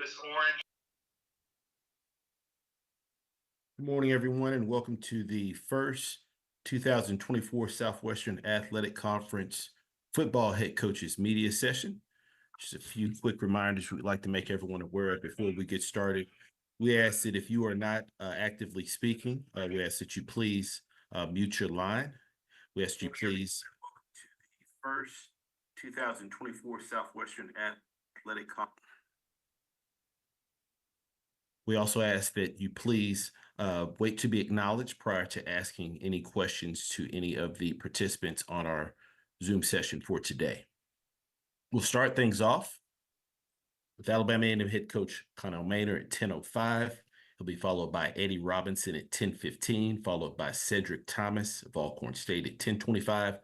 this orange. Good morning, everyone, and welcome to the first 2024 Southwestern Athletic Conference Football Head Coaches Media Session. Just a few quick reminders we'd like to make everyone aware of before we get started. We ask that if you are not actively speaking, we ask that you please mute your line. We ask you please welcome to the first 2024 Southwestern Athletic Conference. We also ask that you please wait to be acknowledged prior to asking any questions to any of the participants on our Zoom session for today. We'll start things off with Alabama A&M head coach Connell Maynor at 10:05. He'll be followed by Eddie Robinson at 10:15, followed by Cedric Thomas of Alcorn State at 10:25,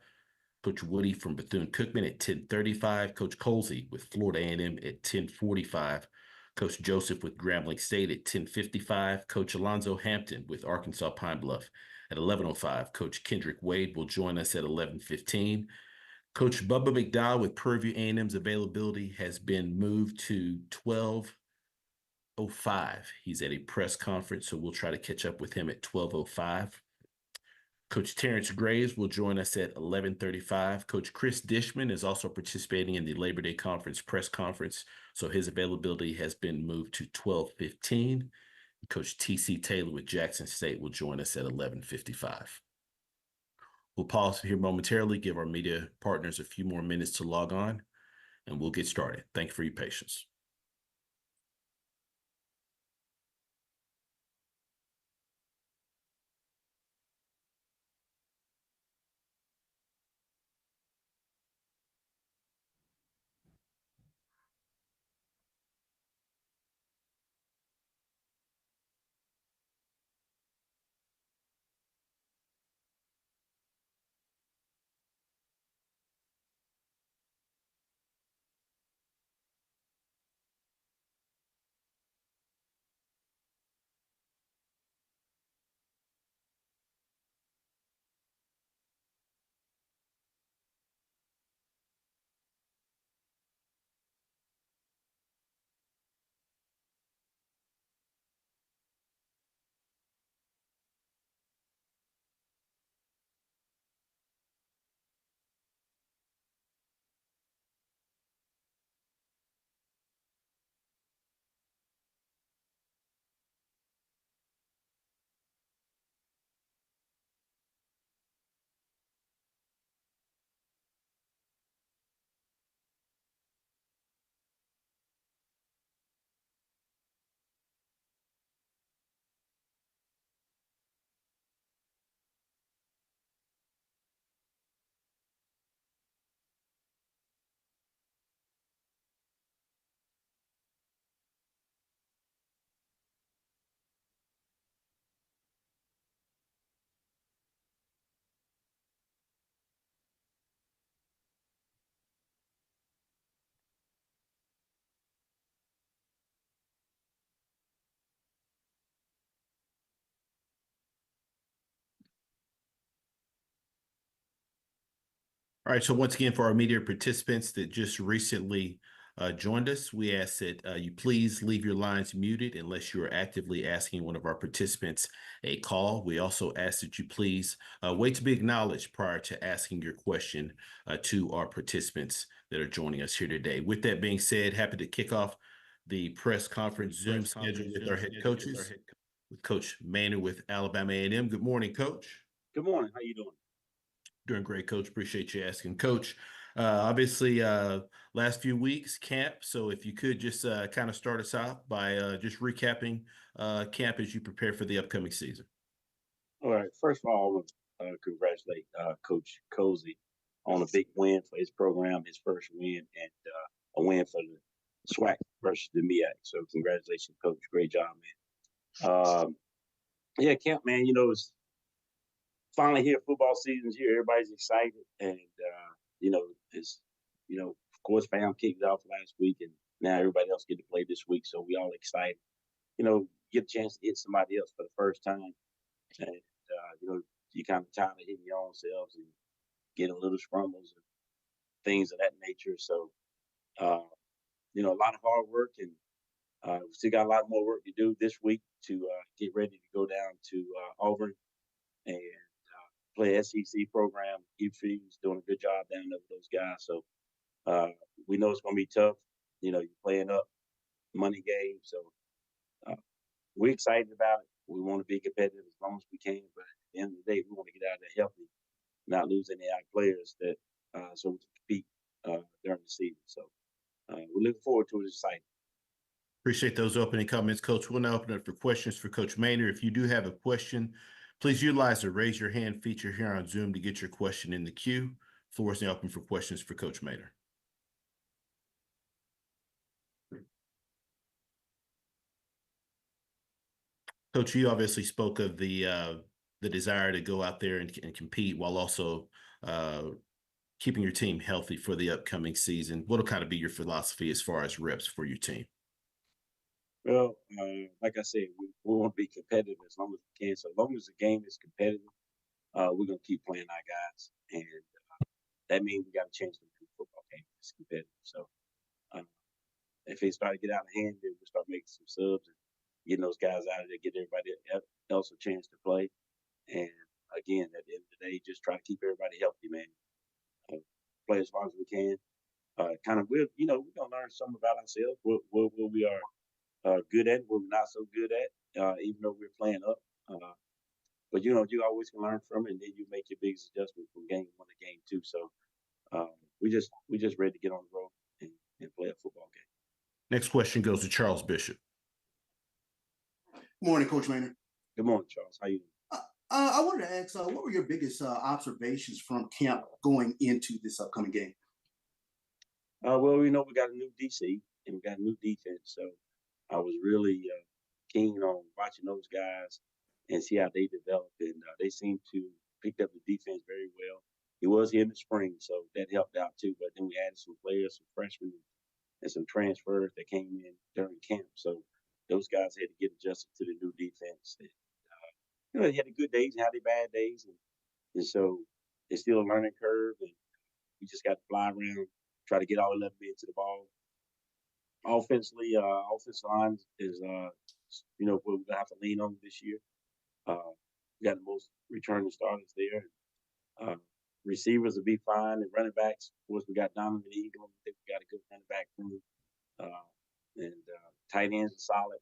Coach Woody from Bethune-Cookman at 10:35, Coach Colsey with Florida A&M at 10:45, Coach Joseph with Grambling State at 10:55, Coach Alonzo Hampton with Arkansas Pine Bluff at 11:05. Coach Kendrick Wade will join us at 11:15. Coach Bubba McDowell with Prairie View A&M's availability has been moved to 12:05. He's at a press conference, so we'll try to catch up with him at 12:05. Coach Terrence Graves will join us at 11:35. Coach Chris Dishman is also participating in the Labor Day Conference press conference, so his availability has been moved to 12:15. Coach T.C. Taylor with Jackson State will join us at 11:55. We'll pause here momentarily, give our media partners a few more minutes to log on, and we'll get started. Thank you for your patience. All right, so once again, for our media participants that just recently joined us, we ask that you please leave your lines muted unless you are actively asking one of our participants a call. We also ask that you please wait to be acknowledged prior to asking your question to our participants that are joining us here today. With that being said, happy to kick off the press conference Zoom schedule with our head coaches, with Coach Maynor with Alabama A&M. Good morning, Coach. Good morning. How you doing? Doing great, Coach. Appreciate you asking. Coach, obviously, last few weeks, camp. So if you could just kind of start us out by just recapping camp as you prepare for the upcoming season. All right. First of all, I want to congratulate Coach Colsey on a big win for his program, his first win, and a win for the SWAC versus the MEAC. So congratulations, Coach. Great job, man. Yeah, camp, man, it's finally here. Football season's here. Everybody's excited. And, of course, fam kicked it off last week, and now everybody else get to play this week. So we all excited. Get a chance to hit somebody else for the first time. And, you kind of tired of hitting your own selves and getting little scrumbles and things of that nature. So, a lot of hard work and We still got a lot more work to do this week to get ready to go down to Auburn and play SEC program. He's doing a good job down there with those guys. So we know it's going to be tough. You're playing up money game. So uh, we're excited about it. We want to be competitive as long as we can. But at the end of the day, we want to get out of there healthy, not lose any of our players that so we can compete during the season. So we're looking forward to it. It's exciting. Appreciate those opening comments, Coach. We'll now open up for questions for Coach Maynard. If you do have a question, please utilize the raise your hand feature here on Zoom to get your question in the queue. Floor is now open for questions for Coach Maynard. Coach, you obviously spoke of the desire to go out there and compete while also keeping your team healthy for the upcoming season. What'll kind of be your philosophy as far as reps for your team? Well, like I said, we want to be competitive as long as we can. So as long as the game is competitive, we're going to keep playing our guys. And that means we got a chance to win the football game. It's competitive. So if it start to get out of hand, then we'll start making some subs and getting those guys out of there, get everybody else a chance to play. And again, at the end of the day, just try to keep everybody healthy, man. Play as long as we can. We're going to learn something about ourselves, what we are good at, what we're not so good at, even though we're playing up. But you always can learn from it, and then you make your biggest adjustment from game one to game two. So we just ready to get on the road and play a football game. Next question goes to Charles Bishop. Good morning, Coach Maynard. Good morning, Charles. How you doing? I wanted to ask, what were your biggest observations from camp going into this upcoming game? Well, we got a new DC and we got a new defense, so I was really keen on watching those guys and see how they develop. And they seem to pick up the defense very well. It was here in the spring, so that helped out too. But then we added some players, some freshmen, and some transfers that came in during camp. So those guys had to get adjusted to the new defense. And, they had the good days and had the bad days, and so it's still a learning curve. And we just got to fly around, try to get all 11 men to the ball. Offensively, offensive line is we're gonna have to lean on this year. We got the most returning starters there. Receivers will be fine, and running backs. Of course, we got Donovan Eagle. I think we got a good running back room, and tight ends are solid.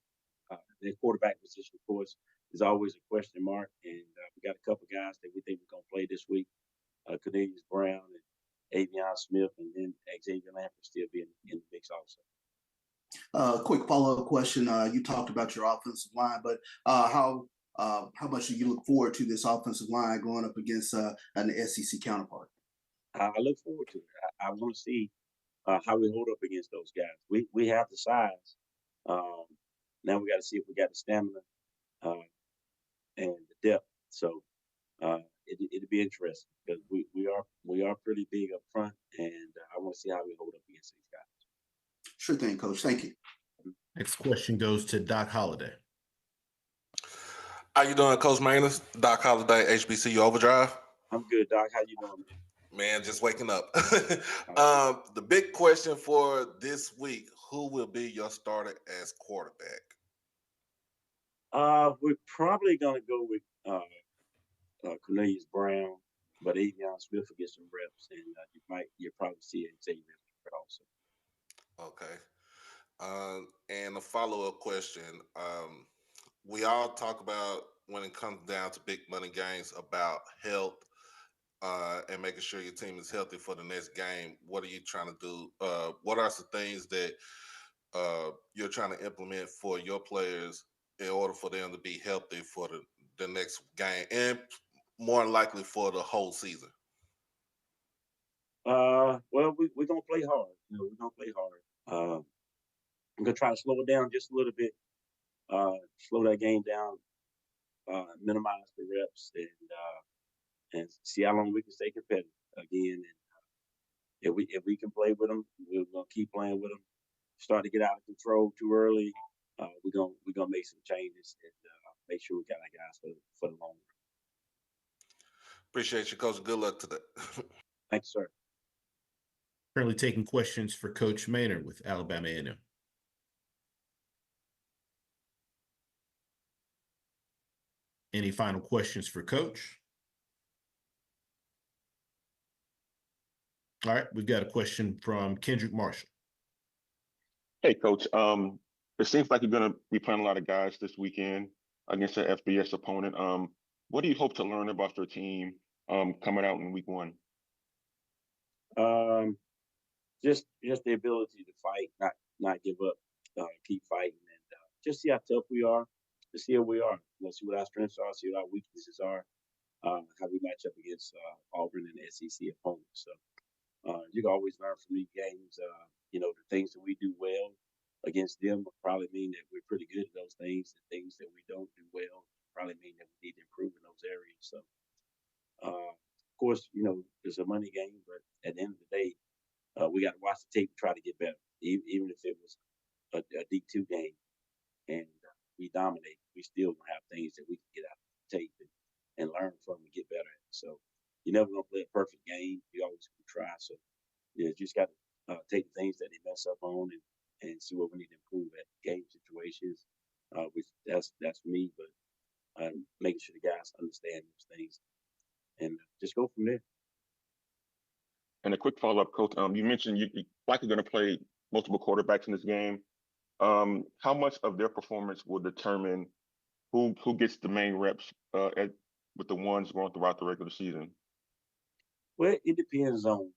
The quarterback position, of course, is always a question mark, and we got a couple guys that we think we're gonna play this week. Cornelius Brown and Avion Smith, and then Xavier Lamper still be in the mix also. Quick follow-up question. You talked about your offensive line, but how much do you look forward to this offensive line going up against an SEC counterpart? I look forward to it. I want to see how we hold up against those guys. We have the size. Now we got to see if we got the stamina and the depth. So it'll be interesting because we are pretty big up front, and I want to see how we hold up against these guys. Sure thing, Coach. Thank you. Next question goes to Doc Holliday. How you doing, Coach Maynard? Doc Holliday, HBCU Overdrive. I'm good, Doc. How you doing, man? Man, just waking up. The big question for this week: who will be your starter as quarterback? We're probably gonna go with Cornelius Brown, but Avion Smith will get some reps, and you'll probably see Xavier also. Okay. And a follow-up question. We all talk about when it comes down to big money games about health and making sure your team is healthy for the next game. What are you trying to do? What are some things that you're trying to implement for your players in order for them to be healthy for the next game and more likely for the whole season? Well, we're gonna play hard. We're gonna play hard. I'm gonna try to slow it down just a little bit. Slow that game down, minimize the reps, and see how long we can stay competitive again. And if we can play with them, we're gonna keep playing with them. Start to get out of control too early, we're gonna make some changes and make sure we got our guys for the long run. Appreciate you, Coach. Good luck today. Thanks, sir. Currently taking questions for Coach Maynard with Alabama A&M. Any final questions for Coach? All right, we've got a question from Kendrick Marshall. Hey, Coach. It seems like you're going to be playing a lot of guys this weekend against an FBS opponent. What do you hope to learn about your team coming out in week 1? Just the ability to fight, not give up, keep fighting, and just see how tough we are, to see how we are. See what our strengths are, see what our weaknesses are, how we match up against Auburn and the SEC opponents. So you can always learn from these games. The things that we do well against them will probably mean that we're pretty good at those things. The things that we don't do well probably mean that we need to improve in those areas. So, of course, it's a money game, but at the end of the day, we got to watch the tape and try to get better. Even if it was a D2 game and we dominate, we still gonna have things that we can get out of the tape and learn from and get better at. So you're never gonna play a perfect game. You always gonna try. So you just got to take the things that they mess up on and see what we need to improve at game situations. Which that's me, but making sure the guys understand those things and just go from there. And a quick follow-up, Coach. You mentioned you likely going to play multiple quarterbacks in this game. How much of their performance will determine who gets the main reps with the ones going throughout the regular season? Well, it depends on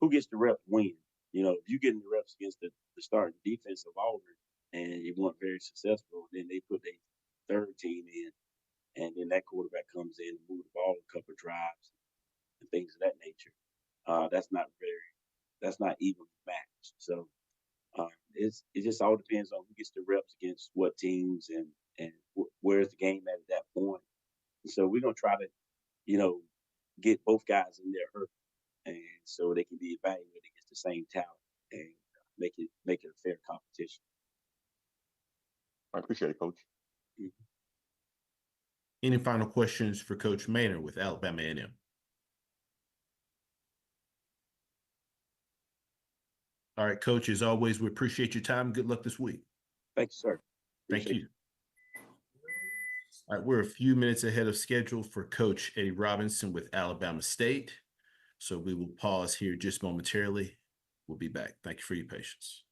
who gets the reps when. If you get the reps against the starting defense of Auburn and you weren't very successful, then they put their third team in, and then that quarterback comes in and move the ball a couple of drives and things of that nature. That's not evenly matched. So it just all depends on who gets the reps against what teams and where's the game at that point. And so we're gonna try to, get both guys in there early, and so they can be evaluated against the same talent and make it a fair competition. I appreciate it, Coach. Mm-hmm. Any final questions for Coach Maynor with Alabama A&M? All right, Coach, as always, we appreciate your time. Good luck this week. Thank you, sir. Thank you. All right, we're a few minutes ahead of schedule for Coach Eddie Robinson with Alabama State. So we will pause here just momentarily. We'll be back. Thank you for your patience.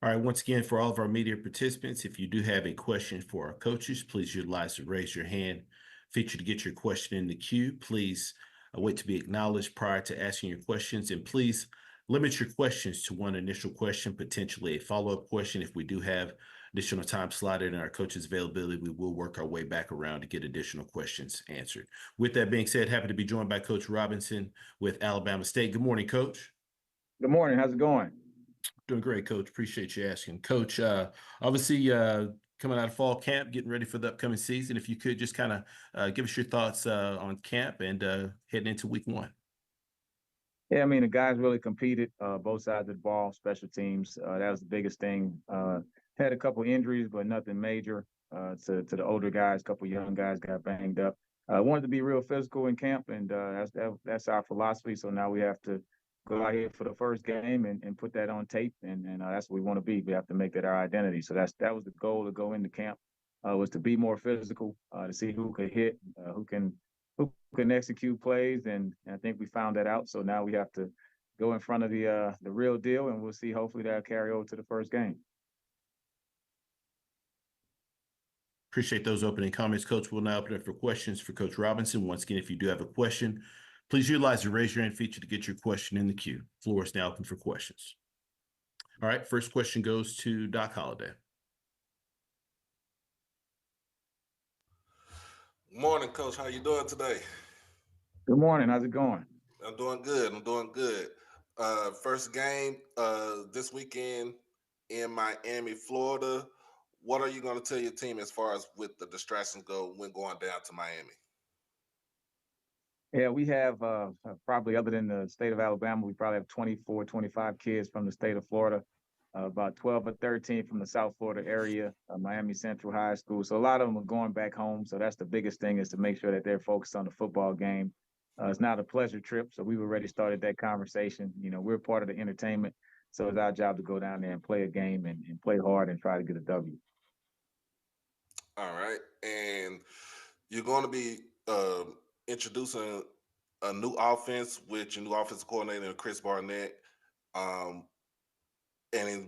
All right, once again, for all of our media participants, if you do have a question for our coaches, please utilize the raise your hand feature to get your question in the queue. Please wait to be acknowledged prior to asking your questions, and please limit your questions to one initial question, potentially a follow-up question. If we do have additional time slotted in our coaches' availability, we will work our way back around to get additional questions answered. With that being said, happy to be joined by Coach Robinson with Alabama State. Good morning, Coach. Good morning. How's it going? Doing great, Coach. Appreciate you asking. Coach, obviously coming out of fall camp, getting ready for the upcoming season. If you could just kind of give us your thoughts on camp and heading into week 1. Yeah, I mean, the guys really competed, both sides of the ball, special teams. That was the biggest thing. Had a couple injuries, but nothing major to the older guys. A couple young guys got banged up. Wanted to be real physical in camp, and that's our philosophy. So now we have to go out here for the first game and put that on tape, and that's what we want to be. We have to make that our identity. So that was the goal to go into camp, was to be more physical, to see who could hit, who can execute plays, and I think we found that out. So now we have to go in front of the real deal, and we'll see. Hopefully that'll carry over to the first game. Appreciate those opening comments, Coach. We'll now open it for questions for Coach Robinson. Once again, if you do have a question, please utilize the raise your hand feature to get your question in the queue. Floor is now open for questions. All right, first question goes to Doc Holliday. Morning, Coach. How you doing today? Good morning. How's it going? I'm doing good. First game this weekend in Miami, Florida. What are you going to tell your team as far as with the distractions go when going down to Miami? Yeah, we have probably, other than the state of Alabama, we probably have 24, 25 kids from the state of Florida, about 12 or 13 from the South Florida area, Miami Central High School. So a lot of them are going back home. So that's the biggest thing, is to make sure that they're focused on the football game. It's not a pleasure trip. So we've already started that conversation. You know, we're part of the entertainment. So it's our job to go down there and play a game and play hard and try to get a W. All right. And you're going to be introducing a new offense with your new offensive coordinator, Chris Barnett, and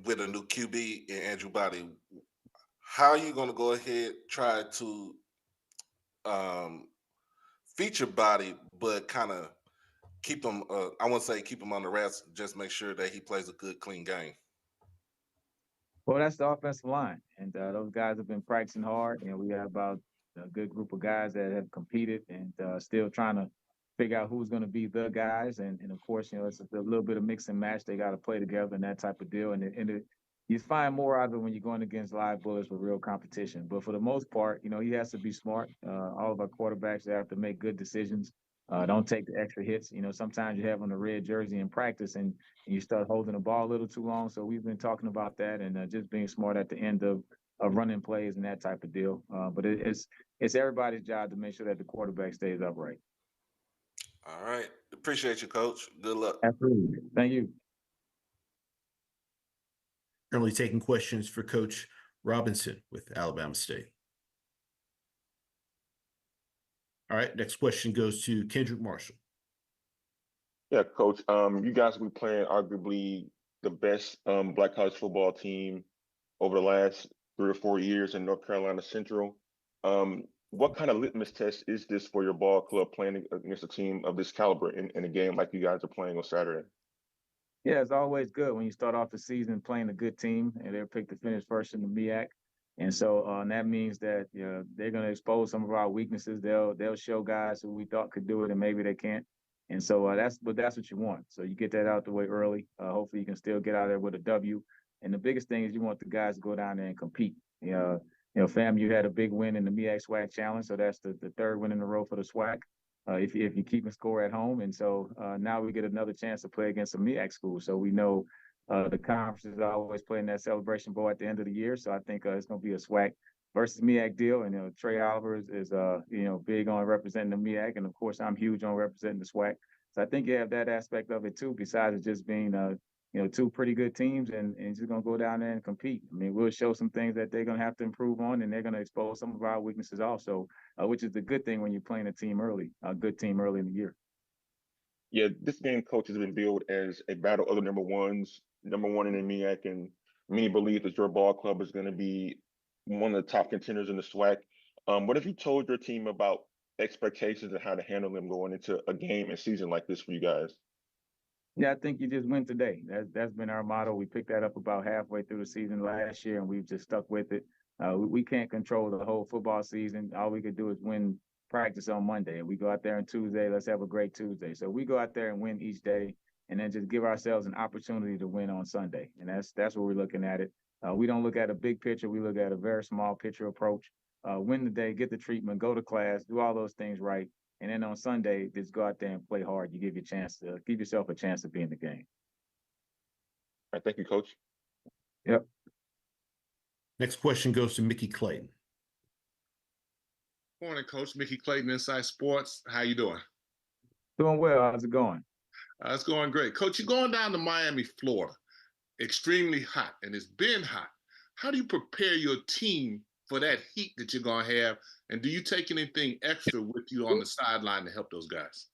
with a new QB in Andrew Body. How are you going to go ahead try to feature Body, but kind of keep him, I won't say keep him on the rest, just make sure that he plays a good, clean game? Well, that's the offensive line, and those guys have been practicing hard. You know, we have about a good group of guys that have competed and still trying to figure out who's going to be the guys. And of course, you know, it's a little bit of mix and match. They got to play together and that type of deal. And you find more out of it when you're going against live bullets with real competition. But for the most part, you know, he has to be smart. All of our quarterbacks, they have to make good decisions. Don't take the extra hits. You know, sometimes you have on the red jersey in practice and you start holding the ball a little too long. So we've been talking about that and just being smart at the end of running plays and that type of deal. But it's everybody's job to make sure that the quarterback stays upright. All right. Appreciate you, Coach. Good luck. Absolutely. Thank you. Currently taking questions for Coach Robinson with Alabama State. All right, next question goes to Kendrick Marshall. Yeah, Coach. You guys will be playing arguably the best Black college football team over the last 3 or 4 years in North Carolina Central. What kind of litmus test is this for your ball club playing against a team of this caliber in a game like you guys are playing on Saturday? Yeah, it's always good when you start off the season playing a good team and they're picked to finish first in the MEAC. And so that means that, you know, they're going to expose some of our weaknesses. They'll show guys who we thought could do it and maybe they can't. And so that's what you want. So you get that out the way early. Hopefully you can still get out there with a W. And the biggest thing is you want the guys to go down there and compete. You know, FAMU had a big win in the MEAC SWAC Challenge, so that's the third win in a row for the SWAC. If you keep a score at home, and so now we get another chance to play against a MEAC school. So we know the conference is always playing that Celebration Bowl at the end of the year. So I think it's going to be a SWAC versus MEAC deal. And you know, Trey Oliver is you know, big on representing the MEAC, and of course I'm huge on representing the SWAC. So I think you have that aspect of it too, besides it just being you know, two pretty good teams and just going to go down there and compete. I mean, we'll show some things that they're going to have to improve on, and they're going to expose some of our weaknesses also, which is the good thing when you're playing a team early, a good team early in the year. Yeah, this game, Coach, has been billed as a battle of the number ones, number one in the MEAC, and many believe that your ball club is going to be one of the top contenders in the SWAC. What have you told your team about expectations and how to handle them going into a game and season like this for you guys? Yeah, I think you just win today. That's been our motto. We picked that up about halfway through the season last year, and we've just stuck with it. We can't control the whole football season. All we could do is win practice on Monday. We go out there on Tuesday, let's have a great Tuesday. So we go out there and win each day, and then just give ourselves an opportunity to win on Sunday. And that's what we're looking at it. We don't look at a big picture. We look at a very small picture approach. Win the day, get the treatment, go to class, do all those things right. And then on Sunday, just go out there and play hard. You give yourself a chance to be in the game. All right, thank you, Coach. Yep. Next question goes to Mickey Clayton. Morning, Coach. Mickey Clayton, Inside Sports. How you doing? Doing well. How's it going? It's going great. Coach, you're going down to Miami, Florida. Extremely hot, and it's been hot. How do you prepare your team for that heat that you're going to have? And do you take anything extra with you on the sideline to help those guys?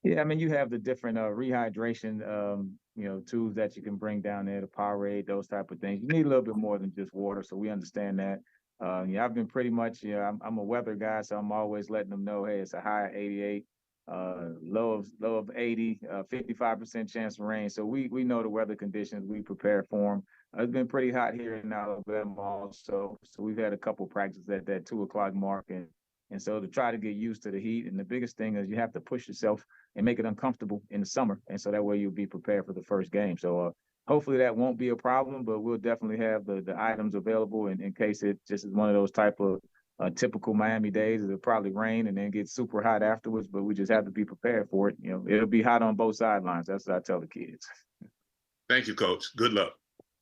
Yeah, I mean, you have the different rehydration, tools that you can bring down there, the Powerade, those type of things. You need a little bit more than just water, so we understand that. I've been pretty much, I'm a weather guy, so I'm always letting them know, hey, it's a high of 88, low of 80, 55% chance of rain. So we know the weather conditions. We prepare for them. It's been pretty hot here in Alabama also, so we've had a couple practices at that 2 o'clock mark, and so to try to get used to the heat. And the biggest thing is you have to push yourself and make it uncomfortable in the summer. And so that way you'll be prepared for the first game. So hopefully that won't be a problem, but we'll definitely have the items available in case it just is one of those type of typical Miami days. It'll probably rain and then get super hot afterwards, but we just have to be prepared for it. It'll be hot on both sidelines. That's what I tell the kids. Thank you, Coach. Good luck.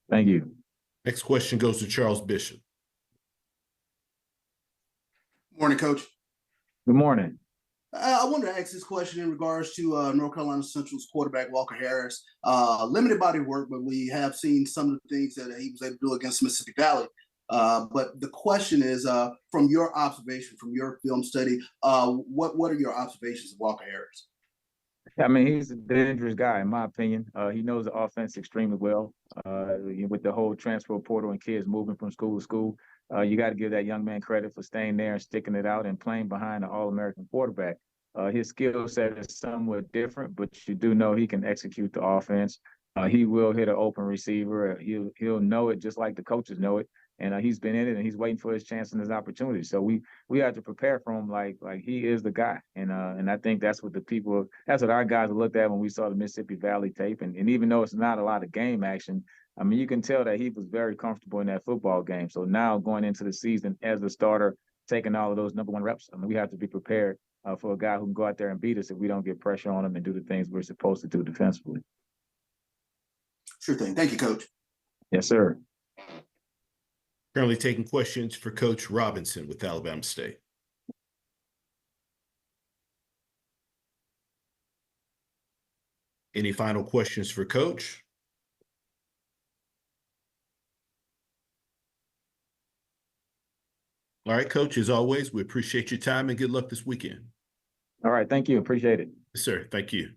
Thank you. Next question goes to Charles Bishop. Morning, Coach. Good morning. I wanted to ask this question in regards to North Carolina Central's quarterback, Walker Harris. Limited body of work, but we have seen some of the things that he was able to do against Mississippi Valley. But the question is, from your observation, from your film study, what are your observations of Walker Harris? I mean, he's a dangerous guy, in my opinion. He knows the offense extremely well. With the whole transfer portal and kids moving from school to school, you got to give that young man credit for staying there and sticking it out and playing behind an All-American quarterback. His skill set is somewhat different, but you do know he can execute the offense. He will hit an open receiver. He'll know it just like the coaches know it. And he's been in it, and he's waiting for his chance and his opportunity. So we have to prepare for him like he is the guy. And I think that's what our guys looked at when we saw the Mississippi Valley tape. And even though it's not a lot of game action, I mean, you can tell that he was very comfortable in that football game. So now going into the season as the starter, taking all of those number one reps, I mean, we have to be prepared for a guy who can go out there and beat us if we don't get pressure on him and do the things we're supposed to do defensively. Sure thing. Thank you, Coach. Yes, sir. Currently taking questions for Coach Robinson with Alabama State. Any final questions for Coach? All right, Coach, as always, we appreciate your time and good luck this weekend. All right, thank you. Appreciate it. Yes, sir. Thank you.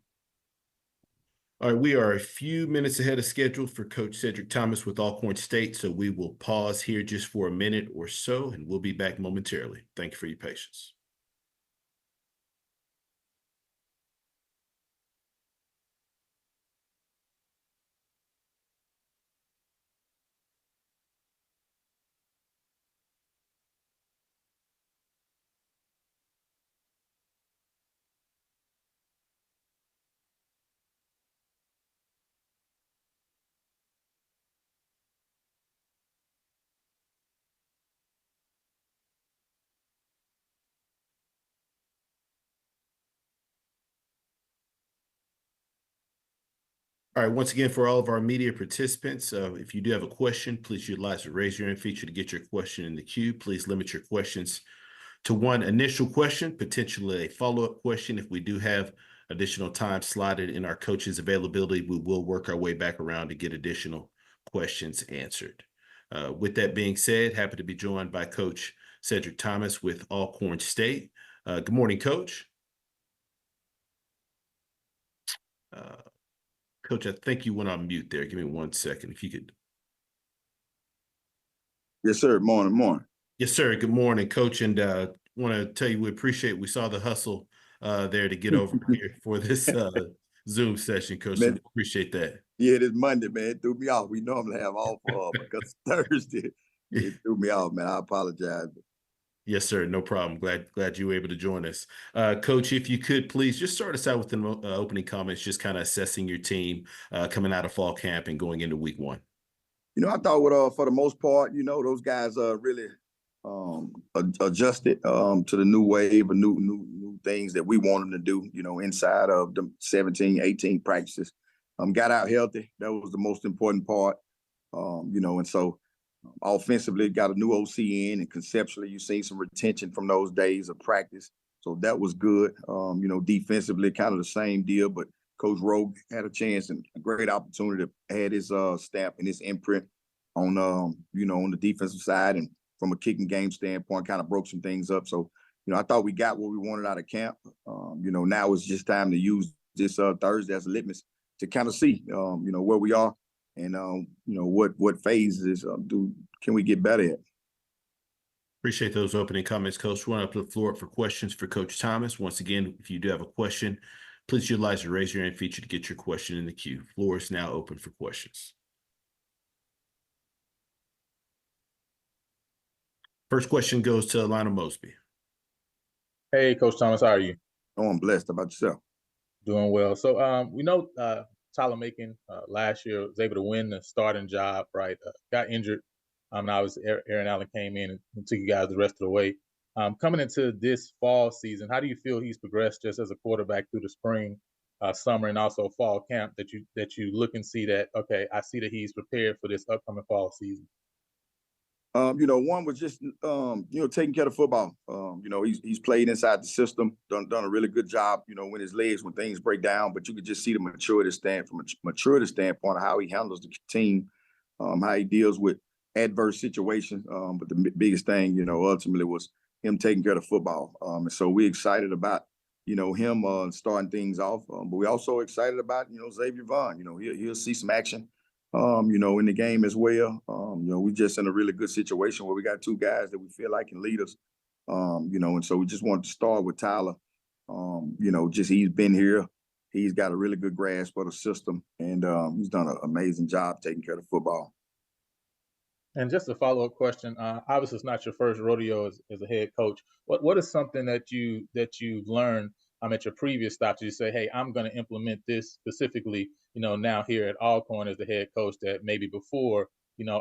All right, we are a few minutes ahead of schedule for Coach Cedric Thomas with Alcorn State, so we will pause here just for a minute or so, and we'll be back momentarily. Thank you for your patience. All right, once again, for all of our media participants, if you do have a question, please utilize the raise your hand feature to get your question in the queue. Please limit your questions to one initial question, potentially a follow-up question. If we do have additional time slotted in our coach's availability, we will work our way back around to get additional questions answered. With that being said, happy to be joined by Coach Cedric Thomas with Alcorn State. Good morning, Coach. Coach, I think you went on mute there. Give me 1 second, if you could. Yes, sir. Morning. Yes, sir. Good morning, Coach. And want to tell you we saw the hustle there to get over here for this Zoom session, Coach. Man, so appreciate that. Yeah, it is Monday, man. It threw me off. We normally have off because Thursday. It threw me off, man. I apologize. Yes, sir. No problem. Glad you were able to join us. Coach, if you could please just start us out with the opening comments, just kind of assessing your team coming out of fall camp and going into week one. I thought for the most part, those guys really adjusted to the new wave of new things that we want them to do, inside of the 17, 18 practices. Got out healthy. That was the most important part, and so offensively, got a new OC in, and conceptually, you seen some retention from those days of practice. So that was good. Defensively, kind of the same deal, but Coach Rowe had a chance and a great opportunity to add his stamp and his imprint on on the defensive side, and from a kicking game standpoint, kind of broke some things up. So, I thought we got what we wanted out of camp. Now it's just time to use this Thursday as a litmus to kind of see, where we are and, what phases can we get better at. Appreciate those opening comments, Coach. We'll open the floor up for questions for Coach Thomas. Once again, if you do have a question, please utilize the raise your hand feature to get your question in the queue. Floor is now open for questions. First question goes to Lionel Mosby. Hey, Coach Thomas, how are you? Oh, I'm blessed. How about yourself? Doing well. So we know Tyler Macon last year was able to win the starting job, right? Got injured. And obviously Aaron Allen came in and took you guys the rest of the way. Coming into this fall season, how do you feel he's progressed just as a quarterback through the spring, summer, and also fall camp that you look and see that, okay, I see that he's prepared for this upcoming fall season? One was just, taking care of football. He's played inside the system, done a really good job, when things break down, but you could just see the maturity standpoint of how he handles the team, how he deals with adverse situations. But the biggest thing, ultimately was him taking care of football. And so we're excited about, him starting things off. But we're also excited about, Xavier Vaughn. He'll see some action, in the game as well. We just in a really good situation where we got two guys that we feel like can lead us. And so we just wanted to start with Tyler. Just he's been here. He's got a really good grasp of the system, and he's done an amazing job taking care of football. And just a follow-up question. Obviously, it's not your first rodeo as a head coach. What is something that you've learned at your previous stops? You say, hey, I'm going to implement this specifically, now here at Alcorn as the head coach that maybe before,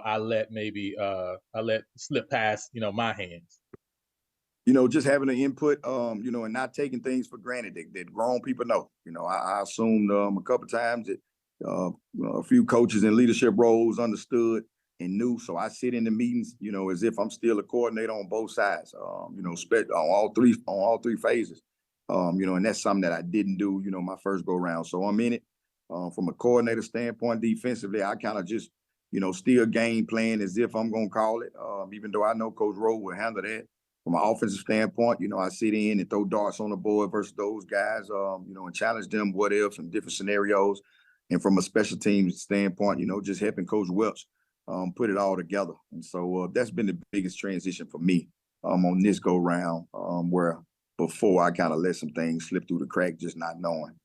I let slip past, my hands. Just having an input, and not taking things for granted that grown people know. I assumed a couple of times that a few coaches in leadership roles understood and knew. So I sit in the meetings, as if I'm still a coordinator on both sides, on all three phases, and that's something that I didn't do, my first go round. So I'm in it from a coordinator standpoint. Defensively, I kind of just, still game plan as if I'm going to call it, even though I know Coach Rowe will handle that. From an offensive standpoint, I sit in and throw darts on the board versus those guys, and challenge them what ifs and different scenarios. And from a special teams standpoint, just helping Coach Welch put it all together. And so that's been the biggest transition for me on this go round, where before I kind of let some things slip through the crack, just not knowing.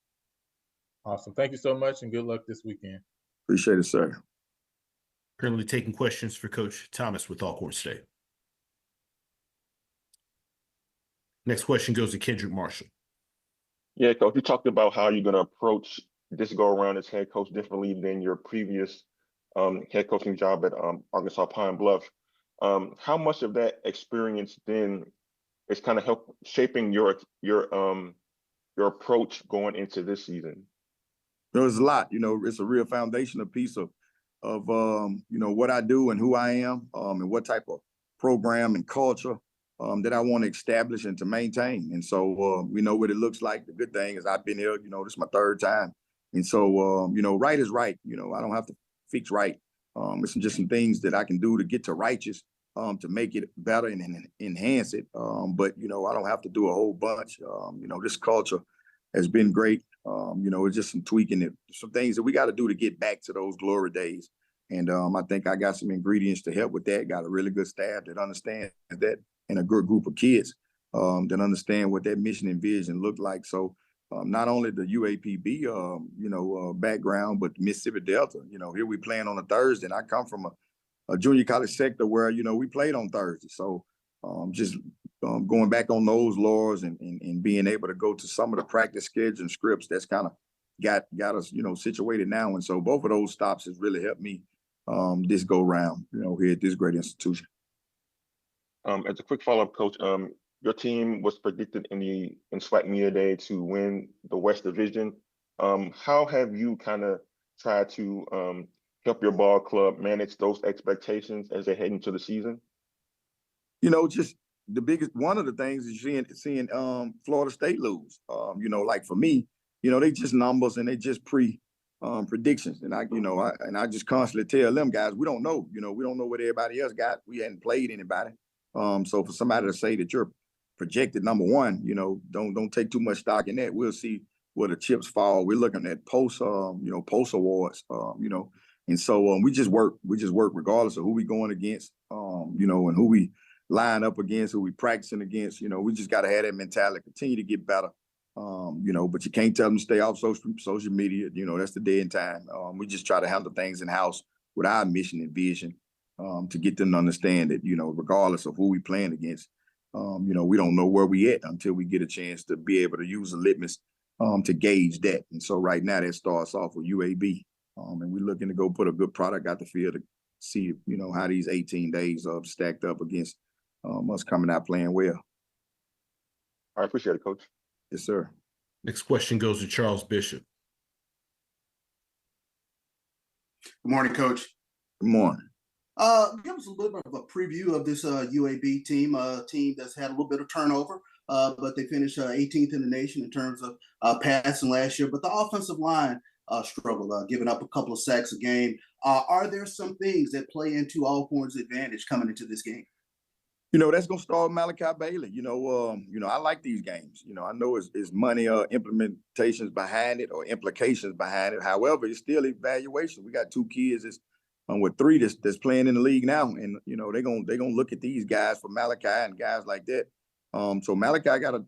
Awesome. Thank you so much, and good luck this weekend. Appreciate it, sir. Currently taking questions for Coach Thomas with Alcorn State. Next question goes to Kendrick Marshall. Yeah, Coach, you talked about how you're going to approach this go around as head coach differently than your previous head coaching job at Arkansas Pine Bluff. How much of that experience then is kind of help shaping your approach going into this season? There's a lot. It's a real foundational piece of what I do and who I am, and what type of program and culture that I want to establish and to maintain. And so we know what it looks like. The good thing is I've been here, this is my third time. And so, right is right. I don't have to fix right. It's just some things that I can do to get to righteous, to make it better and enhance it. But, I don't have to do a whole bunch. This culture has been great. It's just some tweaking, some things that we got to do to get back to those glory days. And I think I got some ingredients to help with that. Got a really good staff that understands that, and a good group of kids that understand what that mission and vision look like. So not only the UAPB, background, but Mississippi Delta, here we playing on a Thursday, and I come from a junior college sector where, we played on Thursday. So just going back on those laws and being able to go to some of the practice schedules and scripts, that's kind of got us, situated now. And so both of those stops has really helped me this go round, here at this great institution. As a quick follow-up, Coach, your team was predicted in SWAC Media Day to win the West Division. How have you kind of tried to help your ball club manage those expectations as they head into the season? Just the biggest, one of the things is seeing Florida State lose. Like for me, they just numbers and they just predictions. And I just constantly tell them guys, we don't know, we don't know what everybody else got. We hadn't played anybody. So for somebody to say that you're projected number one, don't take too much stock in that. We'll see where the chips fall. We're looking at post awards, and so we just work regardless of who we going against, and who we line up against, who we practicing against. We just got to have that mentality, continue to get better. But you can't tell them to stay off social media. That's the day and time. We just try to handle things in house with our mission and vision, to get them to understand that, regardless of who we playing against, we don't know where we at until we get a chance to be able to use a litmus to gauge that. And so right now that starts off with UAB, and we're looking to go put a good product out the field to see, how these 18 days stacked up against us coming out playing well. I appreciate it, Coach. Yes, sir. Next question goes to Charles Bishop. Good morning, Coach. Good morning. Give us a little bit of a preview of this UAB team, a team that's had a little bit of turnover, but they finished 18th in the nation in terms of passing last year. But the offensive line struggled, giving up a couple of sacks a game. Are there some things that play into Alcorn's advantage coming into this game? That's gonna start with Malachi Bailey. I like these games. I know it's money implementations behind it or implications behind it. However, it's still evaluation. We got two kids with three that's playing in the league now, and they're gonna look at these guys for Malachi and guys like that. So Malachi got to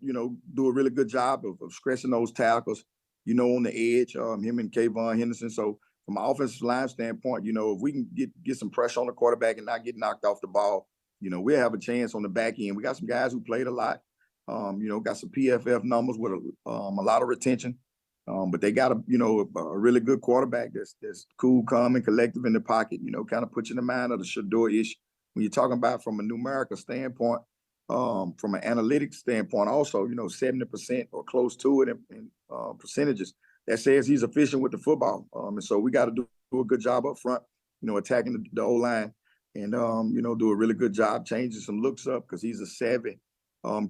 do a really good job of stressing those tackles, on the edge. Him and Kayvon Henderson. So from an offensive line standpoint, if we can get some pressure on the quarterback and not get knocked off the ball, we'll have a chance on the back end. We got some guys who played a lot, got some PFF numbers with a lot of retention, but they got a really good quarterback that's cool, calm, and collective in the pocket, kind of put you in the mind of the Shador-ish. When you're talking about from a numerical standpoint, from an analytics standpoint, also, 70% or close to it in percentages, that says he's efficient with the football. And so we got to do a good job up front, attacking the O-line. And, do a really good job changing some looks up because he's a savvy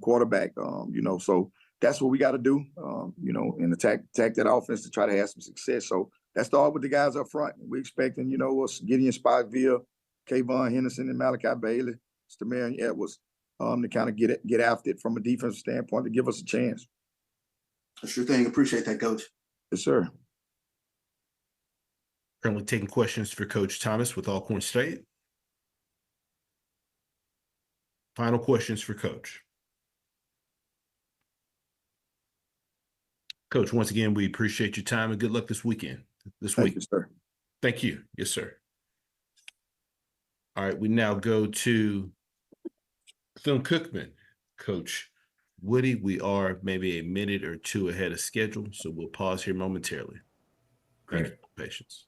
quarterback, so that's what we got to do, and attack that offense to try to have some success. So that started with the guys up front. We're expecting, Gideon Spotville, Kayvon Henderson, and Malachi Bailey, Stamarian Edwards, to kind of get after it from a defensive standpoint to give us a chance. Sure thing. Appreciate that, Coach. Yes, sir. Currently taking questions for Coach Thomas with Alcorn State. Final questions for Coach. Coach, once again, we appreciate your time and good luck this week. Thank you, sir. Thank you. Yes, sir. All right, we now go to Bethune-Cookman. Coach Woody, we are maybe a minute or two ahead of schedule, so we'll pause here momentarily. Thank you for your patience.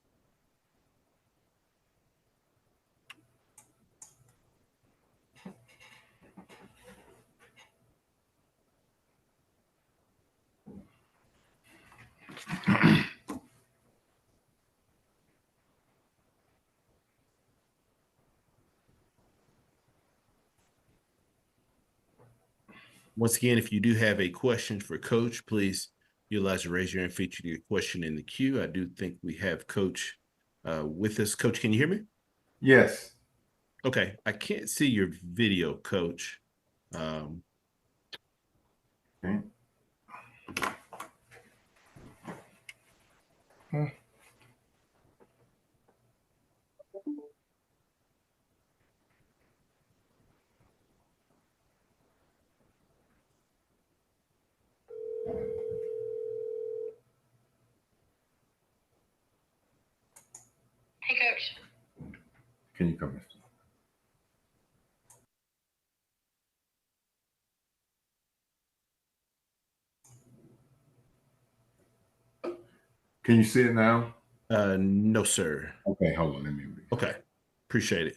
Once again, if you do have a question for Coach, please utilize the raise your hand feature to get your question in the queue. I do think we have Coach with us. Coach, can you hear me? Yes. Okay. I can't see your video, Coach. Okay. Hey, Coach. Can you come here? Can you see it now? No, sir. Okay, hold on. Let me read. Okay. Appreciate it.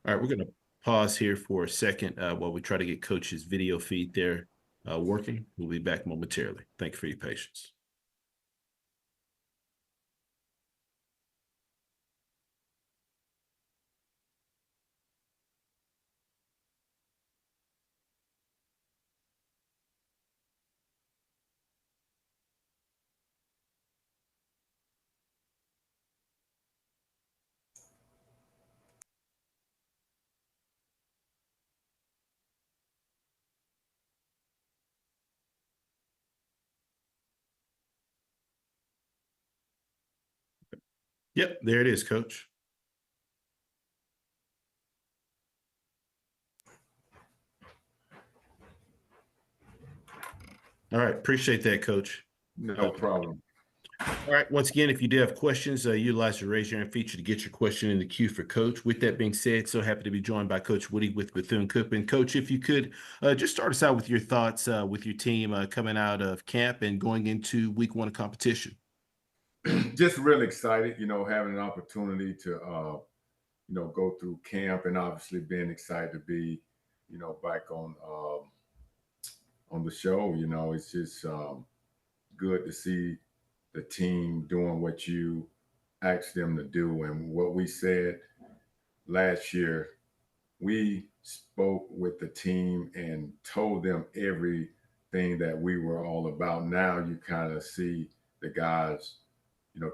All right, we're going to pause here for a second while we try to get Coach's video feed there working. We'll be back momentarily. Thank you for your patience. Yep, there it is, Coach. All right, appreciate that, Coach. No problem. All right, once again, if you do have questions, utilize the raise your hand feature to get your question in the queue for Coach. With that being said, so happy to be joined by Coach Woody with Bethune-Cookman. Coach, if you could just start us out with your thoughts with your team coming out of camp and going into week 1 of competition. Just really excited, having an opportunity to, go through camp, and obviously being excited to be, back on the show. It's just good to see the team doing what you asked them to do. And what we said last year, we spoke with the team and told them everything that we were all about. Now you kind of see the guys,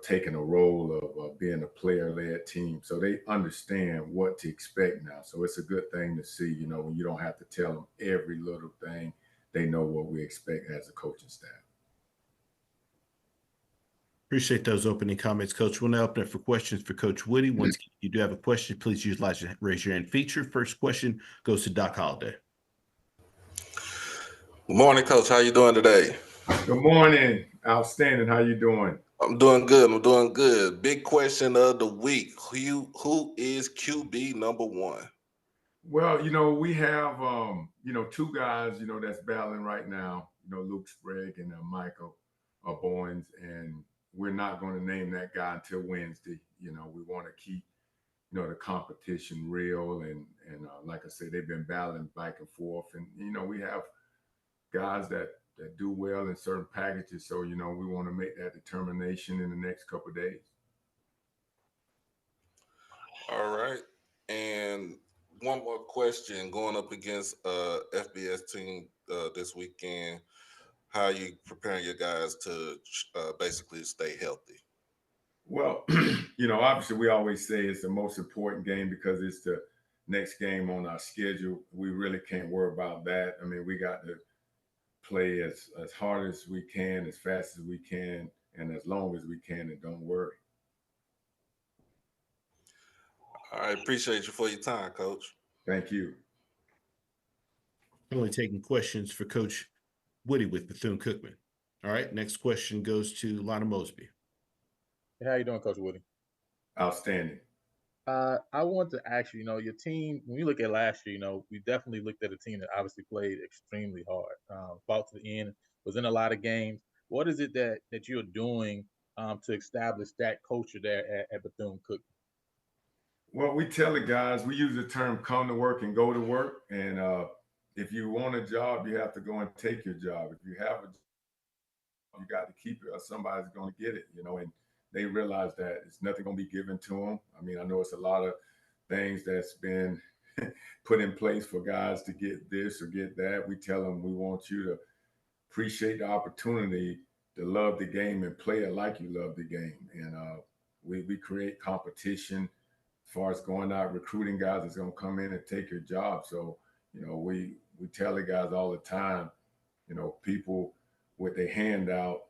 taking a role of being a player-led team. So they understand what to expect now. So it's a good thing to see, when you don't have to tell them every little thing. They know what we expect as a coaching staff. Appreciate those opening comments, Coach. We'll now open it for questions for Coach Woody. Once you do have a question, please utilize the raise your hand feature. First question goes to Doc Holliday. Good morning, Coach. How you doing today? Good morning. Outstanding. How you doing? I'm doing good. I'm doing good. Big question of the week. Who is QB number 1? Well, we have, 2 guys, that's battling right now, Luke Sprague and Michael Bowens, and we're not going to name that guy until Wednesday. We want to keep, the competition real. And like I said, they've been battling back and forth. And, we have guys that do well in certain packages. So, we want to make that determination in the next couple of days. All right. And one more question, going up against FBS team this weekend, how are you preparing your guys to basically stay healthy? Well, obviously we always say it's the most important game because it's the next game on our schedule. We really can't worry about that. I mean, we got to play as hard as we can, as fast as we can, and as long as we can, and don't worry. I appreciate you for your time, Coach. Thank you. Only taking questions for Coach Woody with Bethune-Cookman. All right, next question goes to Lana Mosby. Hey, how you doing, Coach Woody? Outstanding. I want to ask you, your team, when you look at last year, we definitely looked at a team that obviously played extremely hard, fought to the end, was in a lot of games. What is it that you're doing to establish that culture there at Bethune-Cookman? Well, we tell the guys, we use the term come to work and go to work. And if you want a job, you have to go and take your job. If you have a job, you got to keep it or somebody's going to get it, and they realize that it's nothing going to be given to them. I mean, I know it's a lot of things that's been put in place for guys to get this or get that. We tell them we want you to appreciate the opportunity to love the game and play it like you love the game. And we create competition as far as going out recruiting guys that's going to come in and take your job. So, we tell the guys all the time, people with their hand out,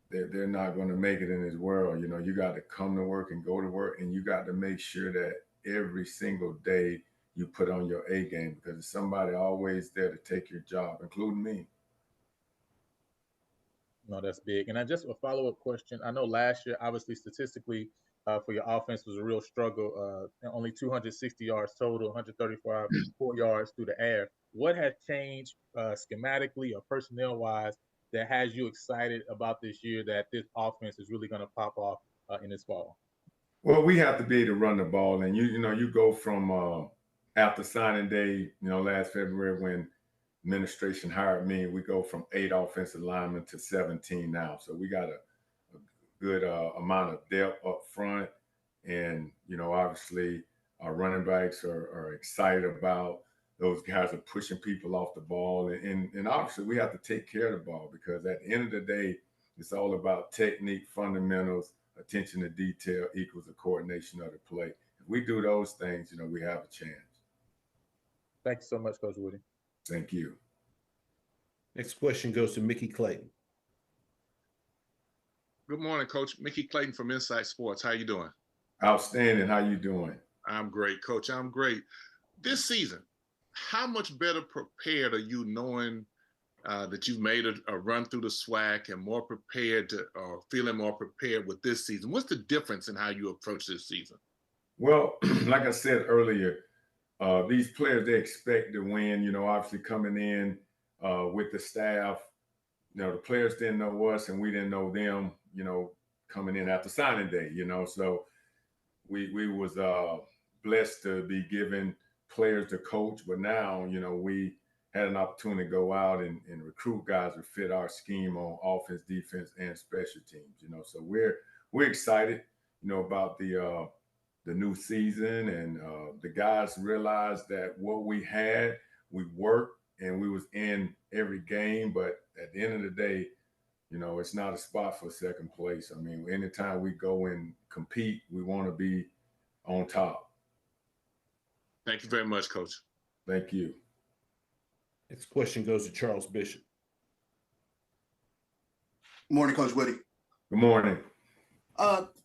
they're not going to make it in this world. You got to come to work and go to work, and you got to make sure that every single day you put on your A game because there's somebody always there to take your job, including me. No, that's big. And I just a follow-up question. I know last year, obviously, statistically, for your offense was a real struggle. Only 260 yards total, 134 yards through the air. What has changed schematically or personnel-wise that has you excited about this year that this offense is really going to pop off in this fall? Well, we have to be able to run the ball. And, you go from after signing day, last February when administration hired me, we go from 8 offensive linemen to 17 now. So we got a good amount of depth up front. And, obviously our running backs are excited about those guys are pushing people off the ball. And obviously we have to take care of the ball because at the end of the day, it's all about technique, fundamentals, attention to detail equals the coordination of the play. If we do those things, we have a chance. Thank you so much, Coach Woody. Thank you. Next question goes to Mickey Clayton. Good morning, Coach. Mickey Clayton from Insight Sports. How you doing? Outstanding. How you doing? I'm great, Coach. I'm great. This season, how much better prepared are you knowing that you've made a run through the SWAC and more prepared to, or feeling more prepared with this season? What's the difference in how you approach this season? Well, like I said earlier, these players, they expect to win, obviously coming in with the staff. The players didn't know us and we didn't know them, coming in after signing day, so we was blessed to be given players to coach, but now, we had an opportunity to go out and recruit guys to fit our scheme on offense, defense, and special teams, so we're excited, about the new season, and the guys realized that what we had, we worked and we was in every game, but at the end of the day, it's not a spot for second place. I mean, anytime we go and compete, we want to be on top. Thank you very much, Coach. Thank you. Next question goes to Charles Bishop. Morning, Coach Woody. Good morning.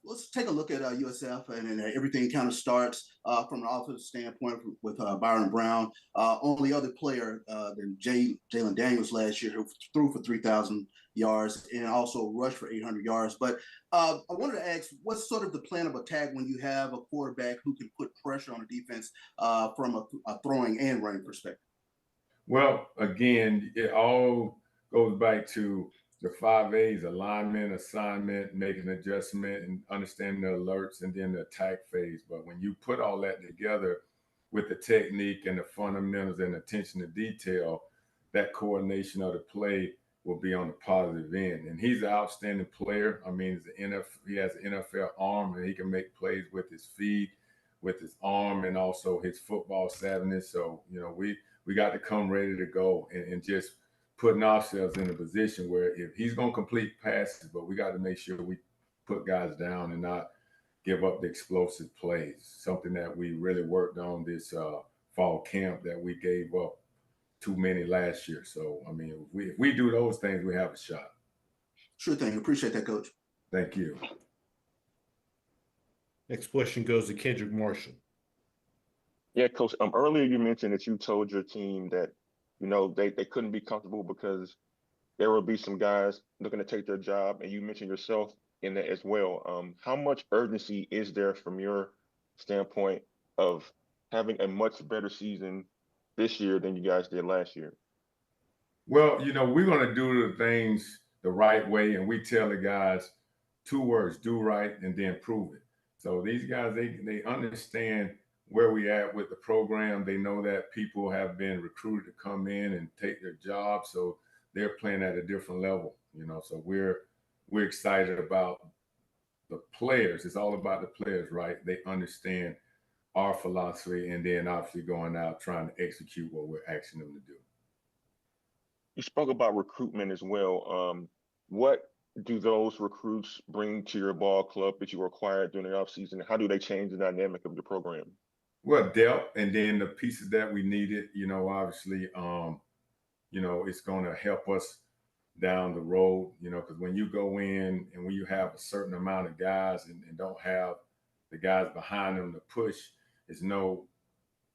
Let's take a look at USF, and everything kind of starts from an offensive standpoint with Byron Brown. Only other player than Jalen Daniels last year, who threw for 3,000 yards and also rushed for 800 yards. But I wanted to ask, what's sort of the plan of attack when you have a quarterback who can put pressure on the defense from a throwing and running perspective? Well, again, it all goes back to the 5 A's: alignment, assignment, making adjustment, and understanding the alerts, and then the attack phase. But when you put all that together with the technique and the fundamentals and attention to detail, that coordination of the play will be on the positive end. And he's an outstanding player. I mean, he has an NFL arm, and he can make plays with his feet, with his arm, and also his football savviness. So, we got to come ready to go and just putting ourselves in a position where if he's going to complete passes, but we got to make sure we put guys down and not give up the explosive plays, something that we really worked on this fall camp that we gave up too many last year. So, I mean, if we do those things, we have a shot. Sure thing. Appreciate that, Coach. Thank you. Next question goes to Kendrick Marshall. Yeah, Coach. Earlier you mentioned that you told your team that, they couldn't be comfortable because there will be some guys looking to take their job, and you mentioned yourself in that as well. How much urgency is there from your standpoint of having a much better season this year than you guys did last year? Well, we're going to do the things the right way, and we tell the guys 2 words: do right and then prove it. So these guys, they understand where we at with the program. They know that people have been recruited to come in and take their job, so they're playing at a different level, so we're excited about the players. It's all about the players, right? They understand our philosophy, and then obviously going out trying to execute what we're asking them to do. You spoke about recruitment as well. What do those recruits bring to your ball club that you acquired during the offseason? How do they change the dynamic of your program? Well, depth, and then the pieces that we needed, obviously, it's going to help us down the road, because when you go in and when you have a certain amount of guys and don't have the guys behind them to push, it's no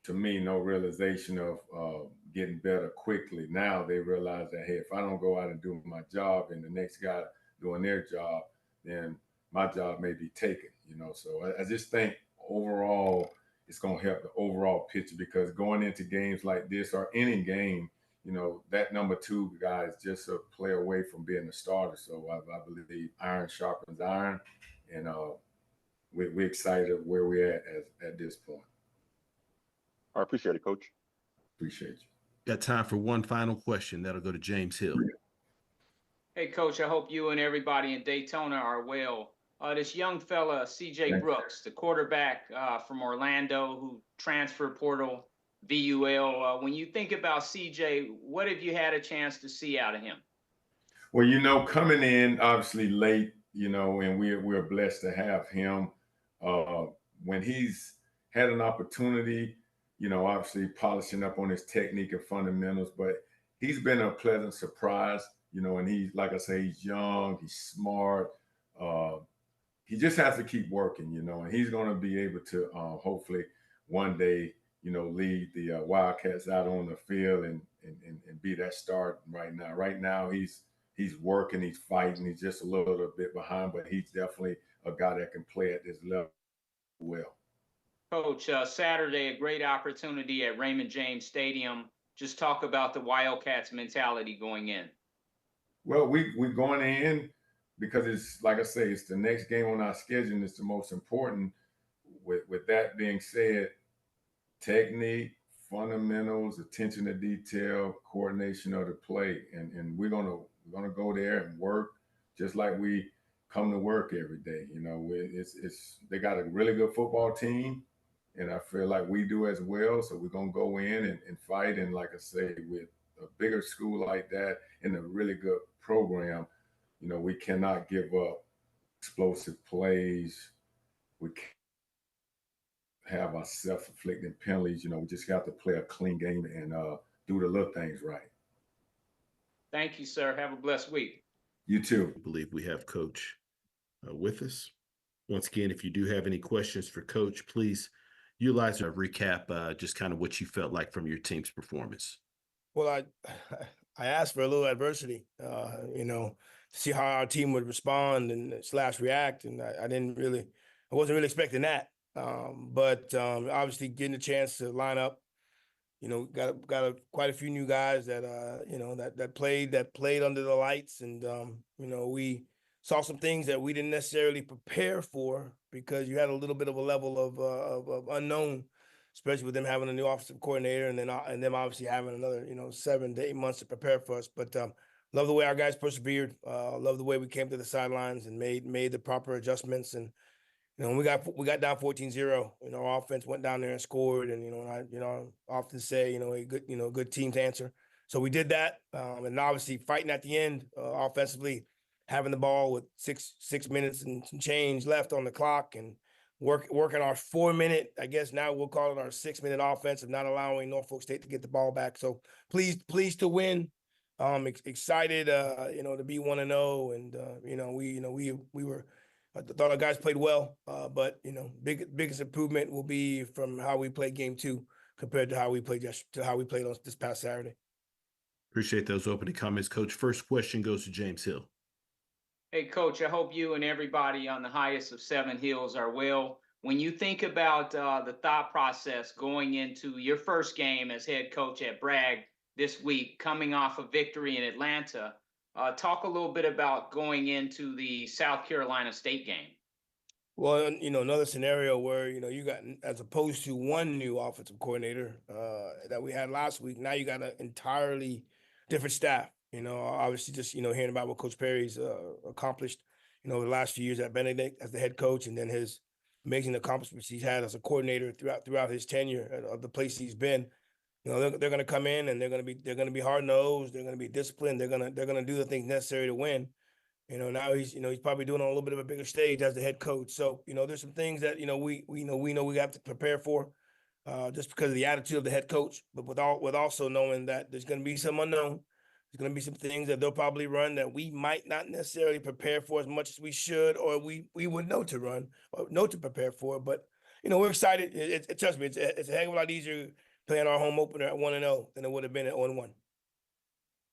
realization of getting better quickly. Now they realize that, hey, if I don't go out and do my job and the next guy doing their job, then my job may be taken, So I just think overall, it's going to help the overall picture, because going into games like this or any game, that number 2 guy is just a play away from being a starter. So I believe iron sharpens iron, and we're excited where we're at this point. I appreciate it, Coach. Appreciate you. Got time for one final question. That'll go to James Hill. Hey, Coach, I hope you and everybody in Daytona are well. This young fella, CJ Brooks, the quarterback from Orlando who transferred portal VUL. When you think about CJ, what have you had a chance to see out of him? Well, coming in obviously late, and we're blessed to have him. When he's had an opportunity, obviously polishing up on his technique and fundamentals, but he's been a pleasant surprise, and he's, like I say, he's young, he's smart, he just has to keep working, and he's going to be able to hopefully one day, lead the Wildcats out on the field and be that star right now. Right now, he's working, he's fighting, he's just a little bit behind, but he's definitely a guy that can play at this level well. Coach, Saturday, a great opportunity at Raymond James Stadium. Just talk about the Wildcats mentality going in. Well, we're going in because it's, like I say, it's the next game on our schedule, and it's the most important. With that being said, technique, fundamentals, attention to detail, coordination of the play, and we're gonna go there and work just like we come to work every day. It's they got a really good football team, and I feel like we do as well. So we're gonna go in and fight. And like I say, with a bigger school like that and a really good program, we cannot give up explosive plays. We can't have our self-inflicting penalties. We just have to play a clean game and do the little things right. Thank you, sir. Have a blessed week. You too. I believe we have Coach with us. Once again, if you do have any questions for Coach, please utilize a recap, just kind of what you felt like from your team's performance. Well, I asked for a little adversity, to see how our team would respond and / react, and I wasn't really expecting that. But obviously getting a chance to line up, got quite a few new guys that that played under the lights, and we saw some things that we didn't necessarily prepare for because you had a little bit of a level of unknown, especially with them having a new offensive coordinator and them obviously having another 7 to 8 months to prepare for us. But love the way our guys persevered. Love the way we came to the sidelines and made the proper adjustments. And we got down 14-0. Our offense went down there and scored. And I often say a good team's answer. So we did that, and obviously fighting at the end offensively, having the ball with six minutes and some change left on the clock, and working our 4-minute, I guess now we'll call it our 6-minute offense of not allowing Norfolk State to get the ball back. So pleased to win. Excited, to be 1-0, and we were. I thought our guys played well, but biggest improvement will be from how we played game 2 compared to how we played on this past Saturday. Appreciate those opening comments, Coach. First question goes to James Hill. Hey, Coach, I hope you and everybody on the highest of 7 hills are well. When you think about the thought process going into your first game as head coach at Bragg this week, coming off a victory in Atlanta, talk a little bit about going into the South Carolina State game. Well, another scenario where, you got, as opposed to one new offensive coordinator that we had last week, now you got an entirely different staff. Obviously just, hearing about what Coach Perry's accomplished, the last few years at Benedict as the head coach, and then his amazing accomplishments he's had as a coordinator throughout his tenure of the place he's been. They're going to come in and they're going to be hard nosed. They're going to be disciplined. They're going to do the things necessary to win. Now he's probably doing on a little bit of a bigger stage as the head coach. So there's some things that we have to prepare for, just because of the attitude of the head coach. But with also knowing that there's going to be some unknown. There's going to be some things that they'll probably run that we might not necessarily prepare for as much as we should, or we would know to run or know to prepare for. But we're excited. Trust me, it's a heck of a lot easier playing our home opener at 1-0 than it would have been at 0-1.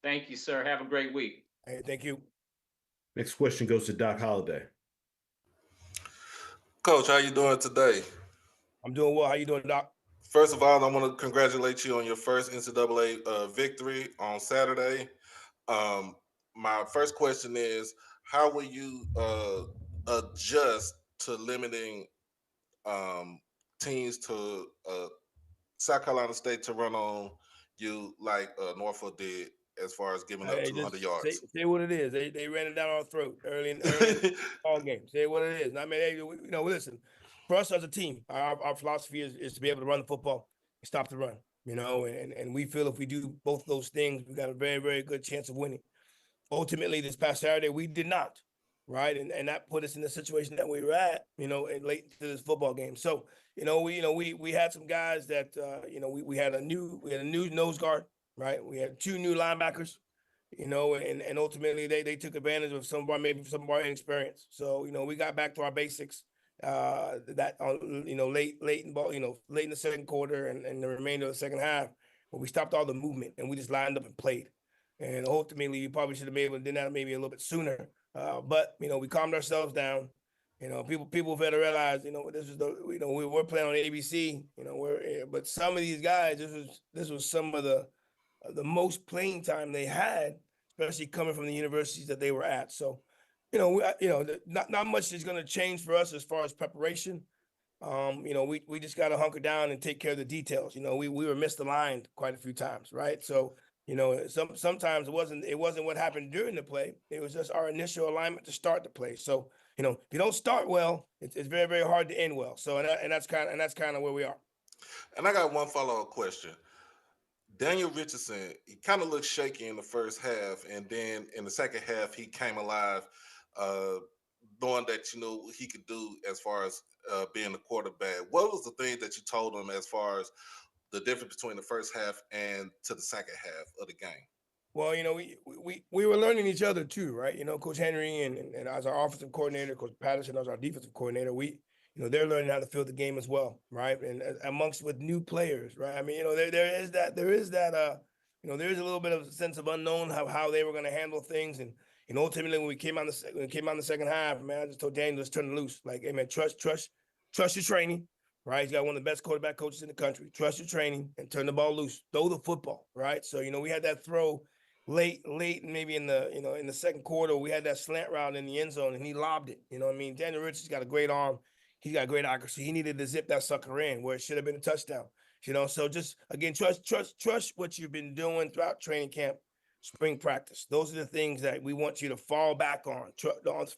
Thank you, sir. Have a great week. Hey, thank you. Next question goes to Doc Holliday. Coach, how you doing today? I'm doing well. How you doing, Doc? First of all, I want to congratulate you on your first NCAA victory on Saturday. My first question is, how will you adjust to limiting teams to South Carolina State to run on you like Norfolk did, as far as giving up 200 yards? Say what it is. They ran it down our throat early in the ball game. Say what it is. I mean, hey, listen. For us as a team, our philosophy is to be able to run the football and stop the run. And we feel if we do both those things, we got a very, very good chance of winning. Ultimately, this past Saturday, we did not, right? And that put us in the situation that we were at, late to this football game. So, we had some guys that, we had a new nose guard, right? We had 2 new linebackers, and ultimately they took advantage of some of our inexperience. So, we got back to our basics, late in ball, late in the second quarter and the remainder of the second half, where we stopped all the movement and we just lined up and played. And ultimately, we probably should have been able to do that maybe a little bit sooner. But we calmed ourselves down. People better realize, this is we were playing on ABC. But some of these guys, this was some of the most playing time they had, especially coming from the universities that they were at. So, not much is going to change for us as far as preparation. We just got to hunker down and take care of the details. We were misaligned quite a few times, right? So, sometimes it wasn't what happened during the play. It was just our initial alignment to start the play. So, if you don't start well, it's very, very hard to end well. So, and that's kind of where we are. And I got one follow-up question. Daniel Richardson, he kind of looked shaky in the first half, and then in the second half, he came alive, knowing that he could do as far as being the quarterback. What was the thing that you told him as far as the difference between the first half and to the second half of the game? Well, we were learning each other too, right? Coach Henry and as our offensive coordinator, Coach Patterson as our defensive coordinator, they're learning how to field the game as well, right? And amongst with new players, right? I mean, there is that there is a little bit of a sense of unknown how they were going to handle things, and ultimately when we came on the second half, man, I just told Daniel, let's turn it loose, like, hey man, trust your training, right? He's got one of the best quarterback coaches in the country. Trust your training and turn the ball loose, throw the football, right? So we had that throw late, maybe in the second quarter, we had that slant route in the end zone, and he lobbed it. Daniel Richards got a great arm. He's got great accuracy. He needed to zip that sucker in where it should have been a touchdown. So just again, trust what you've been doing throughout training camp, spring practice. Those are the things that we want you to fall back on.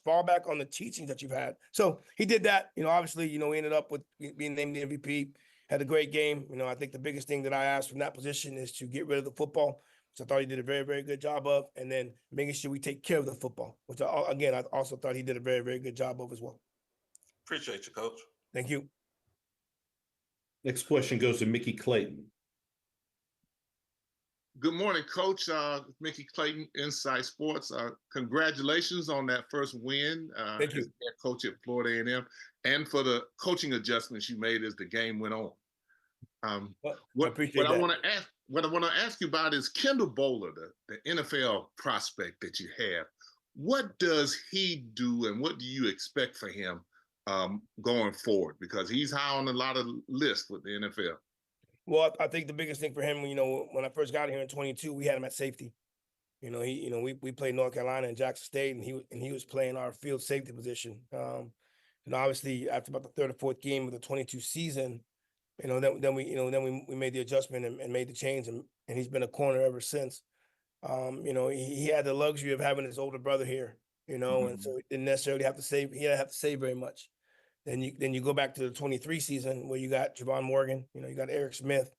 Fall back on the teachings that you've had. So he did that. Obviously, we ended up with being named the MVP. Had a great game. I think the biggest thing that I asked from that position is to get rid of the football, which I thought he did a very, very good job of, and then making sure we take care of the football, which I also thought he did a very, very good job of as well. Appreciate you, Coach. Thank you. Next question goes to Mickey Clayton. Good morning, Coach. Mickey Clayton, Inside Sports. Congratulations on that first win Thank you. as head coach at Florida A&M, and for the coaching adjustments you made as the game went on. What I want to ask you about is Kendall Bowler, the NFL prospect that you have. What does he do, and what do you expect for him going forward? Because he's high on a lot of lists with the NFL. Well, I think the biggest thing for him, when I first got here in 22, we had him at safety. We played North Carolina and Jackson State, and he was playing our field safety position. And obviously, after about the third or fourth game of the 22 season, then we made the adjustment and made the change, and he's been a corner ever since. He had the luxury of having his older brother here, and so he didn't necessarily have to save. He didn't have to save very much. Then you go back to the 23 season where you got Javon Morgan, you got Eric Smith,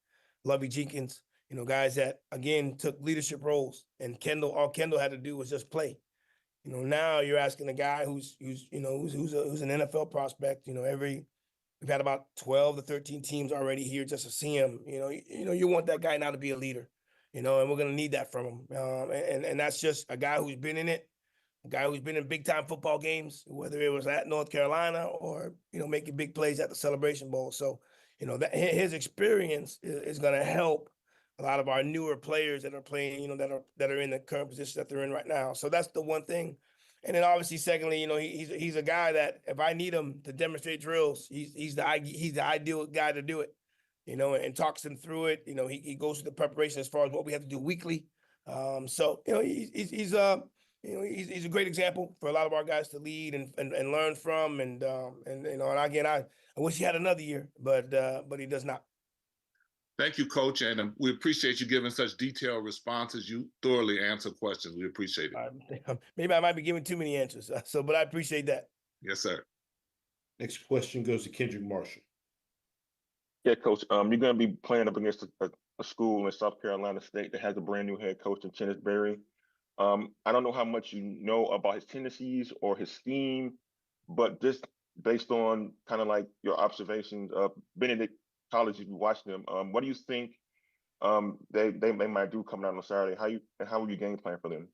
Lovie Jenkins, guys that again took leadership roles, and all Kendall had to do was just play. Now you're asking a guy who's an NFL prospect. We've had about 12 to 13 teams already here just to see him. You want that guy now to be a leader, and we're going to need that from him. And that's just a guy who's been in it, a guy who's been in big time football games, whether it was at North Carolina or, making big plays at the Celebration Bowl. So, that his experience is going to help a lot of our newer players that are playing, that are in the current position that they're in right now. So that's the one thing. And then obviously, secondly, he's a guy that if I need him to demonstrate drills, he's the ideal guy to do it, and talks them through it. He goes through the preparation as far as what we have to do weekly. So he's a great example for a lot of our guys to lead and learn from. And again, I wish he had another year, but he does not. Thank you, Coach, and we appreciate you giving such detailed responses. You thoroughly answer questions. We appreciate it. Maybe I might be giving too many answers, but I appreciate that. Yes, sir. Next question goes to Kendrick Marshall. Yeah, Coach. You're going to be playing up against a school in South Carolina State that has a brand new head coach in Kenneth Berry. I don't know how much you know about his tendencies or his scheme, but just based on kind of like your observations of Benedict College, if you watch them, what do you think They might do coming out on Saturday. How will you game plan for them?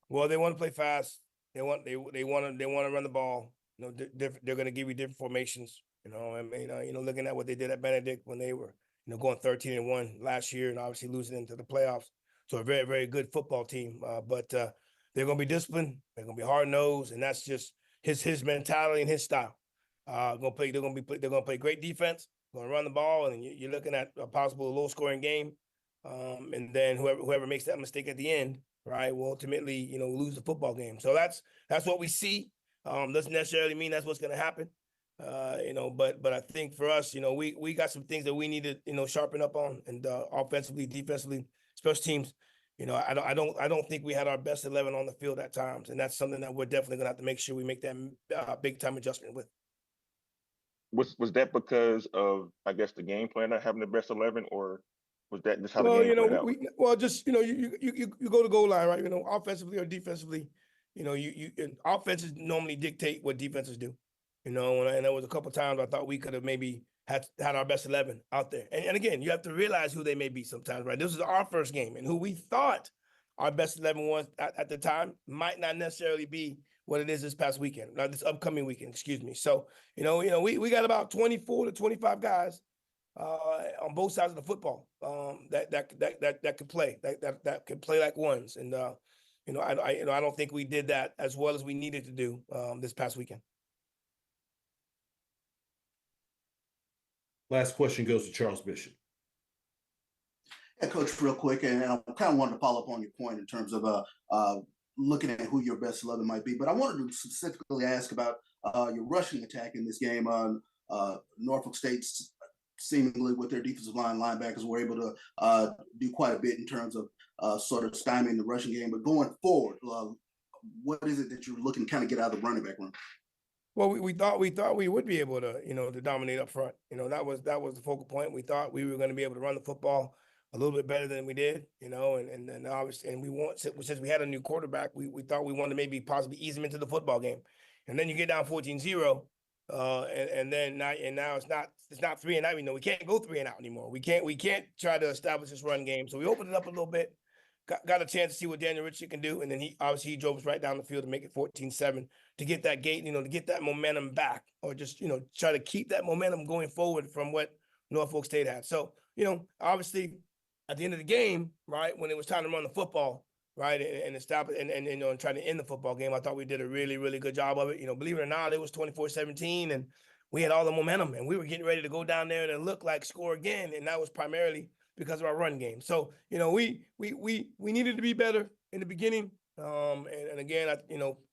Well, they want to play fast. They want to run the ball. You know, they're going to give you different formations. You know, I mean, looking at what they did at Benedict when they were, going 13-1 last year and obviously losing into the playoffs. So a very, very good football team. But they're going to be disciplined. They're going to be hard nosed, and that's just his mentality and his style. They're going to play great defense. Going to run the ball, and you're looking at a possible low scoring game. And then whoever makes that mistake at the end, right, will ultimately, lose the football game. So that's what we see. Doesn't necessarily mean that's what's going to happen. But I think for us, we got some things that we need to, sharpen up on, and offensively, defensively, special teams. I don't think we had our best 11 on the field at times, and that's something that we're definitely going to have to make sure we make that big time adjustment with. Was that because of, I guess, the game plan not having the best 11, or was that just how the Well, game played out? You go to goal line, right? Offensively or defensively, offenses normally dictate what defenses do. And there was a couple of times I thought we could have maybe had our best 11 out there. And again, you have to realize who they may be sometimes, right? This is our first game, and who we thought our best 11 was at the time might not necessarily be what it is this past weekend, not this upcoming weekend, excuse me. So, we got about 24 to 25 guys on both sides of the football that could play, that could play like ones. And I don't think we did that as well as we needed to do this past weekend. Last question goes to Charles Bishop. Yeah, Coach, real quick, and I kind of wanted to follow up on your point in terms of looking at who your best 11 might be. But I wanted to specifically ask about your rushing attack in this game. Norfolk State's seemingly with their defensive line linebackers were able to do quite a bit in terms of sort of stymieing the rushing game. But going forward, what is it that you're looking to kind of get out of the running back room? Well, we thought we would be able to, to dominate up front. That was the focal point. We thought we were going to be able to run the football a little bit better than we did, and obviously, and since we had a new quarterback, we thought we wanted to maybe possibly ease him into the football game. And then you get down 14-0, and now it's not 3-and-out. We can't go 3-and-out anymore. We can't try to establish this run game. So we opened it up a little bit. Got a chance to see what Daniel Richard can do, and then he drove us right down the field to make it 14-7 to get that gate, to get that momentum back, or just try to keep that momentum going forward from what Norfolk State had. So obviously at the end of the game, right, when it was time to run the football, right, and establish and try to end the football game, I thought we did a really, really good job of it. Believe it or not, it was 24-17, and we had all the momentum, and we were getting ready to go down there and look like score again, and that was primarily because of our run game. So, we needed to be better in the beginning. And again,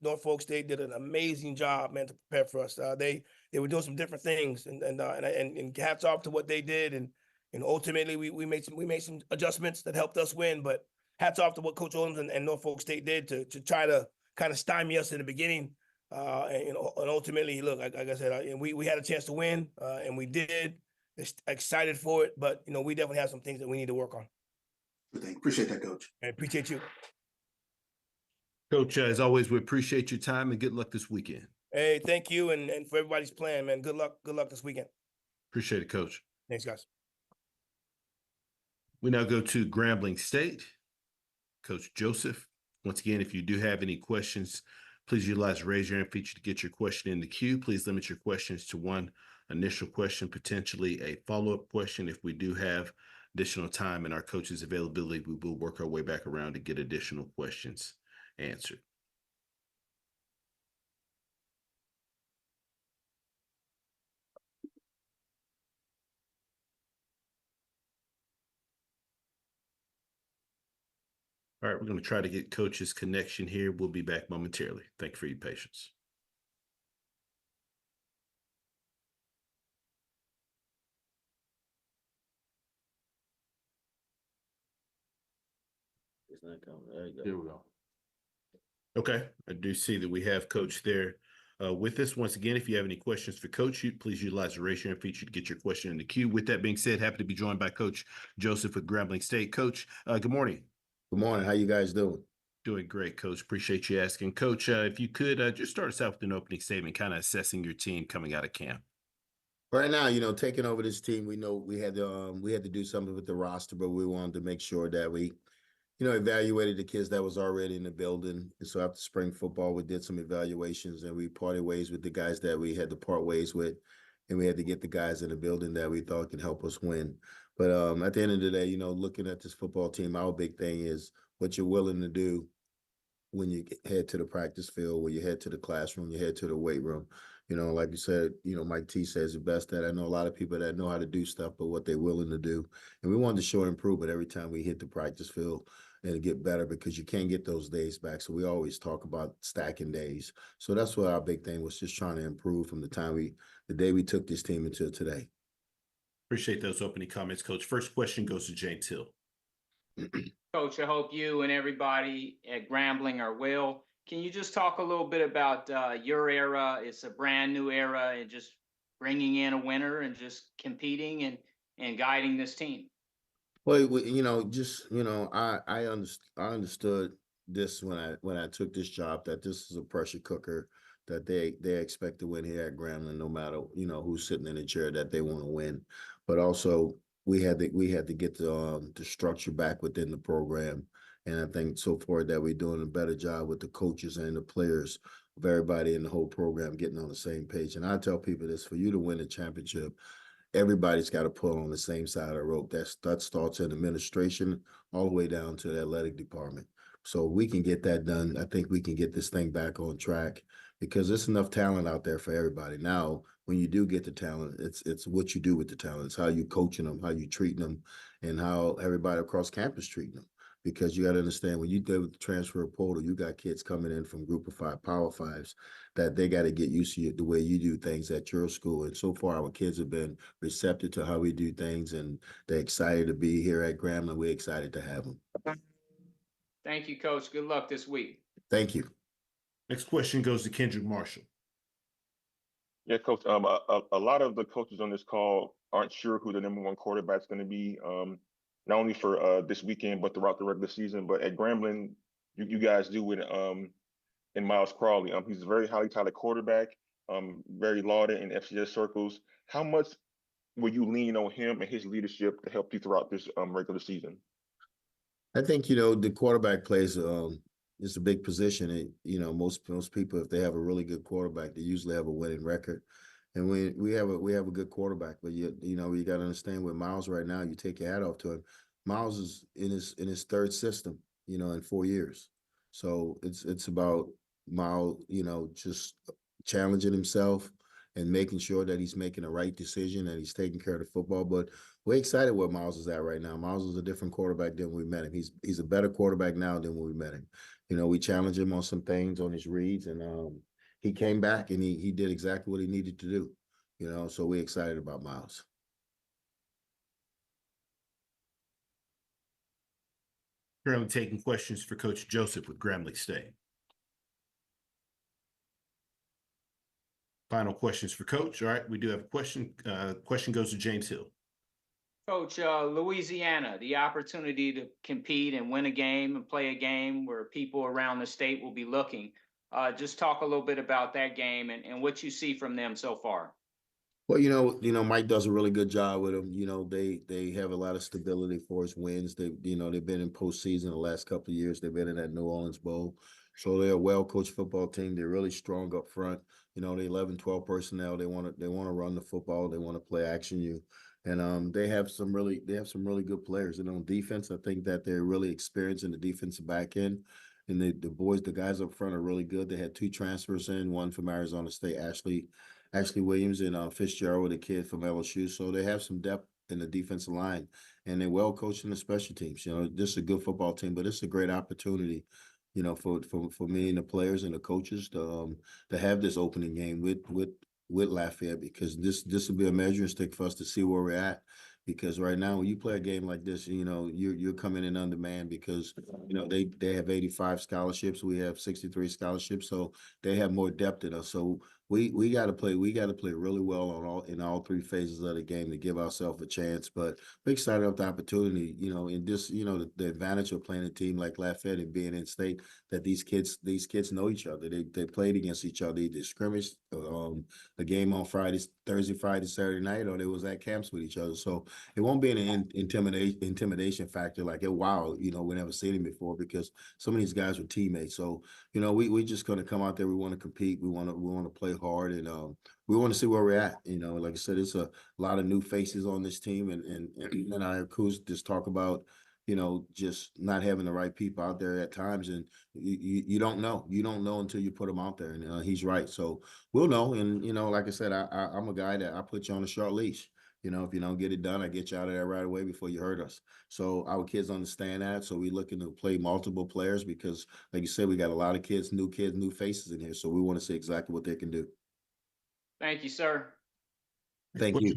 Norfolk State did an amazing job, man, to prepare for us. They were doing some different things, and hats off to what they did. And ultimately we made some adjustments that helped us win. But hats off to what Coach Odom and Norfolk State did to try to kind of stymie us in the beginning. And ultimately, look, like I said, we had a chance to win, and we did. Excited for it, but we definitely have some things that we need to work on. Good thing. Appreciate that, Coach. I appreciate you, Coach. As always, we appreciate your time and good luck this weekend. Hey, thank you, and for everybody's plan, man. Good luck this weekend. Appreciate it, Coach. Thanks, guys. We now go to Grambling State. Coach Joseph. Once again, if you do have any questions, please utilize the raise your hand feature to get your question in the queue. Please limit your questions to one initial question, potentially a follow-up question. If we do have additional time and our coach's availability, we will work our way back around to get additional questions answered. All right, we're going to try to get Coach's connection here. We'll be back momentarily. Thank you for your patience. It's not coming. There you go. Here we go. Okay, I do see that we have Coach there with us. Once again, if you have any questions for Coach, please utilize the raise your hand feature to get your question in the queue. With that being said, happy to be joined by Coach Joseph with Grambling State. Coach, good morning. Good morning. How you guys doing? Doing great, Coach. Appreciate you asking. Coach, if you could just start us out with an opening statement, kind of assessing your team coming out of camp. Right now, taking over this team, we know we had to do something with the roster, but we wanted to make sure that we, evaluated the kids that was already in the building. And so after spring football, we did some evaluations and we parted ways with the guys that we had to part ways with, and we had to get the guys in the building that we thought could help us win. But at the end of the day, looking at this football team, our big thing is what you're willing to do when you head to the practice field, when you head to the classroom, you head to the weight room. Like you said, Mike T says it best that I know a lot of people that know how to do stuff, but what they're willing to do. And we wanted to show improvement every time we hit the practice field and get better, because you can't get those days back. So we always talk about stacking days. So that's what our big thing was, just trying to improve from the day we took this team until today. Appreciate those opening comments, Coach. First question goes to James Hill. Coach, I hope you and everybody at Grambling are well. Can you just talk a little bit about your era? It's a brand new era, and just bringing in a winner and just competing and guiding this team. Well, I understood this when I took this job, that this is a pressure cooker, that they expect to win here at Grambling, no matter who's sitting in the chair, that they want to win. But also we had to get the structure back within the program, and I think so far that we're doing a better job with the coaches and the players, of everybody in the whole program getting on the same page. And I tell people this: for you to win a championship, everybody's got to pull on the same side of the rope. That starts in administration all the way down to the athletic department. So we can get that done. I think we can get this thing back on track, because there's enough talent out there for everybody. Now, when you do get the talent, it's what you do with the talent. It's how you coaching them, how you treating them, and how everybody across campus treating them. Because you got to understand, when you deal with the transfer portal, you got kids coming in from Group of Five, Power Fives, that they got to get used to the way you do things at your school. And so far, our kids have been receptive to how we do things, and they're excited to be here at Grambling. We're excited to have them. Thank you, Coach. Good luck this week. Thank you. Next question goes to Kendrick Marshall. Yeah, Coach. A lot of the coaches on this call aren't sure who the #1 quarterback is going to be, not only for this weekend, but throughout the regular season. But at Grambling, you guys do it in Miles Crawley. He's a very highly touted quarterback, very lauded in FCS circles. How much will you lean on him and his leadership to help you throughout this regular season? I think, the quarterback plays is a big position. Most people, if they have a really good quarterback, they usually have a winning record. And we have a good quarterback, but you got to understand, with Miles right now, you take your hat off to him. Miles is in his third system, in 4 years. So it's about Miles, just challenging himself and making sure that he's making the right decision and he's taking care of the football. But we're excited where Miles is at right now. Miles is a different quarterback than we met him. He's a better quarterback now than when we met him. We challenged him on some things on his reads, and he came back and he did exactly what he needed to do. So we're excited about Miles. Currently taking questions for Coach Joseph with Grambling State. Final questions for Coach. All right, we do have a question. Question goes to James Hill. Coach, Louisiana, the opportunity to compete and win a game and play a game where people around the state will be looking. Just talk a little bit about that game and what you see from them so far. Well, Mike does a really good job with them. They have a lot of stability for his wins. They've been in postseason the last couple of years. They've been in that New Orleans Bowl. So they're a well-coached football team. They're really strong up front. They 11, 12 personnel. They want to run the football. They want to play action you. And they have some really good players. And on defense, I think that they're really experienced in the defensive back end. And the guys up front are really good. They had 2 transfers in, one from Arizona State, Ashley Williams, and Fitzgerald, a kid from LSU. So they have some depth in the defensive line, and they're well coached in the special teams. This is a good football team, but it's a great opportunity, for me and the players and the coaches to have this opening game with Lafayette, because this will be a measuring stick for us to see where we're at. Because right now, when you play a game like this, you're coming in undermanned, because they have 85 scholarships, we have 63 scholarships, so they have more depth than us. So we got to play really well on in all three phases of the game to give ourselves a chance. But we're excited about the opportunity, and just the advantage of playing a team like Lafayette and being in state, that these kids know each other. They played against each other. They scrimmaged the game on Thursday, Friday, Saturday night, or they was at camps with each other. So it won't be an intimidation factor like wow, we never seen him before, because some of these guys were teammates. So we just going to come out there. We want to compete. We want to play hard, and we want to see where we're at. Like I said, it's a lot of new faces on this team, and I heard Kuz just talk about just not having the right people out there at times, and you don't know until you put them out there, and he's right. So we'll know, and like I said, I'm a guy that I put you on a short leash. If you don't get it done, I get you out of there right away before you hurt us. So our kids understand that. So we're looking to play multiple players because, like you said, we got a lot of kids, new faces in here. So we want to see exactly what they can do. Thank you, sir. Thank you.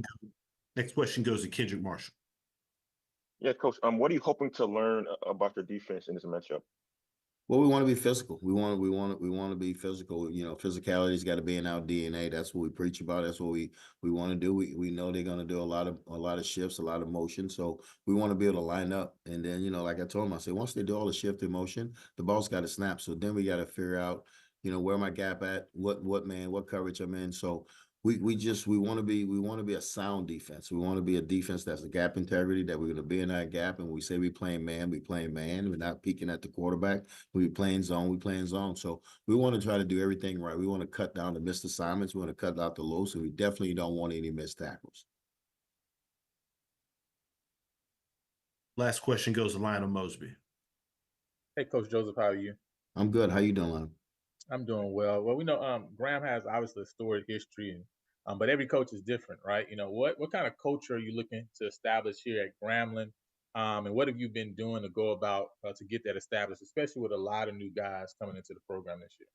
Next question goes to Kendrick Marshall. Yeah, Coach. What are you hoping to learn about your defense in this matchup? Well, we want to be physical. We want to be physical. Physicality's got to be in our DNA. That's what we preach about. That's what we want to do. We know they're going to do a lot of shifts, a lot of motion. So we want to be able to line up. And then, like I told them, I said, once they do all the shift in motion, the ball's got to snap. So then we got to figure out, where my gap at, what man, what coverage I'm in. So we want to be a sound defense. We want to be a defense that's a gap integrity, that we're going to be in that gap. And we say we playing man, we playing man. We're not peeking at the quarterback. We playing zone. So we want to try to do everything right. We want to cut down the missed assignments. We want to cut out the lows. So we definitely don't want any missed tackles. Last question goes to Lionel Mosby. Hey, Coach Joseph, how are you? I'm good. How you doing, Lionel? I'm doing well. Well, we know Graham has obviously a storied history, and but every coach is different, right? What kind of culture are you looking to establish here at Grambling, and what have you been doing to go about to get that established, especially with a lot of new guys coming into the program this year?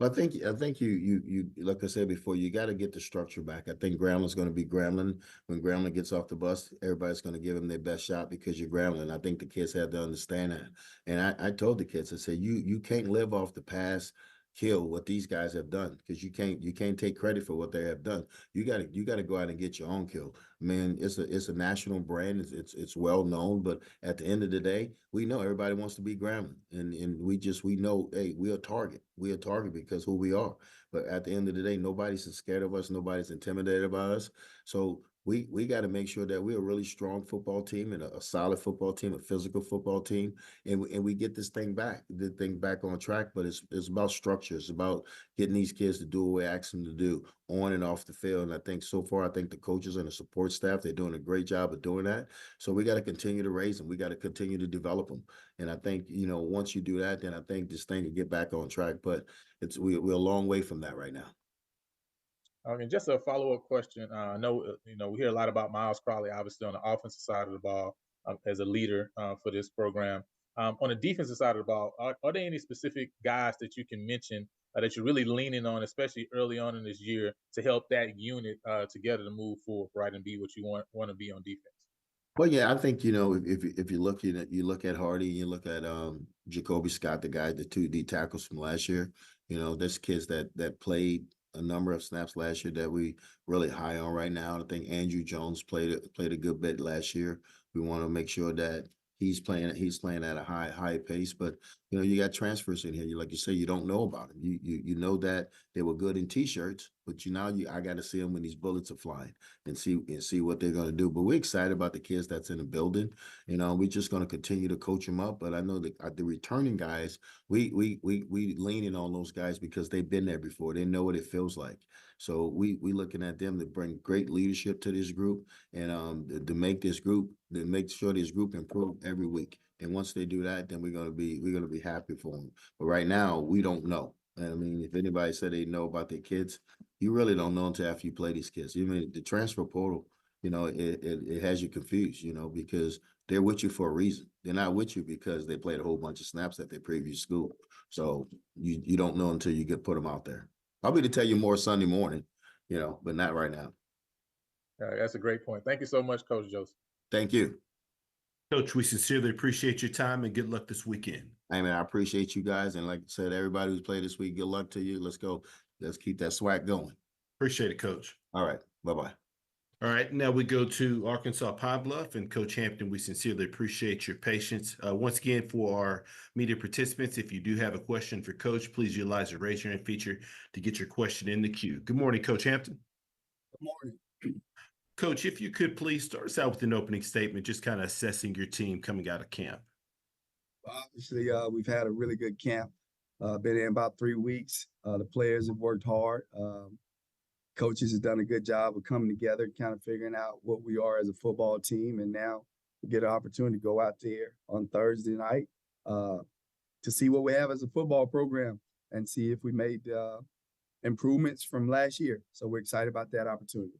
Well, I think you like I said before, you got to get the structure back. I think Gramblin's going to be Grambling. When Grambling gets off the bus, everybody's going to give them their best shot because you're Grambling. I think the kids have to understand that. And I told the kids, I said, you can't live off the past, kill what these guys have done, because you can't take credit for what they have done. You got to go out and get your own kill. Man, it's a national brand. It's well known, but at the end of the day, we know everybody wants to be Grambling, and we know, hey, we're a target. We're a target because who we are. But at the end of the day, nobody's scared of us. Nobody's intimidated by us. So we got to make sure that we're a really strong football team and a solid football team, a physical football team, and we get the thing back on track. But it's about structure. It's about getting these kids to do what we ask them to do on and off the field. And I think so far, the coaches and the support staff, they're doing a great job of doing that. So we got to continue to raise them. We got to continue to develop them. And I think, once you do that, then I think this thing can get back on track. But we're a long way from that right now. And just a follow-up question. I know, we hear a lot about Miles Crowley, obviously on the offensive side of the ball as a leader for this program. On the defensive side of the ball, are there any specific guys that you can mention that you're really leaning on, especially early on in this year, to help that unit together to move forward, right, and be what you want to be on defense? Well, yeah, I think, if you look at Hardy, you look at Jacoby Scott, the 2 D tackles from last year, there's kids that played a number of snaps last year that we really high on right now. I think Andrew Jones played a good bit last year. We want to make sure that he's playing at a high pace, but you got transfers in here. Like you say, you don't know about them. You know that they were good in t-shirts, but I got to see them when these bullets are flying and see what they're going to do. But we're excited about the kids that's in the building. We're just going to continue to coach them up. But I know that the returning guys, we leaning on those guys because they've been there before. They know what it feels like. So we looking at them to bring great leadership to this group and to make sure this group improve every week. And once they do that, then we're gonna be happy for them. But right now, we don't know. And I mean, if anybody said they know about their kids, you really don't know until after you play these kids. The transfer portal, it has you confused, because they're with you for a reason. They're not with you because they played a whole bunch of snaps at their previous school. So you don't know until you put them out there. I'll be to tell you more Sunday morning, but not right now. That's a great point. Thank you so much, Coach Joseph. Thank you. Coach, we sincerely appreciate your time and good luck this weekend. Hey, man, I appreciate you guys. And like I said, everybody who's played this week, good luck to you. Let's go. Let's keep that SWAC going. Appreciate it, Coach. All right. Bye-bye. All right, now we go to Arkansas Pine Bluff, and Coach Hampton, we sincerely appreciate your patience. Once again, for our media participants, if you do have a question for Coach, please utilize the raise your hand feature to get your question in the queue. Good morning, Coach Hampton. Good morning. Coach, if you could please start us out with an opening statement, just kind of assessing your team coming out of camp. Obviously, we've had a really good camp. Been in about 3 weeks. The players have worked hard. Coaches have done a good job of coming together, kind of figuring out what we are as a football team. And now we get an opportunity to go out there on Thursday night to see what we have as a football program and see if we made improvements from last year. So we're excited about that opportunity.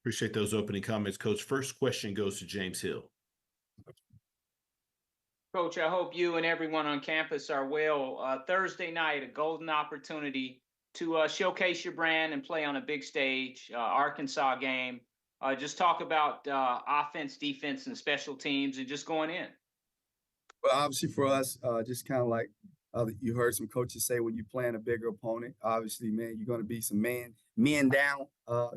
Appreciate those opening comments, Coach. First question goes to James Hill. Coach, I hope you and everyone on campus are well. Thursday night, a golden opportunity to showcase your brand and play on a big stage, Arkansas game. Just talk about offense, defense, and special teams and just going in. Well, obviously for us, just kind of like you heard some coaches say when you're playing a bigger opponent, obviously, man, you're going to be some men down.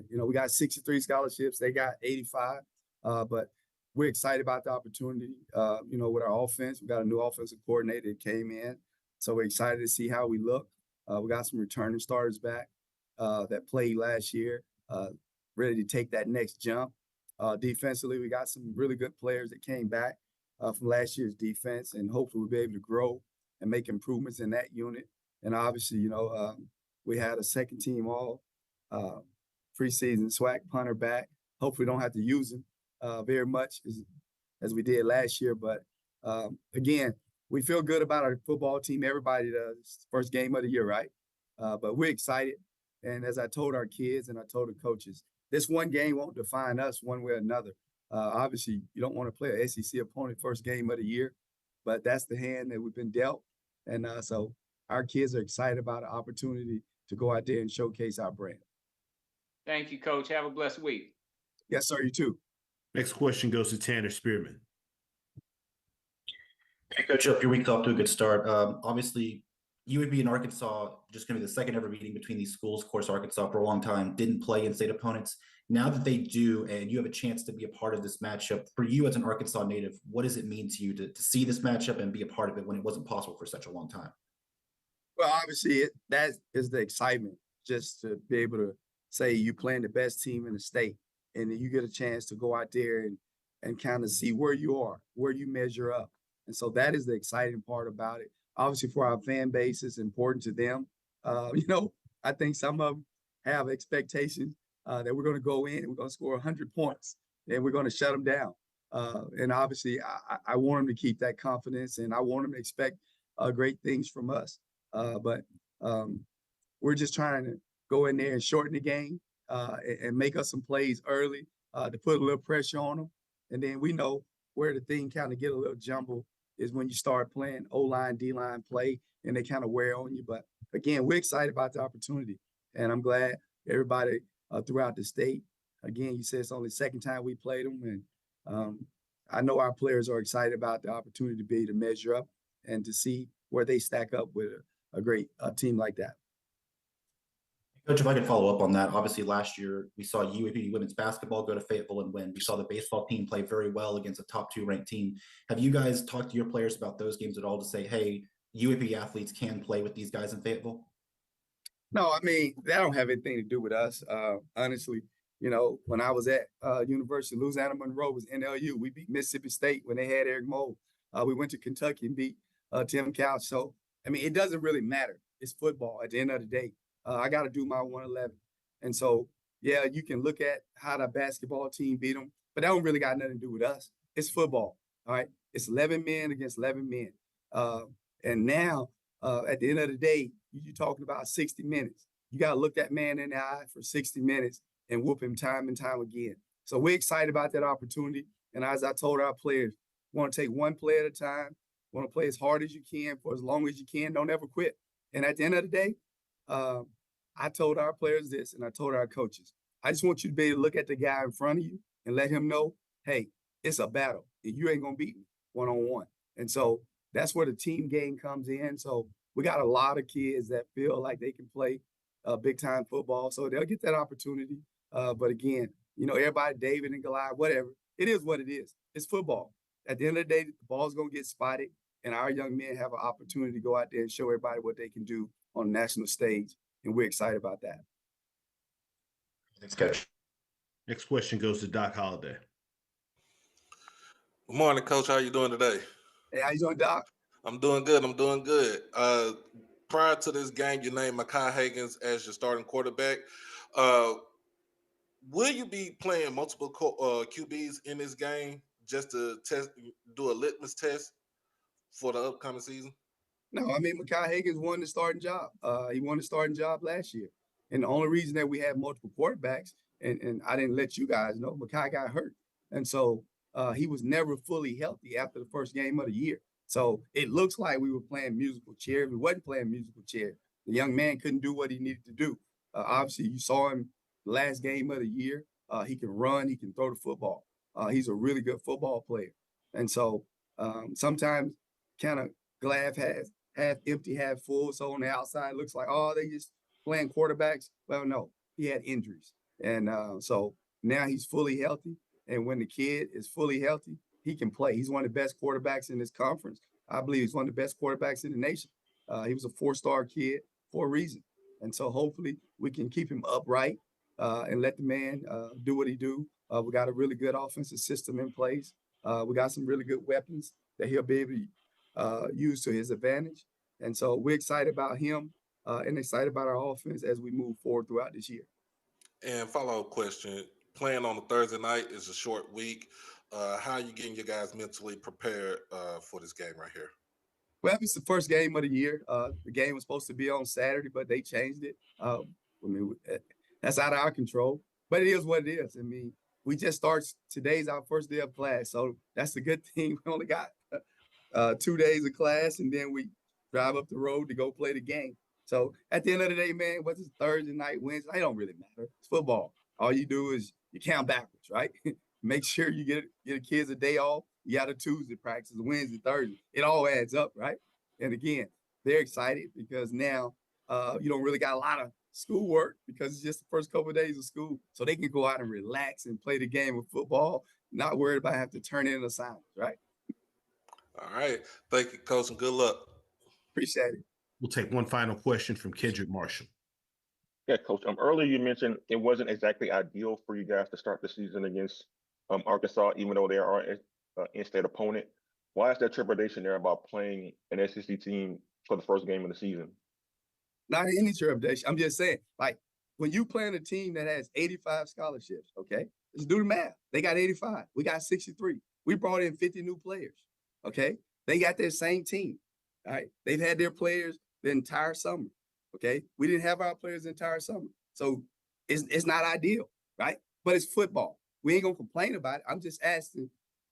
We got 63 scholarships. They got 85. But we're excited about the opportunity, with our offense. We got a new offensive coordinator that came in. So we're excited to see how we look. We got some returning starters back that played last year, ready to take that next jump. Defensively, we got some really good players that came back from last year's defense, and hopefully we'll be able to grow and make improvements in that unit. And obviously, we had a second team all preseason SWAC punter back. Hopefully we don't have to use him very much as we did last year. But again, we feel good about our football team. Everybody does. First game of the year, right? But we're excited. And as I told our kids and I told the coaches, this one game won't define us one way or another. Obviously, you don't want to play an SEC opponent first game of the year, but that's the hand that we've been dealt. And so our kids are excited about the opportunity to go out there and showcase our brand. Thank you, Coach. Have a blessed week. Yes, sir. You too. Next question goes to Tanner Spearman. Hey, Coach, hope your week's off to a good start. Obviously, UAB and Arkansas just going to be the second ever meeting between these schools. Of course, Arkansas for a long time didn't play in-state opponents. Now that they do, and you have a chance to be a part of this matchup, for you as an Arkansas native, what does it mean to you to see this matchup and be a part of it when it wasn't possible for such a long time? Well, obviously, that is the excitement, just to be able to say you playing the best team in the state, and then you get a chance to go out there and kind of see where you are, where you measure up. And so that is the exciting part about it. Obviously, for our fan base, it's important to them. I think some of them have expectations that we're going to go in and we're going to score 100 points and we're going to shut them down. And obviously, I want them to keep that confidence and I want them to expect great things from us. But we're just trying to go in there and shorten the game and make us some plays early to put a little pressure on them. And then we know where the thing kind of get a little jumbled is when you start playing O-line, D-line play, and they kind of wear on you. But again, we're excited about the opportunity, and I'm glad everybody throughout the state. Again, you said it's only the second time we played them, and I know our players are excited about the opportunity to be able to measure up and to see where they stack up with a great team like that. Coach, if I could follow up on that, obviously last year we saw UAB women's basketball go to Fayetteville and win. We saw the baseball team play very well against a top 2 ranked team. Have you guys talked to your players about those games at all to say, hey, UAB athletes can play with these guys in Fayetteville? No, I mean, that don't have anything to do with us. Honestly, when I was at University of Louisiana Monroe was NLU, we beat Mississippi State when they had Eric Moe. We went to Kentucky and beat Tim Couch. So, I mean, it doesn't really matter. It's football at the end of the day. I got to do my 111. And so, yeah, you can look at how the basketball team beat them, but that don't really got nothing to do with us. It's football, all right? It's 11 men against 11 men. And now, at the end of the day, you're talking about 60 minutes. You got to look that man in the eye for 60 minutes and whoop him time and time again. So we're excited about that opportunity. And as I told our players, we want to take one play at a time. We want to play as hard as you can for as long as you can. Don't ever quit. And at the end of the day, I told our players this, and I told our coaches, I just want you to be able to look at the guy in front of you and let him know, hey, it's a battle, and you ain't going to beat me one-on-one. And so that's where the team game comes in. So we got a lot of kids that feel like they can play big time football. So they'll get that opportunity. But again, everybody, David and Goliath, whatever, it is what it is. It's football. At the end of the day, the ball's going to get spotted, and our young men have an opportunity to go out there and show everybody what they can do on the national stage. And we're excited about that. Thanks, Coach. Next question goes to Doc Holliday. Good morning, Coach. How you doing today? Hey, how you doing, Doc? I'm doing good. Prior to this game, you named Mekhi Higgins as your starting quarterback. Will you be playing multiple QBs in this game just to do a litmus test for the upcoming season? No, I mean, Mekhi Higgins won the starting job. He won the starting job last year. And the only reason that we had multiple quarterbacks, and I didn't let you guys know, Mekhi got hurt. And so he was never fully healthy after the first game of the year. So it looks like we were playing musical chairs. We wasn't playing musical chairs. The young man couldn't do what he needed to do. Obviously, you saw him the last game of the year. He can run. He can throw the football. He's a really good football player. And so sometimes kind of glass has half empty, half full. So on the outside, it looks like, oh, they just playing quarterbacks. Well, no, he had injuries. And so now he's fully healthy. And when the kid is fully healthy, he can play. He's one of the best quarterbacks in this conference. I believe he's one of the best quarterbacks in the nation. He was a 4-star kid for a reason. And so hopefully we can keep him upright and let the man do what he do. We got a really good offensive system in place. We got some really good weapons that he'll be able to use to his advantage. And so we're excited about him and excited about our offense as we move forward throughout this year. And follow-up question, playing on a Thursday night is a short week. How are you getting your guys mentally prepared for this game right here? Well, it's the first game of the year. The game was supposed to be on Saturday, but they changed it. I mean, that's out of our control, but it is what it is. I mean, we just today's our first day of class. So that's the good thing. We only got 2 days of class, and then we drive up the road to go play the game. So at the end of the day, man, what's it, Thursday night, Wednesday? It don't really matter. It's football. All you do is you count backwards, right? Make sure you get the kids a day off. You got a Tuesday practice, a Wednesday, Thursday. It all adds up, right? And again, they're excited because now you don't really got a lot of schoolwork because it's just the first couple of days of school. So they can go out and relax and play the game of football, not worried about having to turn in assignments, right? All right. Thank you, Coach, and good luck. Appreciate it. We'll take one final question from Kendrick Marshall. Yeah, Coach. Earlier you mentioned it wasn't exactly ideal for you guys to start the season against Arkansas, even though they are an in-state opponent. Why is there trepidation there about playing an SEC team for the first game of the season? Not any trepidation. I'm just saying, like, when you playing a team that has 85 scholarships, okay, let's do the math. They got 85. We got 63. We brought in 50 new players, okay? They got their same team, all right? They've had their players the entire summer, okay? We didn't have our players the entire summer. So it's not ideal, right? But it's football. We ain't going to complain about it. I'm just asking,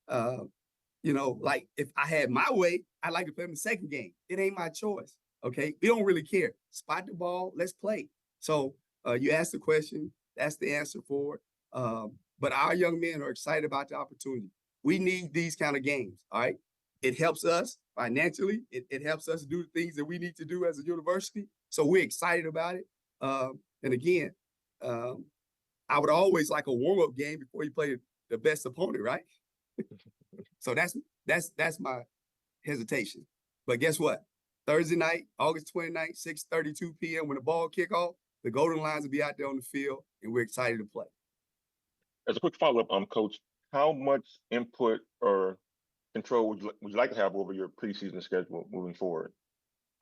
like, if I had my way, I'd like to play them the second game. It ain't my choice, okay? We don't really care. Spot the ball, let's play. So you asked the question, that's the answer for it. But our young men are excited about the opportunity. We need these kind of games, all right? It helps us financially. It helps us do the things that we need to do as a university. So we're excited about it. And again, I would always like a warm-up game before you play the best opponent, right? So that's my hesitation. But guess what? Thursday night, August 29th, 6:32 p.m. when the ball kick off, the Golden Lions will be out there on the field, and we're excited to play. As a quick follow-up, Coach, how much input or control would you like to have over your preseason schedule moving forward?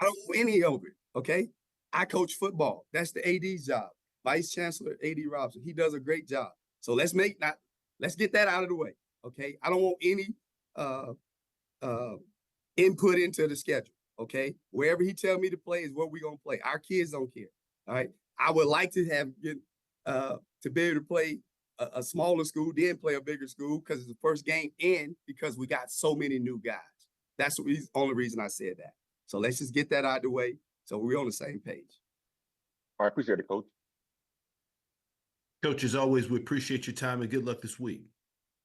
I don't know any of it, okay? I coach football. That's the AD's job. Vice Chancellor A.D. Robson, he does a great job. So let's get that out of the way, okay? I don't want any input into the schedule, okay? Wherever he tell me to play is what we're going to play. Our kids don't care, all right? I would like to to be able to play a smaller school, then play a bigger school because it's the first game and because we got so many new guys. That's the only reason I said that. So let's just get that out of the way so we're on the same page. I appreciate it, Coach. Coach, as always, we appreciate your time and good luck this week.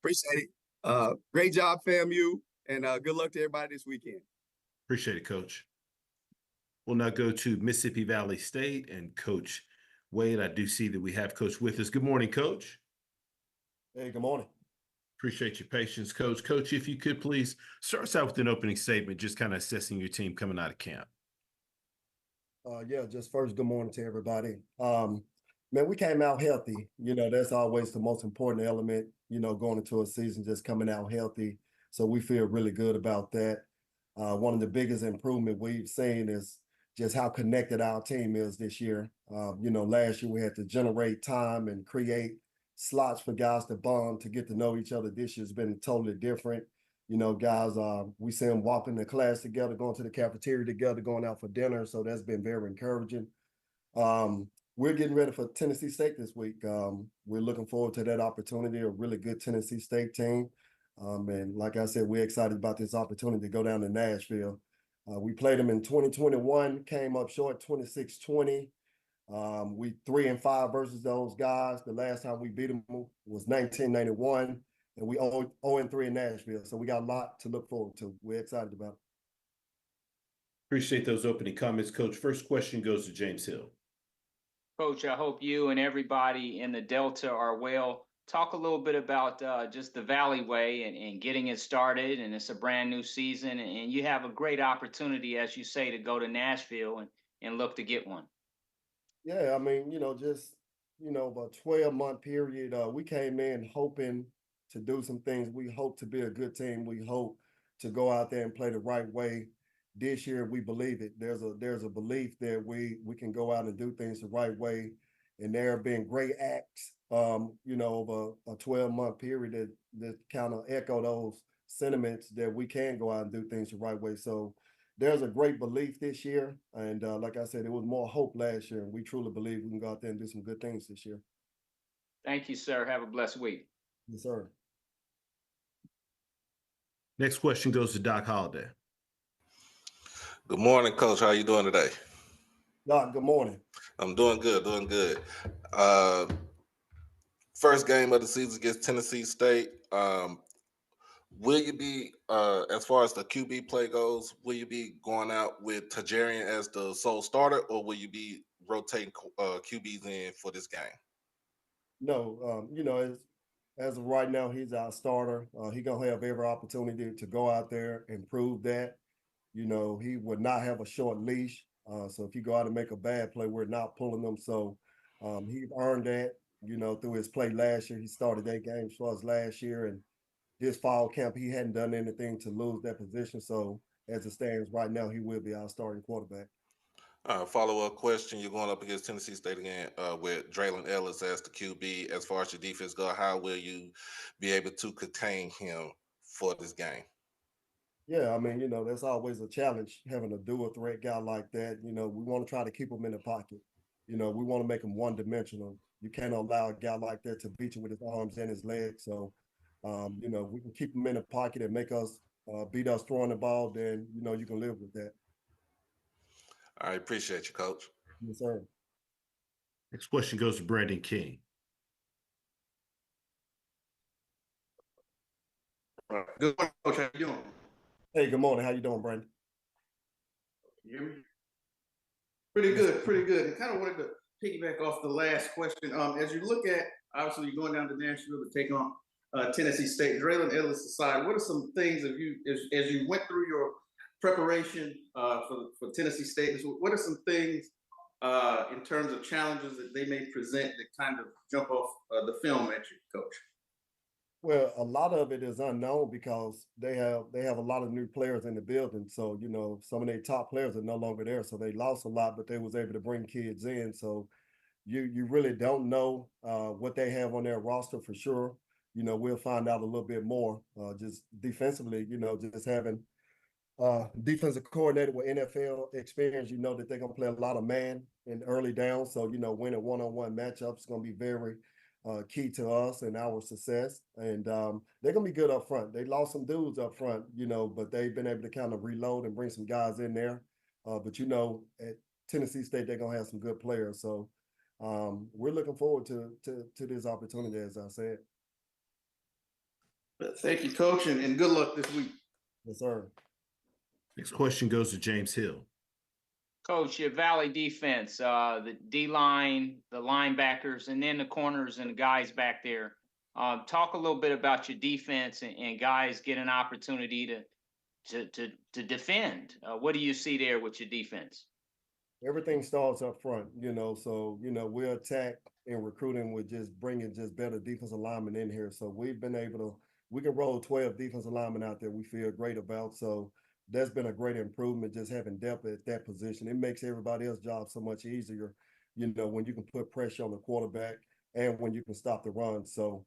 Appreciate it. Great job, FAMU, and good luck to everybody this weekend. Appreciate it, Coach. We'll now go to Mississippi Valley State and Coach Wade, I do see that we have Coach with us. Good morning, Coach. Hey, good morning. Appreciate your patience, Coach. Coach, if you could please start us out with an opening statement, just kind of assessing your team coming out of camp. Yeah, just first, good morning to everybody. Man, we came out healthy. You know, that's always the most important element, you know, going into a season, just coming out healthy. So we feel really good about that. One of the biggest improvement we've seen is just how connected our team is this year. You know, last year we had to generate time and create slots for guys to bond, to get to know each other. This year's been totally different. You know, guys, we see them walking to class together, going to the cafeteria together, going out for dinner. So that's been very encouraging. We're getting ready for Tennessee State this week. We're looking forward to that opportunity, a really good Tennessee State team. And like I said, we're excited about this opportunity to go down to Nashville. We played them in 2021, came up short 26-20. We 3-5 versus those guys. The last time we beat them was 1991, and we 0-3 in Nashville. So we got a lot to look forward to. We're excited about it. Appreciate those opening comments, Coach. First question goes to James Hill. Coach, I hope you and everybody in the Delta are well. Talk a little bit about just the Valley Way and getting it started, and it's a brand new season, and you have a great opportunity, as you say, to go to Nashville and look to get one. Yeah, I mean, you know, just, you know, about 12-month period, we came in hoping to do some things. We hope to be a good team. We hope to go out there and play the right way. This year, we believe it. There's a belief that we can go out and do things the right way. And there have been great acts, you know, over a 12-month period that kind of echo those sentiments that we can go out and do things the right way. So there's a great belief this year. And like I said, it was more hope last year. And we truly believe we can go out there and do some good things this year. Thank you, sir. Have a blessed week. Yes, sir. Next question goes to Doc Holliday. Good morning, Coach. How you doing today? Doc, good morning. I'm doing good, doing good. First game of the season against Tennessee State. Will you be, as far as the QB play goes, will you be going out with Tajarian as the sole starter, or will you be rotating QBs in for this game? No, you know, as of right now, he's our starter. He's going to have every opportunity to go out there and prove that. You know, he would not have a short leash. So if you go out and make a bad play, we're not pulling them. So he earned that, you know, through his play last year. He started 8 games for us last year. And this fall camp, he hadn't done anything to lose that position. So as it stands right now, he will be our starting quarterback. Follow-up question. You're going up against Tennessee State again with Draylon Ellis as the QB. As far as your defense go, how will you be able to contain him for this game? Yeah, I mean, you know, that's always a challenge having a dual threat guy like that. You know, we want to try to keep him in the pocket. You know, we want to make him one-dimensional. You can't allow a guy like that to beat you with his arms and his legs. So, you know, we can keep him in the pocket and make us beat us throwing the ball, then, you know, you can live with that. I appreciate you, Coach. Yes, sir. Next question goes to Brandon King. Good morning, Coach. How you doing? Hey, good morning. How you doing, Brandon? Can you hear me? Pretty good, pretty good. And kind of wanted to piggyback off the last question. As you look at, obviously, you're going down to Nashville to take on Tennessee State. Draylon Ellis aside, what are some things as you went through your preparation for Tennessee State? What are some things in terms of challenges that they may present that kind of jump off the film at you, Coach? Well, a lot of it is unknown because they have a lot of new players in the building. So, you know, some of their top players are no longer there. So they lost a lot, but they was able to bring kids in. So you really don't know what they have on their roster for sure. You know, we'll find out a little bit more just defensively, you know, just having defensive coordinator with NFL experience, you know that they're going to play a lot of man in early downs. So, you know, winning one-on-one matchups is going to be very key to us and our success. And they're going to be good up front. They lost some dudes up front, you know, but they've been able to kind of reload and bring some guys in there. But, you know, at Tennessee State, they're going to have some good players. So we're looking forward to this opportunity, as I said. Thank you, Coach, and good luck this week. Yes, sir. Next question goes to James Hill. Coach, your Valley defense, the D-line, the linebackers, and then the corners and the guys back there. Talk a little bit about your defense and guys get an opportunity to defend. What do you see there with your defense? Everything starts up front, so, we'll attack in recruiting with just bringing just better defensive linemen in here. So we've been able to, we can roll 12 defensive linemen out there we feel great about. So that's been a great improvement, just having depth at that position. It makes everybody else's job so much easier, when you can put pressure on the quarterback and when you can stop the run. So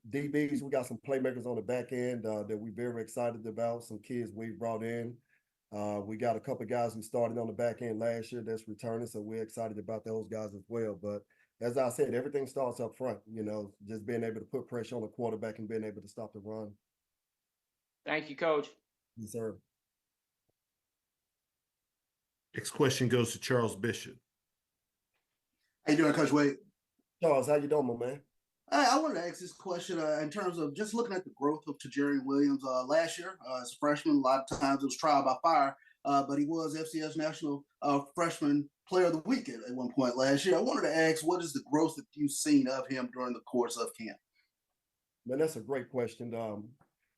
DBs, we got some playmakers on the back end that we're very excited about, some kids we brought in. We got a couple of guys who started on the back end last year that's returning, so we're excited about those guys as well. But as I said, everything starts up front, just being able to put pressure on the quarterback and being able to stop the run. Thank you, Coach. Yes, sir. Next question goes to Charles Bishop. How you doing, Coach Wade? Charles, how you doing, my man? I wanted to ask this question in terms of just looking at the growth of Tajarian Williams last year as a freshman. A lot of times it was trial by fire, but he was FCS National Freshman Player of the Week at one point last year. I wanted to ask, what is the growth that you've seen of him during the course of camp? Man, that's a great question.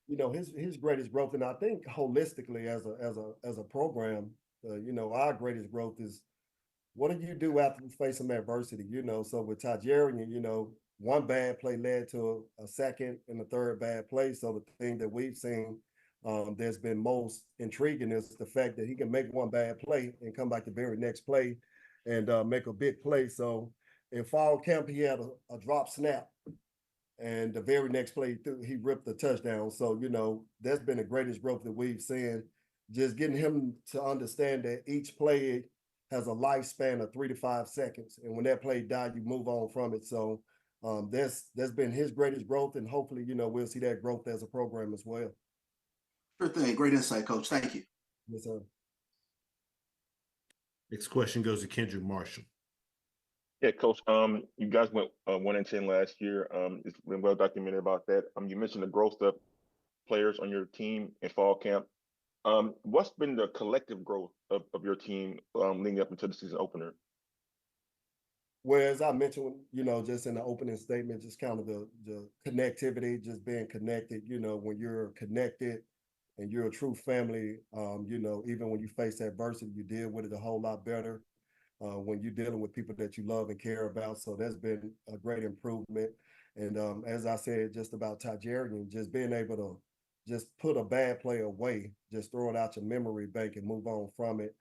His greatest growth, and I think holistically as a program, our greatest growth is what do you do after you face some adversity? So with Tajarian, one bad play led to a second and a third bad play. So the thing that we've seen that's been most intriguing is the fact that he can make one bad play and come back the very next play and make a big play. So in fall camp, he had a drop snap, and the very next play he ripped the touchdown. So, that's been the greatest growth that we've seen, just getting him to understand that each play has a lifespan of 3 to 5 seconds. And when that play dies, you move on from it. So that's been his greatest growth, and hopefully, we'll see that growth as a program as well. Sure thing. Great insight, Coach. Thank you. Yes, sir. Next question goes to Kendrick Marshall. Yeah, Coach. You guys went 1-10 last year. It's been well documented about that. You mentioned the growth of players on your team in fall camp. What's been the collective growth of your team leading up into the season opener? Well, as I mentioned, just in the opening statement, just kind of the connectivity, just being connected, when you're connected and you're a true family, even when you face adversity, you deal with it a whole lot better when you're dealing with people that you love and care about. So that's been a great improvement. And as I said, just about Tajarian, just being able to just put a bad play away, just throw it out your memory bank and move on from it.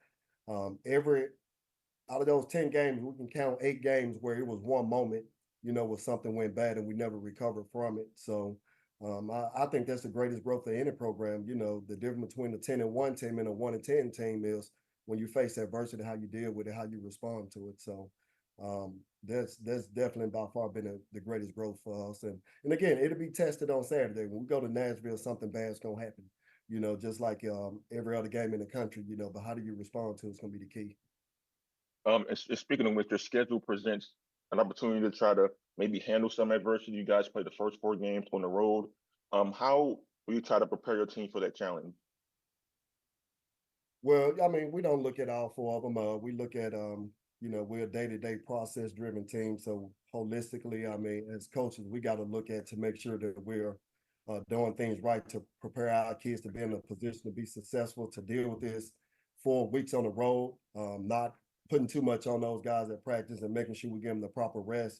Out of those 10 games, we can count 8 games where it was one moment, where something went bad and we never recovered from it. So I think that's the greatest growth of any program. The difference between a 10-1 team and a 1-10 team is when you face adversity, how you deal with it, how you respond to it. So that's definitely by far been the greatest growth for us. And again, it'll be tested on Saturday. When we go to Nashville, something bad's going to happen, just like every other game in the country, but how do you respond to it's going to be the key. And speaking of which, your schedule presents an opportunity to try to maybe handle some adversity. You guys play the first 4 games on the road. How will you try to prepare your team for that challenge? Well, I mean, we don't look at all 4 of them. We look at, we're a day-to-day process-driven team. So holistically, I mean, as coaches, we got to look at to make sure that we're doing things right to prepare our kids to be in a position to be successful, to deal with this 4 weeks on the road, not putting too much on those guys at practice and making sure we give them the proper rest.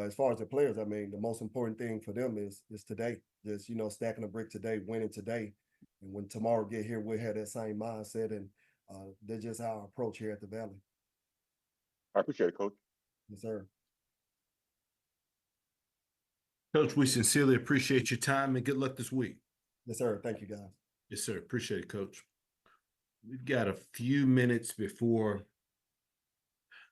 As far as the players, I mean, the most important thing for them is today, just, stacking a brick today, winning today. And when tomorrow get here, we'll have that same mindset. And that's just our approach here at the Valley. I appreciate it, Coach. Yes, sir. Coach, we sincerely appreciate your time and good luck this week. Yes, sir. Thank you, guys. Yes, sir. Appreciate it, Coach. We've got a few minutes before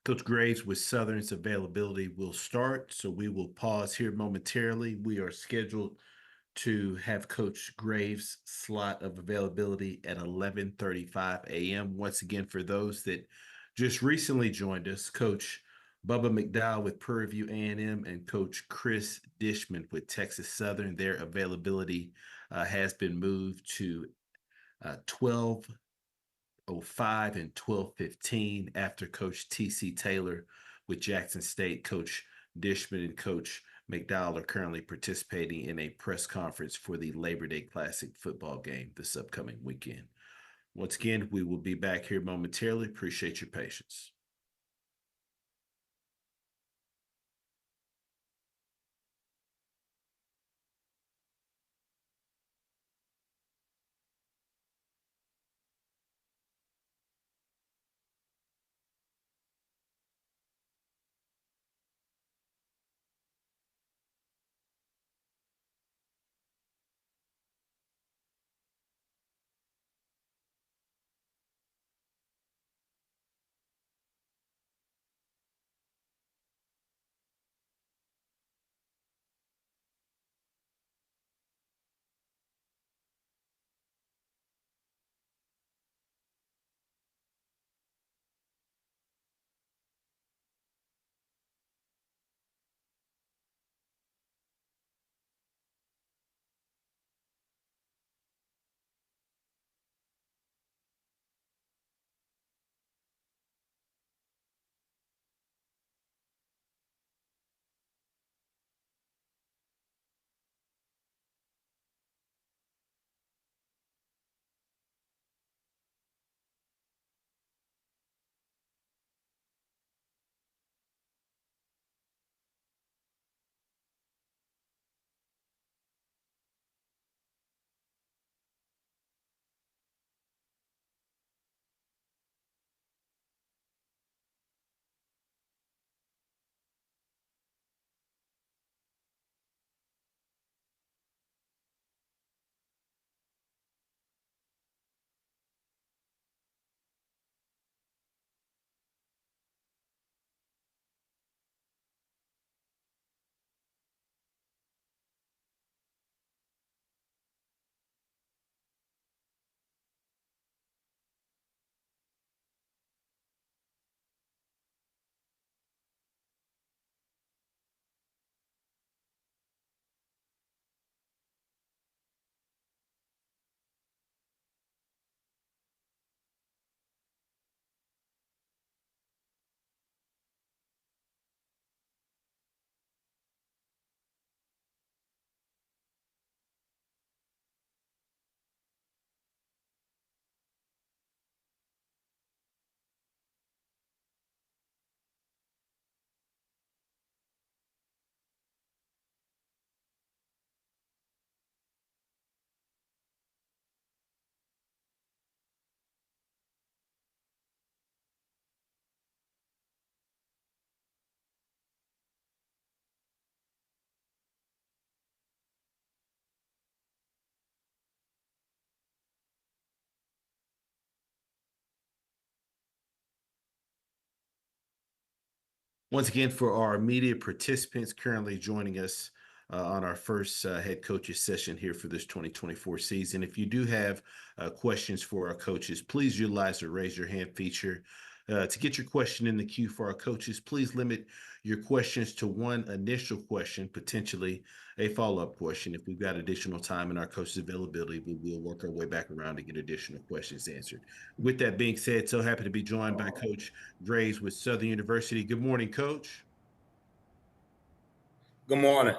Coach Graves with Southern's availability will start, so we will pause here momentarily. We are scheduled to have Coach Graves' slot of availability at 11:35 a.m. Once again, for those that just recently joined us, Coach Bubba McDowell with Prairie View A&M and Coach Chris Dishman with Texas Southern, their availability has been moved to 12 12:05 and 12:15 after Coach T.C. Taylor with Jackson State. Coach Dishman and Coach McDowell are currently participating in a press conference for the Labor Day Classic football game this upcoming weekend. Once again, we will be back here momentarily. Appreciate your patience. Once again, for our media participants currently joining us on our first head coaches session here for this 2024 season, if you do have questions for our coaches, please utilize the raise your hand feature. To get your question in the queue for our coaches, please limit your questions to one initial question, potentially a follow-up question. If we've got additional time in our coaches' availability, we will work our way back around to get additional questions answered. With that being said, so happy to be joined by Coach Graves with Southern University. Good morning, Coach. Good morning.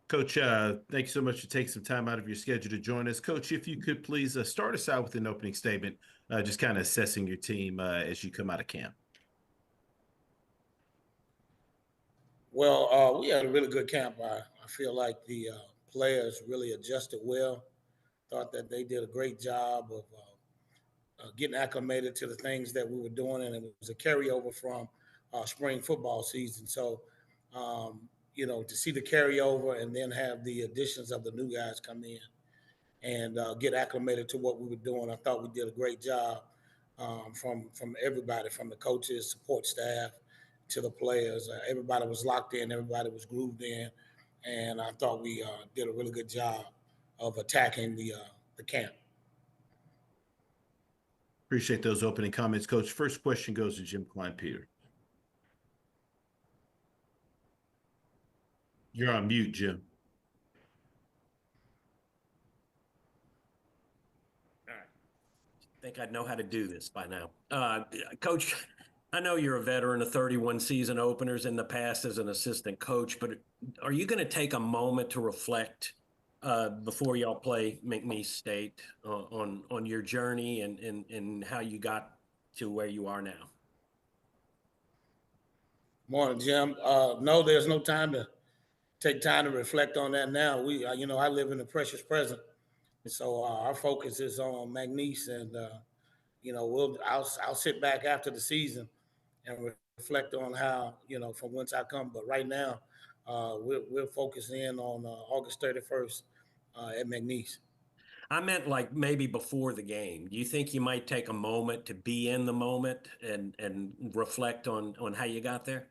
Coach, thanks so much for taking some time out of your schedule to join us. Coach, if you could please start us out with an opening statement, just kind of assessing your team as you come out of camp. Well, we had a really good camp. I feel like the players really adjusted well. Thought that they did a great job of getting acclimated to the things that we were doing, and it was a carryover from spring football season. So, to see the carryover and then have the additions of the new guys come in and get acclimated to what we were doing, I thought we did a great job from everybody, from the coaches, support staff, to the players. Everybody was locked in, everybody was grooved in, and I thought we did a really good job of attacking the camp. Appreciate those opening comments, Coach. First question goes to Jim Klein-Peter. You're on mute, Jim. All right. think I'd know how to do this by now. Coach, I know you're a veteran of 31 season openers in the past as an assistant coach, but are you going to take a moment to reflect before y'all play McNeese State on your journey and how you got to where you are now? Morning, Jim. No, there's no time to take time to reflect on that now. I live in the precious present. So our focus is on McNeese, and I'll sit back after the season and reflect on how from whence I come. But right now, we're focusing in on August 31st at McNeese. I meant like maybe before the game. Do you think you might take a moment to be in the moment and reflect on how you got there?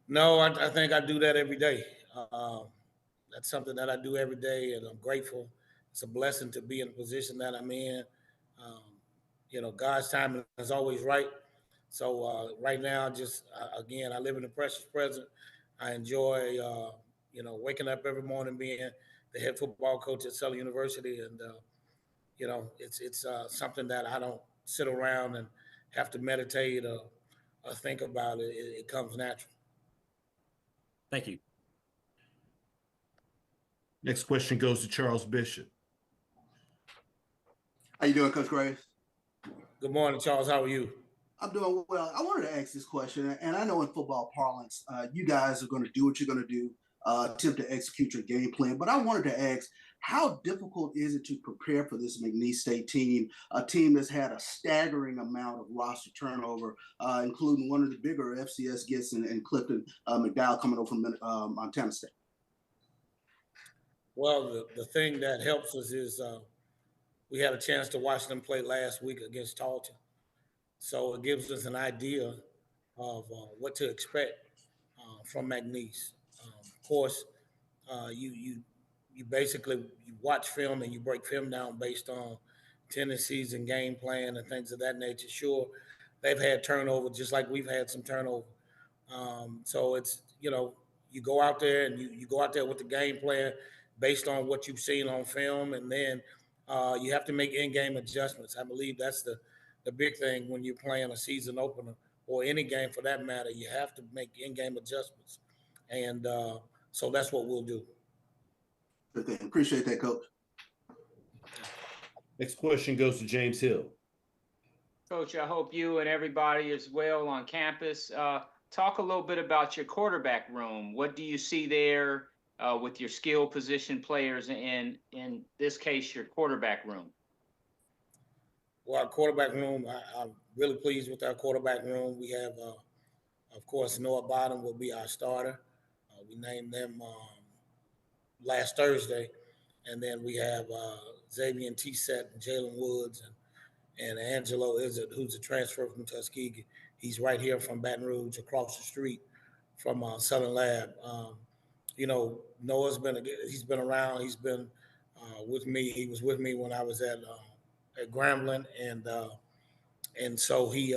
No, I think I do that every day. That's something that I do every day, and I'm grateful. It's a blessing to be in the position that I'm in. God's timing is always right. So right now, again, I live in the precious present. I enjoy, waking up every morning being the head football coach at Southern University, and it's something that I don't sit around and have to meditate or think about. It comes natural. Thank you. Next question goes to Charles Bishop. How you doing, Coach Graves? Good morning, Charles. How are you? I'm doing well. I wanted to ask this question, and I know in football parlance, you guys are going to do what you're going to do, attempt to execute your game plan. But I wanted to ask, how difficult is it to prepare for this McNeese State team, a team that's had a staggering amount of roster turnover, including one of the bigger FCS gets in Clifton McDowell coming over from Montana State? Well, the thing that helps us is we had a chance to watch them play last week against Tarleton. So it gives us an idea of what to expect from McNeese. Of course, you basically watch film and you break film down based on tendencies and game plan and things of that nature. Sure, they've had turnover just like we've had some turnover. So it's, you go out there and you go out there with the game plan based on what you've seen on film, and then you have to make in-game adjustments. I believe that's the big thing when you're playing a season opener or any game for that matter. You have to make in-game adjustments, and so that's what we'll do. Good thing. Appreciate that, Coach. Next question goes to James Hill. Coach, I hope you and everybody is well on campus. Talk a little bit about your quarterback room. What do you see there with your skill position players, and in this case, your quarterback room? Well, our quarterback room, I'm really pleased with our quarterback room. We have, of course, Noah Bottom will be our starter. We named them last Thursday. And then we have Xavier T-Set and Jalen Woods and Angelo Izzard, who's a transfer from Tuskegee. He's right here from Baton Rouge, across the street from Southern Lab. Noah's he's been around. He's been with me. He was with me when I was at Grambling, and so he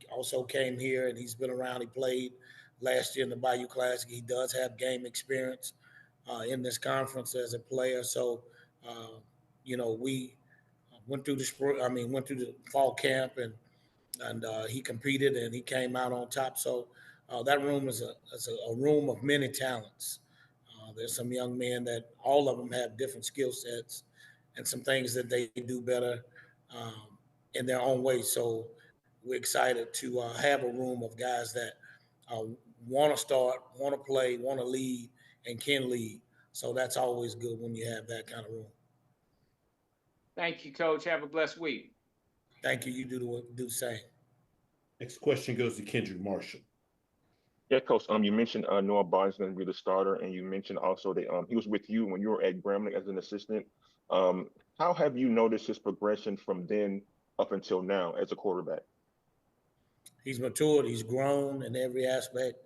also came here, and he's been around. He played last year in the Bayou Classic. He does have game experience in this conference as a player. So, we went through the fall camp, and he competed, and he came out on top. So that room is a room of many talents. There's some young men that all of them have different skill sets and some things that they do better in their own way. So we're excited to have a room of guys that want to start, want to play, want to lead, and can lead. So that's always good when you have that kind of room. Thank you, Coach. Have a blessed week. Thank you. You do the same. Next question goes to Kendrick Marshall. Yeah, Coach. You mentioned Noah Barnes is going to be the starter, and you mentioned also that he was with you when you were at Grambling as an assistant. How have you noticed his progression from then up until now as a quarterback? He's matured. He's grown in every aspect.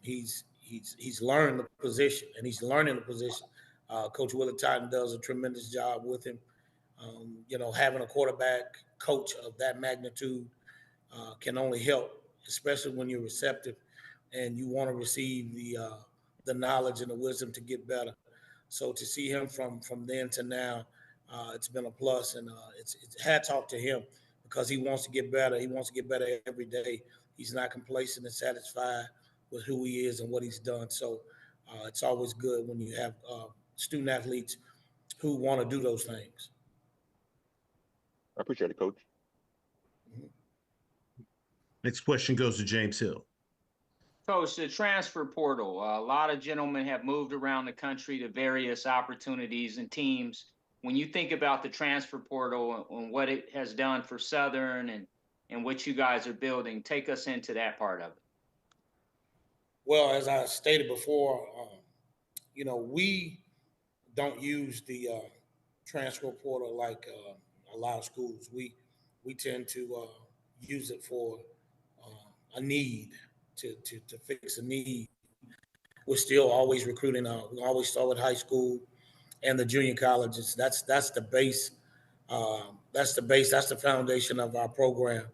He's learned the position, and he's learning the position. Coach Willie Totten does a tremendous job with him. Having a quarterback coach of that magnitude can only help, especially when you're receptive and you want to receive the knowledge and the wisdom to get better. So to see him from then to now, it's been a plus, and it's hats off to him because he wants to get better. He wants to get better every day. He's not complacent and satisfied with who he is and what he's done. So it's always good when you have student athletes who want to do those things. I appreciate it, Coach. Next question goes to James Hill. Coach, the transfer portal, a lot of gentlemen have moved around the country to various opportunities and teams. When you think about the transfer portal and what it has done for Southern and what you guys are building, take us into that part of it. Well, as I stated before, we don't use the transfer portal like a lot of schools. We tend to use it for a need to fix a need. We're still always recruiting. We always start with high school and the junior colleges. That's the base. That's the base. That's the foundation of our program,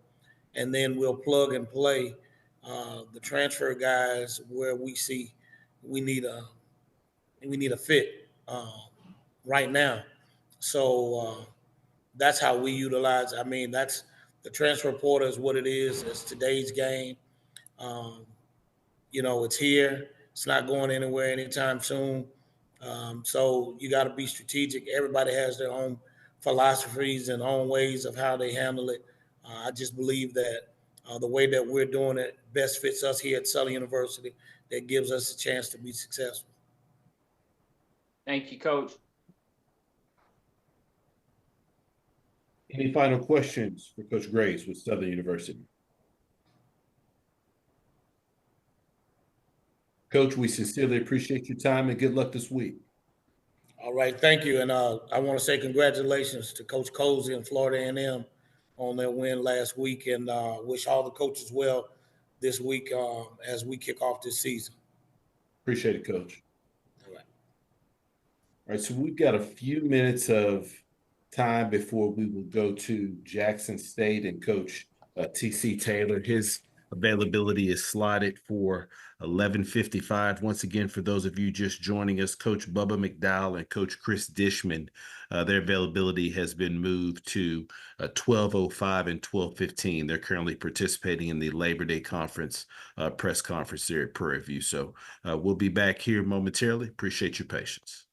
and then we'll plug and play the transfer guys where we see we need a fit right now. So that's how we utilize. I mean, that's the transfer portal is what it is. It's today's game. It's here. It's not going anywhere anytime soon. So you got to be strategic. Everybody has their own philosophies and own ways of how they handle it. I just believe that the way that we're doing it best fits us here at Southern University. That gives us a chance to be successful. Thank you, Coach. Any final questions for Coach Graves with Southern University? Coach, we sincerely appreciate your time and good luck this week. All right, thank you. And I want to say congratulations to Coach Cozy and Florida A&M on their win last week, and wish all the coaches well this week as we kick off this season. Appreciate it, Coach. All right. All right, so we've got a few minutes of time before we will go to Jackson State and Coach T.C. Taylor. His availability is slotted for 11:55. Once again, for those of you just joining us, Coach Bubba McDowell and Coach Chris Dishman, their availability has been moved to 12:05 and 12:15. They're currently participating in the Labor Day Conference press conference there at Prairie View. So we'll be back here momentarily. Appreciate your patience.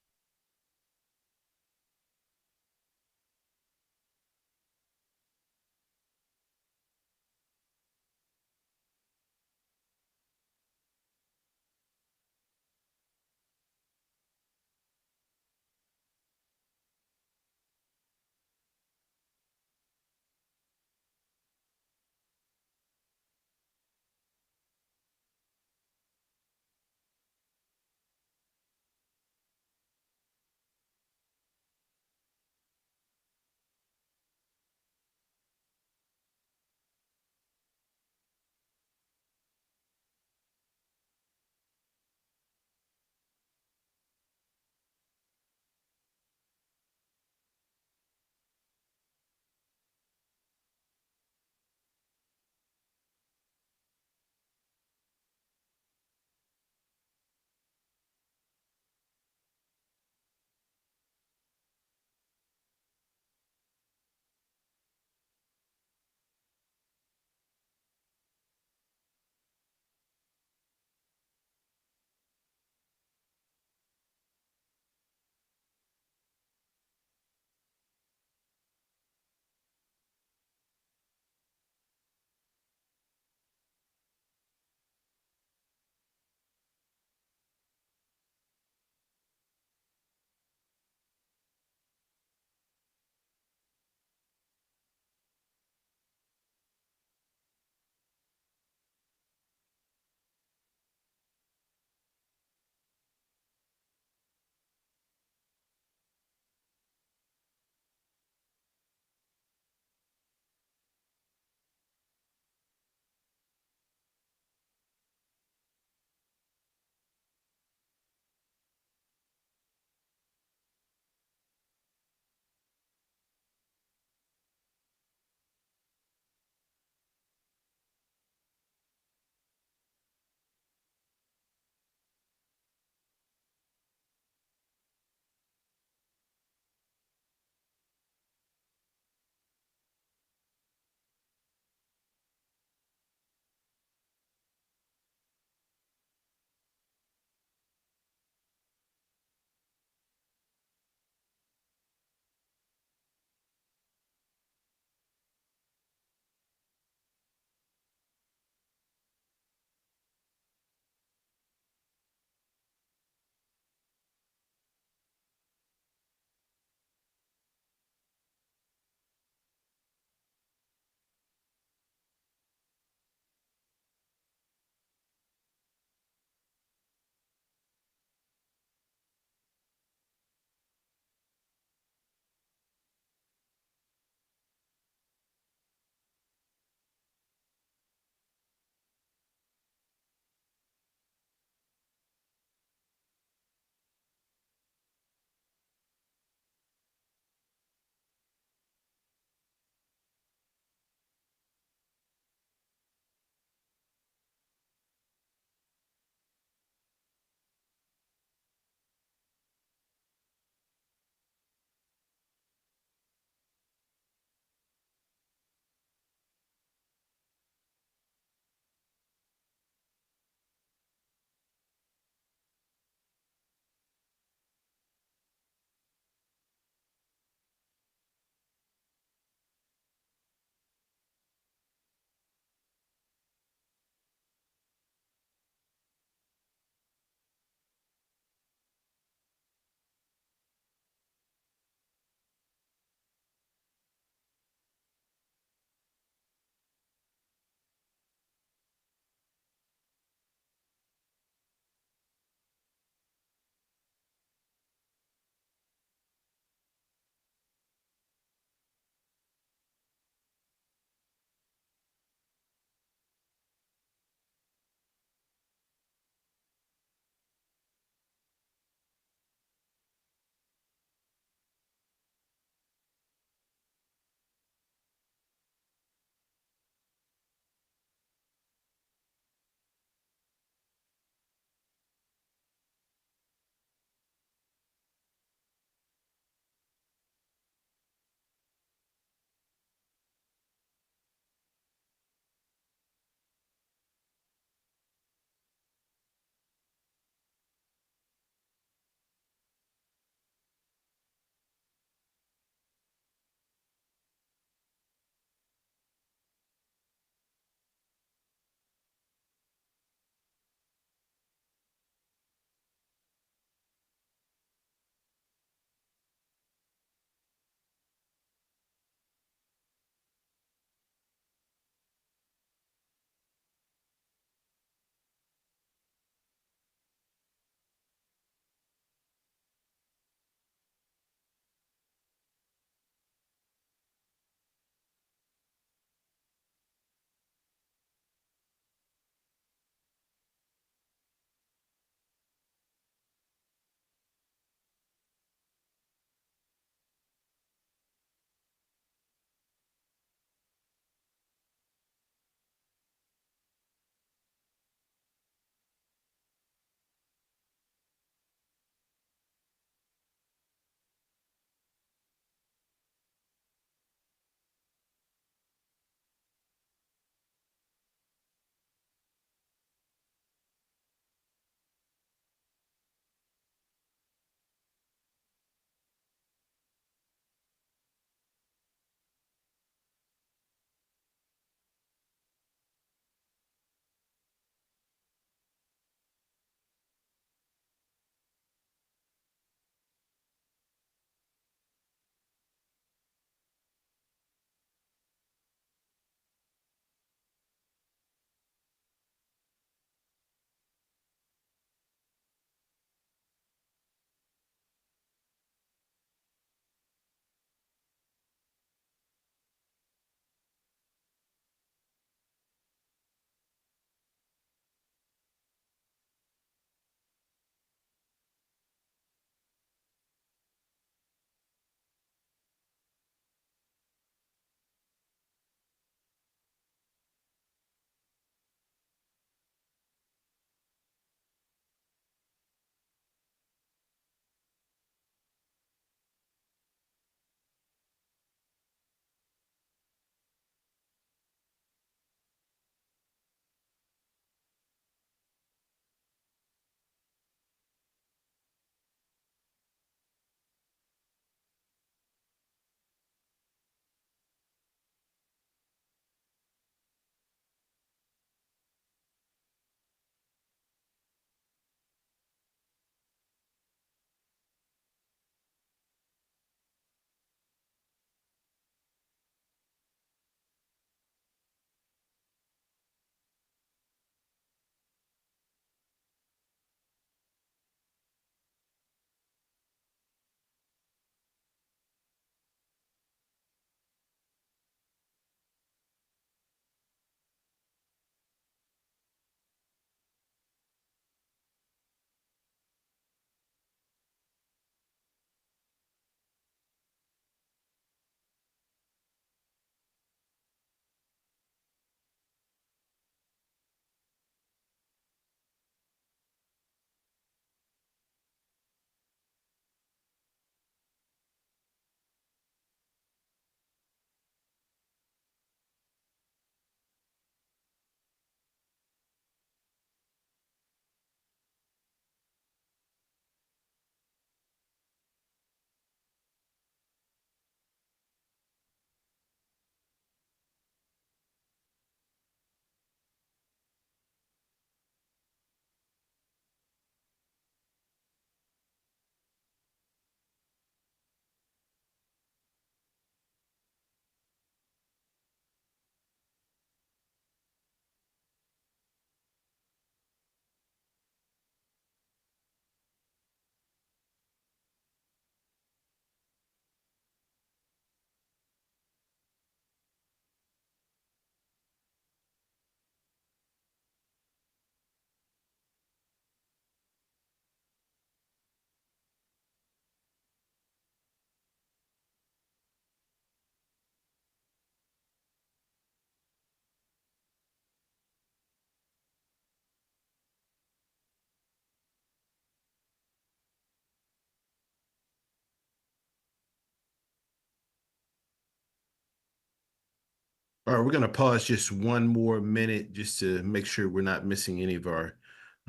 All right, we're going to pause just one more minute just to make sure we're not missing any of our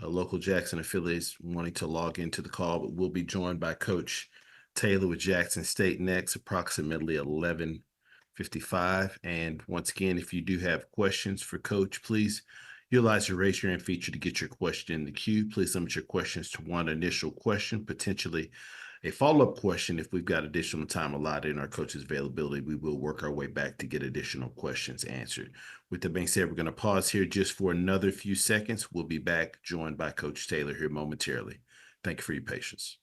local Jackson affiliates wanting to log into the call, but we'll be joined by Coach Taylor with Jackson State next, approximately 11:55. And once again, if you do have questions for Coach, please utilize the raise your hand feature to get your question in the queue. Please limit your questions to one initial question, potentially a follow-up question. If we've got additional time allotted in our coach's availability, we will work our way back to get additional questions answered. With that being said, we're going to pause here just for another few seconds. We'll be back joined by Coach Taylor here momentarily. Thank you for your patience.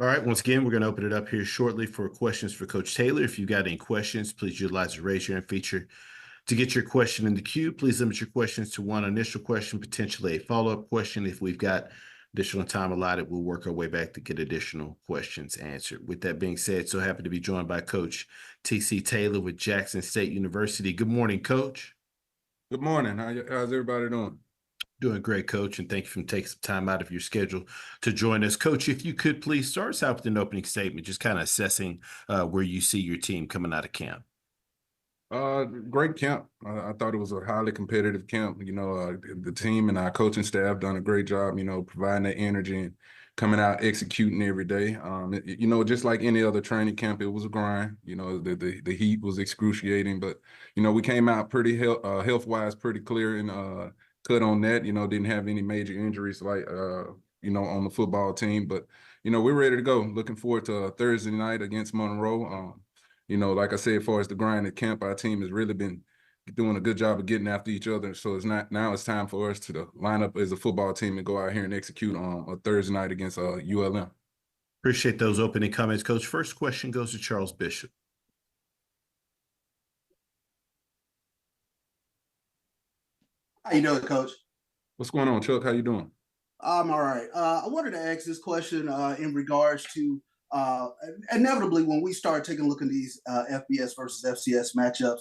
All right, once again, we're going to open it up here shortly for questions for Coach Taylor. If you've got any questions, please utilize the raise your hand feature to get your question in the queue. Please limit your questions to one initial question, potentially a follow-up question. If we've got additional time allotted, we'll work our way back to get additional questions answered. With that being said, so happy to be joined by Coach T.C. Taylor with Jackson State University. Good morning, Coach. Good morning. How's everybody doing? Doing great, Coach, and thank you for taking some time out of your schedule to join us. Coach, if you could please start us out with an opening statement, just kind of assessing where you see your team coming out of camp. Great camp. I thought it was a highly competitive camp. You know, the team and our coaching staff done a great job, you know, providing that energy and coming out executing every day. You know, just like any other training camp, it was a grind. You know, the heat was excruciating, but, you know, we came out pretty health-wise, pretty clear and cut on that. You know, didn't have any major injuries like, you know, on the football team. But, you know, we're ready to go. Looking forward to Thursday night against Monroe. You know, like I said, as far as the grind at camp, our team has really been doing a good job of getting after each other. So now it's time for us to line up as a football team and go out here and execute on a Thursday night against ULM. Appreciate those opening comments, Coach. First question goes to Charles Bishop. How you doing, Coach? What's going on, Chuck? How you doing? I'm all right. I wanted to ask this question in regards to inevitably when we start taking a look at these FBS versus FCS matchups,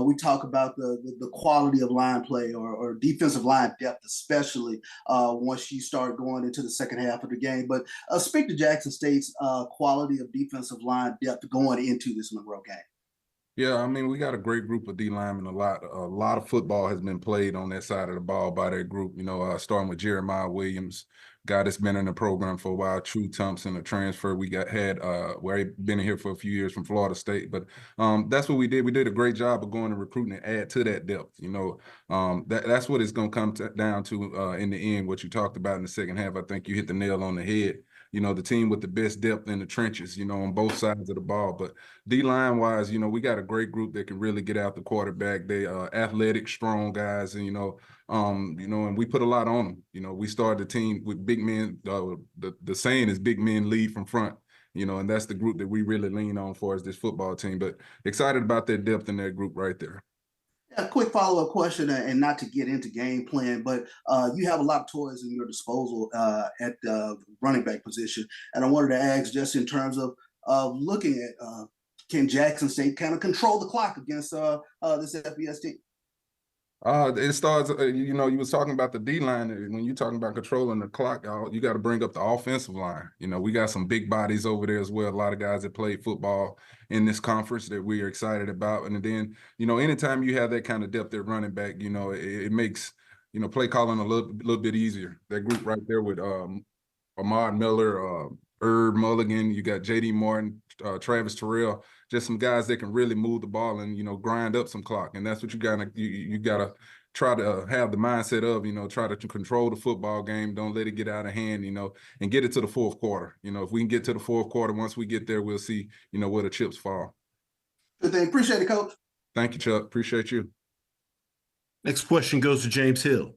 we talk about the quality of line play or defensive line depth, especially once you start going into the second half of the game. But speak to Jackson State's quality of defensive line depth going into this Monroe game. Yeah, I mean, we got a great group of D linemen. A lot of football has been played on that side of the ball by that group. You know, starting with Jeremiah Williams, guy that's been in the program for a while. True Thompson, a transfer we had where he been here for a few years from Florida State. But that's what we did. We did a great job of going and recruiting and add to that depth. You know, that's what it's going to come down to in the end. What you talked about in the second half, I think you hit the nail on the head. You know, the team with the best depth in the trenches, you know, on both sides of the ball. But D-line wise, you know, we got a great group that can really get out the quarterback. They are athletic, strong guys, and, you know, and we put a lot on them. You know, we started the team with big men. The saying is big men lead from front, you know, and that's the group that we really lean on for as this football team. But excited about that depth in that group right there. A quick follow-up question, and not to get into game plan, but you have a lot of toys in your disposal at the running back position. And I wanted to ask just in terms of looking at can Jackson State kind of control the clock against this FBS team? It starts, you know, you was talking about the D-line. When you're talking about controlling the clock, you got to bring up the offensive line. You know, we got some big bodies over there as well. A lot of guys that played football in this conference that we are excited about. And then, you know, anytime you have that kind of depth at running back, you know, it makes, you know, play calling a little bit easier. That group right there with Ahmad Miller, Herb Mulligan, you got J.D. Martin, Travis Terrell, just some guys that can really move the ball and, you know, grind up some clock. And that's what you gotta try to have the mindset of, you know, try to control the football game. Don't let it get out of hand, you know, and get it to the fourth quarter. You know, if we can get to the fourth quarter, once we get there, we'll see, you know, where the chips fall. Good thing. Appreciate it, Coach. Thank you, Chuck. Appreciate you. Next question goes to James Hill.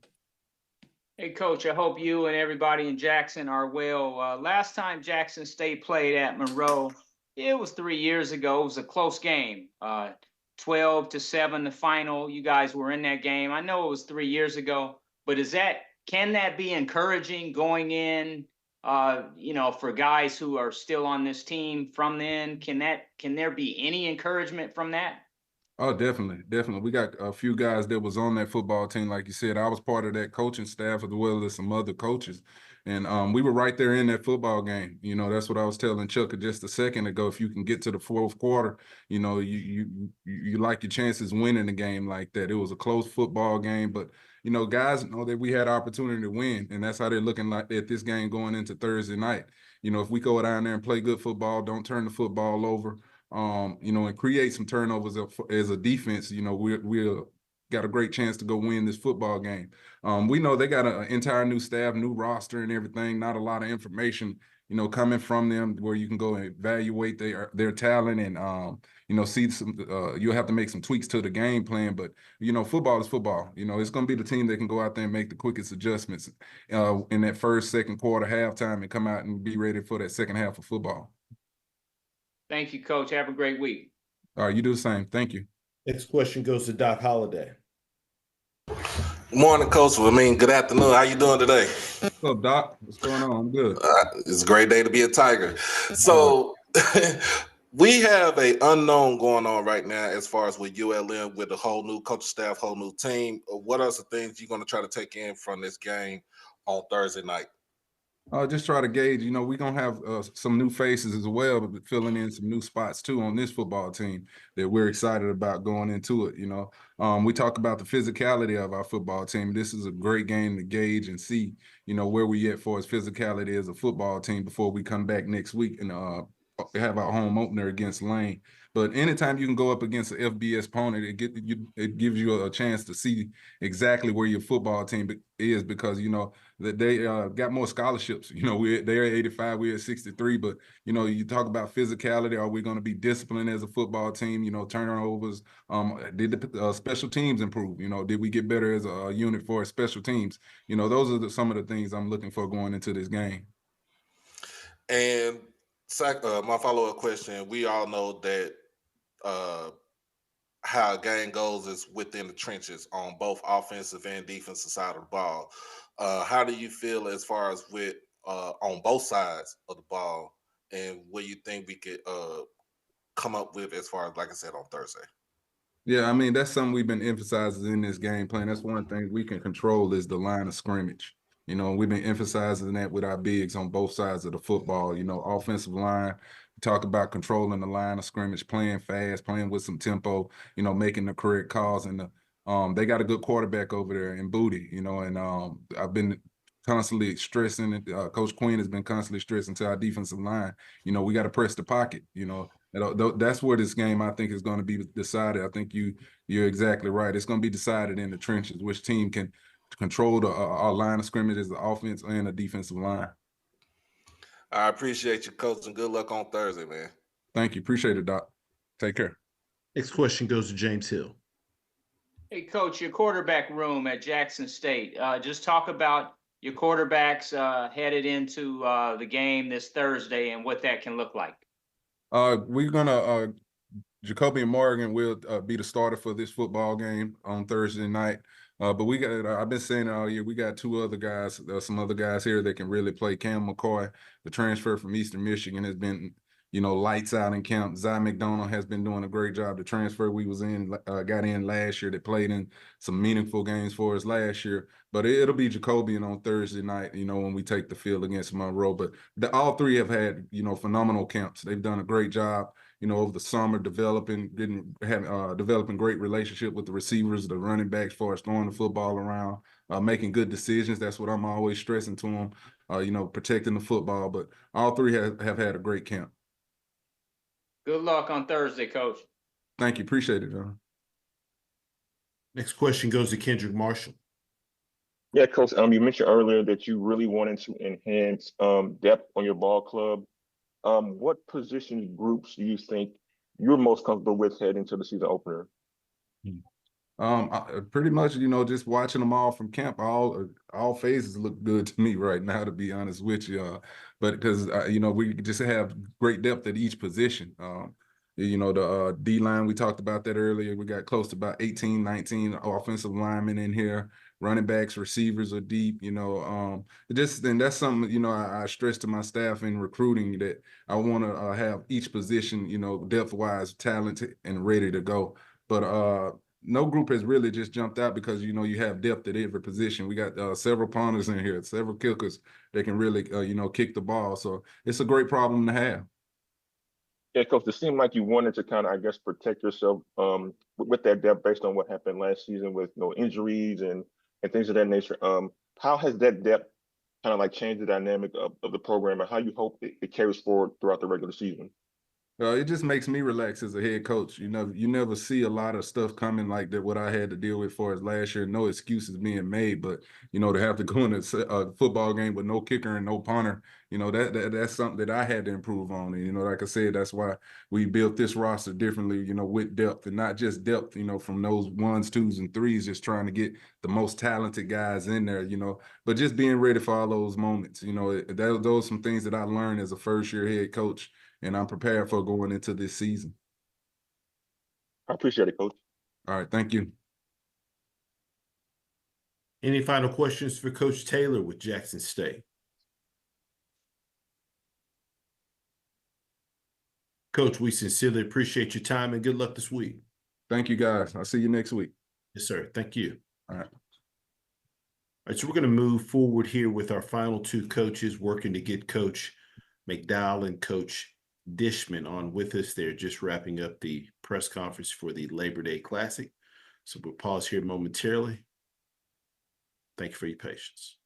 Hey, Coach, I hope you and everybody in Jackson are well. Last time Jackson State played at Monroe, it was 3 years ago. It was a close game, 12-7, the final. You guys were in that game. I know it was 3 years ago, but is that can that be encouraging going in, for guys who are still on this team from then? Can there be any encouragement from that? Oh, definitely, definitely. We got a few guys that was on that football team, like you said. I was part of that coaching staff as well as some other coaches, and we were right there in that football game. That's what I was telling Chuck just a second ago. If you can get to the fourth quarter, you like your chances winning the game like that. It was a close football game, but guys know that we had opportunity to win, and that's how they're looking like at this game going into Thursday night. If we go down there and play good football, don't turn the football over. And create some turnovers as a defense, we'll got a great chance to go win this football game. We know they got an entire new staff, new roster and everything, not a lot of information, coming from them where you can go and evaluate their talent and, see some, you'll have to make some tweaks to the game plan, but, football is football. It's going to be the team that can go out there and make the quickest adjustments in that first, second quarter, halftime, and come out and be ready for that second half of football. Thank you, Coach. Have a great week. All right, you do the same. Thank you. Next question goes to Doc Holliday. Morning, Coach. Good afternoon. How you doing today? What's up, Doc? What's going on? I'm good. It's a great day to be a Tiger. So we have an unknown going on right now as far as with ULM, with the whole new coaching staff, whole new team. What are some things you're going to try to take in from this game on Thursday night? Just try to gauge, we're going to have some new faces as well, but filling in some new spots too on this football team that we're excited about going into it. We talk about the physicality of our football team. This is a great game to gauge and see, where we at for as physicality as a football team before we come back next week and have our home opener against Lane. But anytime you can go up against an FBS opponent, it gives you a chance to see exactly where your football team is, because that they got more scholarships. They're at 85, we're at 63. But you talk about physicality. Are we going to be disciplined as a football team? Turnovers. Did the special teams improve? Did we get better as a unit for special teams? Those are some of the things I'm looking for going into this game. And my follow-up question: we all know that how a game goes is within the trenches on both offensive and defensive side of the ball. How do you feel as far as with on both sides of the ball, and what you think we could come up with as far as, like I said, on Thursday? Yeah, that's something we've been emphasizing in this game plan. That's one thing we can control is the line of scrimmage. We've been emphasizing that with our bigs on both sides of the football. Offensive line, we talk about controlling the line of scrimmage, playing fast, playing with some tempo, making the correct calls. And they got a good quarterback over there in Booty, and I've been constantly stressing it. Coach Quinn has been constantly stressing to our defensive line. We got to press the pocket, That's where this game, I think, is going to be decided. I think you're exactly right. It's going to be decided in the trenches, which team can control our line of scrimmage as the offense and the defensive line. I appreciate you, Coach, and good luck on Thursday, man. Thank you. Appreciate it, Doc. Take care. Next question goes to James Hill. Hey, Coach, your quarterback room at Jackson State. Just talk about your quarterbacks headed into the game this Thursday and what that can look like. We're going to Jacoby Morgan will be the starter for this football game on Thursday night. But we got, I've been saying all year, we got two other guys, some other guys here that can really play. Cam McCoy, the transfer from Eastern Michigan, has been, lights out in camp. Zy McDonald has been doing a great job. The transfer we was in, got in last year, that played in some meaningful games for us last year. But it'll be Jacobian on Thursday night, when we take the field against Monroe. But all three have had, phenomenal camps. They've done a great job, over the summer, developing great relationship with the receivers, the running backs, as far as throwing the football around, making good decisions. That's what I'm always stressing to them, protecting the football. But all three have had a great camp. Good luck on Thursday, Coach. Thank you. Appreciate it, John. Next question goes to Kendrick Marshall. Yeah, Coach, you mentioned earlier that you really wanted to enhance depth on your ball club. What position groups do you think you're most comfortable with heading into the season opener? Pretty much, just watching them all from camp, all phases look good to me right now, to be honest with you. But because, we just have great depth at each position. You know, the D line, we talked about that earlier. We got close to about 18, 19 offensive linemen in here. Running backs, receivers are deep, you know. And that's something, you know, I stress to my staff in recruiting that I want to have each position, you know, depth-wise, talented and ready to go. But no group has really just jumped out because, you know, you have depth at every position. We got several punters in here, several kickers that can really, you know, kick the ball. So it's a great problem to have. Yeah, coach, it seemed like you wanted to kind of, I guess, protect yourself with that depth based on what happened last season with, you know, injuries and things of that nature. How has that depth kind of like changed the dynamic of the program and how you hope it carries forward throughout the regular season? It just makes me relax as a head coach. You know, you never see a lot of stuff coming like that, what I had to deal with for as last year. No excuses being made, but, you know, to have to go in a football game with no kicker and no punter, you know, that's something that I had to improve on. And, you know, like I said, that's why we built this roster differently, you know, with depth and not just depth, you know, from those 1s, 2s, and 3s, just trying to get the most talented guys in there, you know, but just being ready for all those moments. You know, those are some things that I learned as a first-year head coach, and I'm prepared for going into this season. I appreciate it, coach. All right, thank you. Any final questions for Coach Taylor with Jackson State? Coach, we sincerely appreciate your time and good luck this week. Thank you, guys. I'll see you next week. Yes, sir. Thank you. All right. All right, so we're going to move forward here with our final two coaches working to get Coach McDowell and Coach Dishman on with us. They're just wrapping up the press conference for the Labor Day Classic. So we'll pause here momentarily. Thank you for your patience.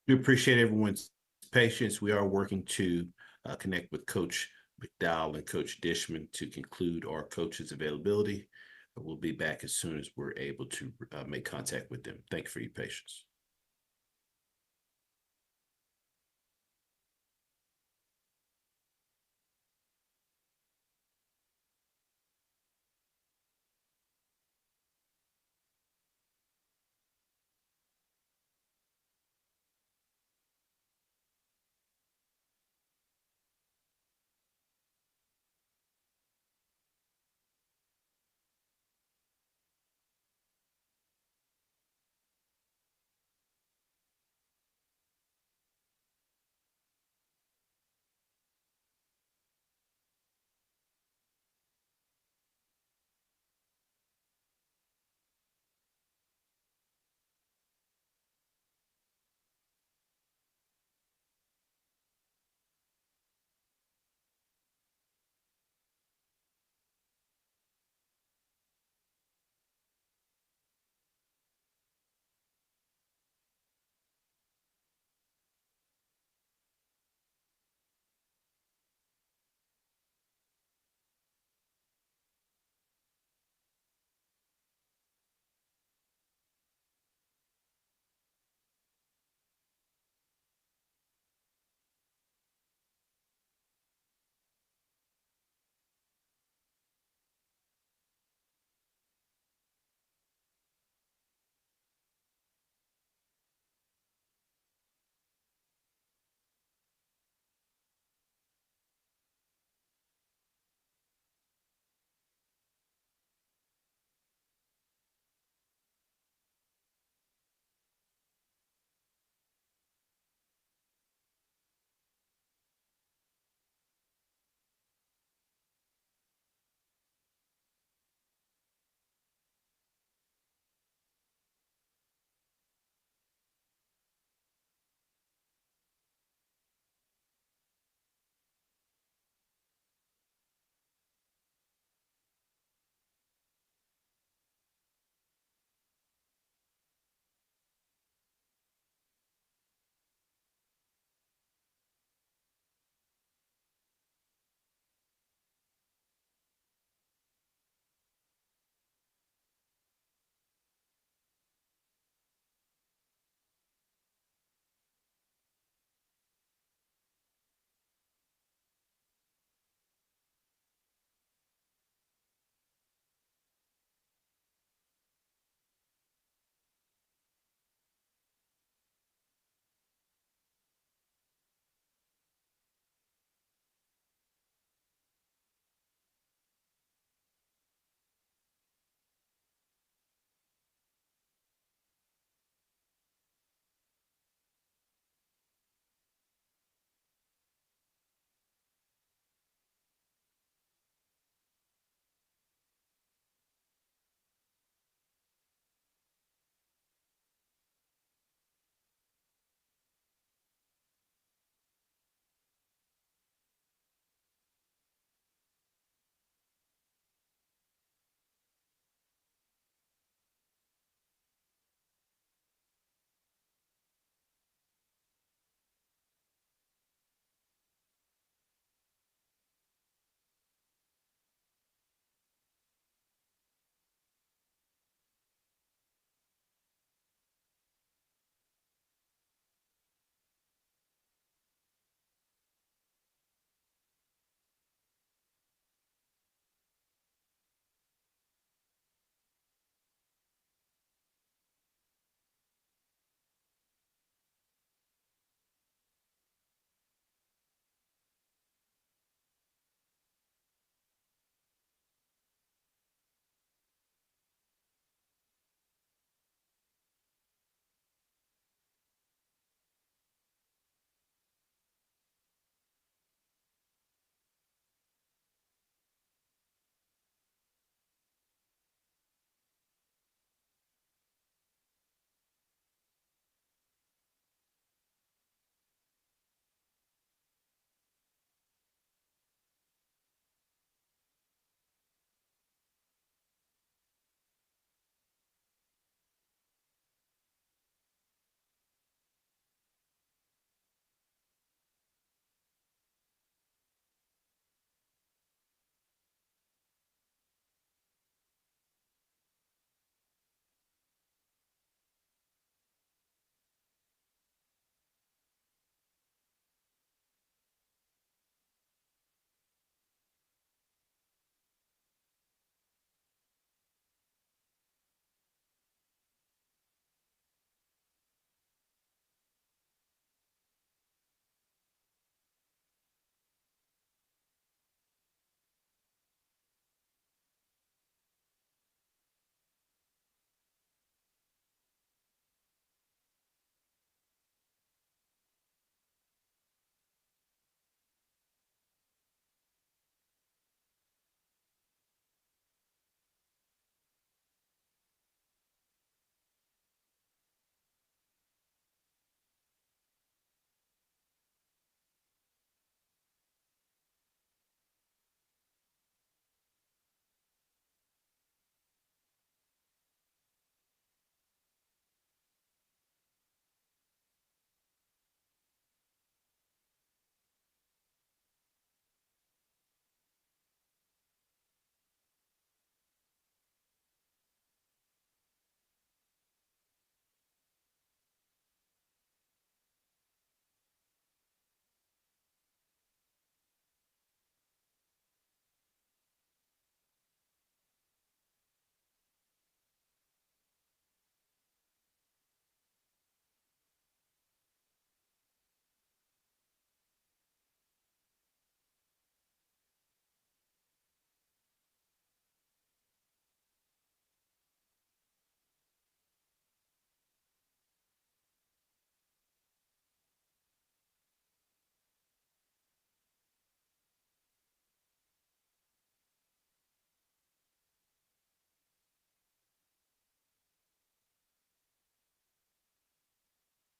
We appreciate everyone's patience. We are working to connect with Coach McDowell and Coach Dishman to conclude our coaches' availability. We'll be back as soon as we're able to make contact with them. Thank you for your patience.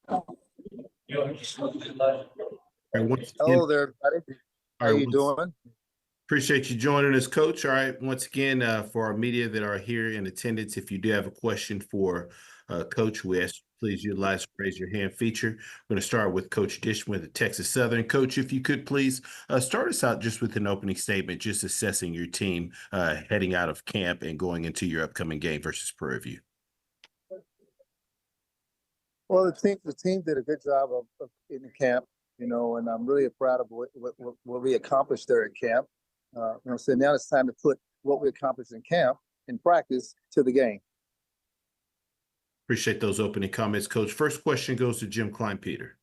Hello there, everybody. How you doing? Appreciate you joining us, Coach. All right, once again, for our media that are here in attendance, if you do have a question for Coach, we ask you please utilize the raise your hand feature. We're going to start with Coach Dishman at Texas Southern. Coach, if you could please start us out just with an opening statement, just assessing your team heading out of camp and going into your upcoming game versus Prairie View. Well, the team did a good job of in the camp, and I'm really proud of what we accomplished there at camp. So now it's time to put what we accomplished in camp in practice to the game. Appreciate those opening comments, Coach. First question goes to Jim Klein-Peter.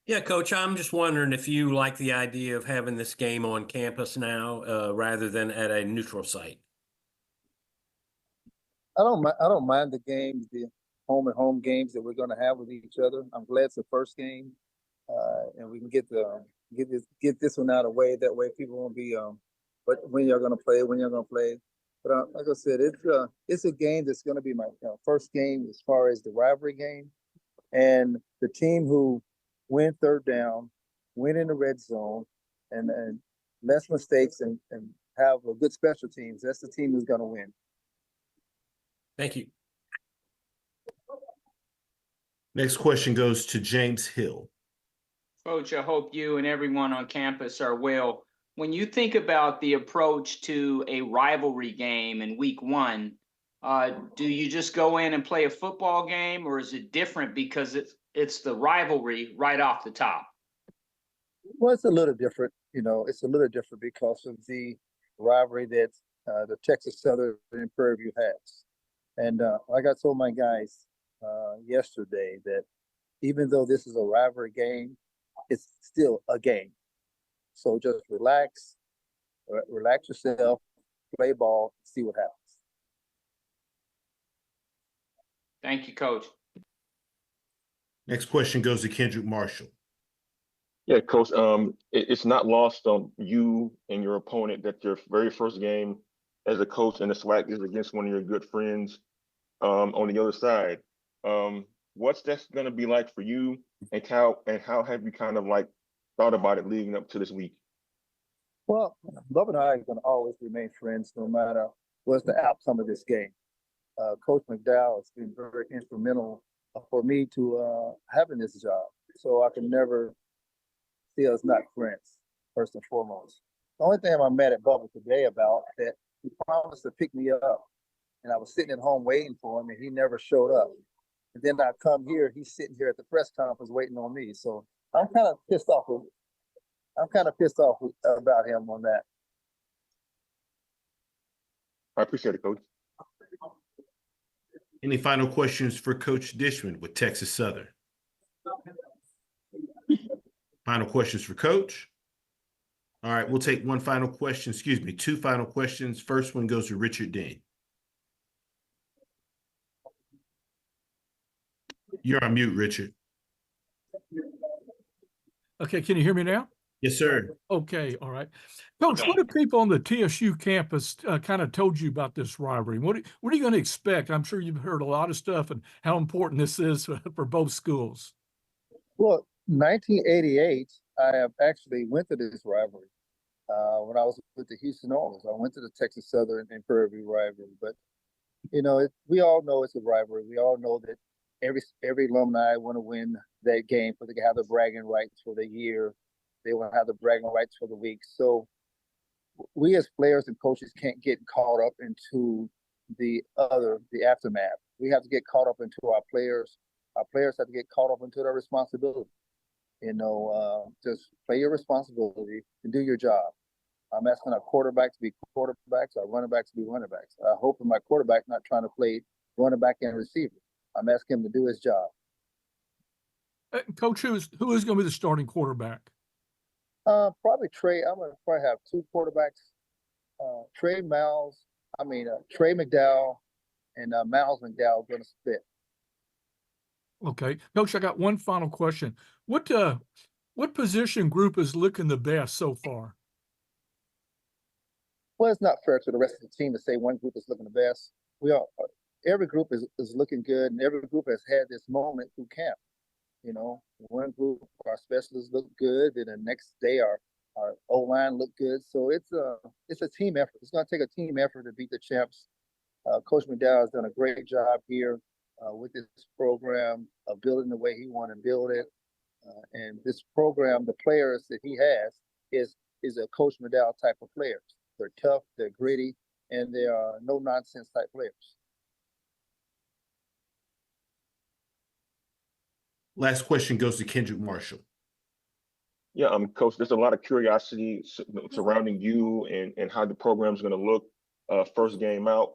Yeah, Coach, I'm just wondering if you like the idea of having this game on campus now rather than at a neutral site. I don't mind the games, the home games that we're going to have with each other. I'm glad it's the first game, and we can get this one out of the way. That way, people won't be but when you're going to play, But like I said, it's a game that's going to be my first game as far as the rivalry game, and the team who win third down, win in the red zone, and less mistakes and have a good special teams. That's the team who's going to win. Thank you. Next question goes to James Hill. Coach, I hope you and everyone on campus are well. When you think about the approach to a rivalry game in week one, do you just go in and play a football game, or is it different because it's the rivalry right off the top? Well, it's a little different. It's a little different because of the rivalry that the Texas Southern and Prairie View has. And like I told my guys yesterday, that even though this is a rivalry game, it's still a game. So just relax yourself, play ball, see what happens. Thank you, Coach. Next question goes to Kendrick Marshall. Yeah, Coach, it's not lost on you and your opponent that your very first game as a coach in the SWAC is against one of your good friends on the other side. What's that going to be like for you, and how have you kind of like thought about it leading up to this week? Well, Bob and I are going to always remain friends no matter what's the outcome of this game. Coach McDowell has been very instrumental for me to having this job. So I can never see us not friends, first and foremost. The only thing I'm mad at Bubba today about that he promised to pick me up, and I was sitting at home waiting for him, and he never showed up. And then I come here, he's sitting here at the press conference waiting on me. So I'm kind of pissed off about him on that. I appreciate it, Coach. Any final questions for Coach Dishman with Texas Southern? Final questions for Coach? All right, we'll take two final questions. First one goes to Richard Dean. You're on mute, Richard. Okay, can you hear me now? Yes, sir. Okay, all right. Coach, what have people on the TSU campus kind of told you about this rivalry? What are you going to expect? I'm sure you've heard a lot of stuff and how important this is for both schools. Well, 1988, I have actually went to this rivalry when I was with the Houston Oilers. I went to the Texas Southern and Prairie View rivalry, but we all know it's a rivalry. We all know that every alumni want to win that game so they can have the bragging rights for the year. They want to have the bragging rights for the week. So we as players and coaches can't get caught up into the aftermath. We have to get caught up into our players. Our players have to get caught up into their responsibility. Just play your responsibility and do your job. I'm asking our quarterback to be quarterbacks, our running backs to be running backs. I hope my quarterback not trying to play running back and receiver. I'm asking him to do his job. Coach, who is going to be the starting quarterback? Probably Trey. I'm going to probably have two quarterbacks. Trey McDowell and Miles McDowell going to split. Okay. Coach, I got one final question. What position group is looking the best so far? Well, it's not fair to the rest of the team to say one group is looking the best. Every group is looking good, and every group has had this moment through camp. You know, one group our specialists look good, then the next day our O line look good. So it's a team effort. It's going to take a team effort to beat the champs. Coach McDowell has done a great job here with this program of building the way he wanted to build it. And this program, the players that he has is a Coach McDowell type of players. They're tough, they're gritty, and they are no nonsense type players. Last question goes to Kendrick Marshall. Yeah, Coach, there's a lot of curiosity surrounding you and how the program's going to look first game out.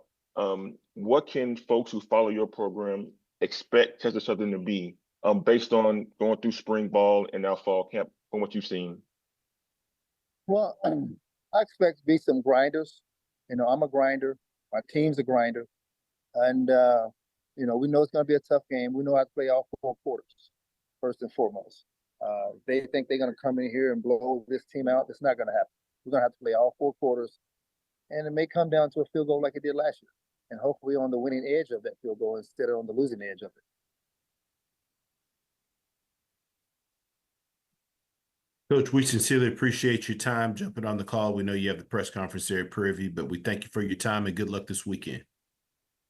What can folks who follow your program expect Texas Southern to be based on going through spring ball and now fall camp from what you've seen? Well, I expect to be some grinders. You know, I'm a grinder. My team's a grinder. And, you know, we know it's going to be a tough game. We know how to play all 4 quarters, first and foremost. They think they're going to come in here and blow this team out. It's not going to happen. We're going to have to play all 4 quarters. And it may come down to a field goal like it did last year. And hopefully on the winning edge of that field goal instead of on the losing edge of it. Coach, we sincerely appreciate your time jumping on the call. We know you have the press conference there at Prairie View, but we thank you for your time and good luck this weekend.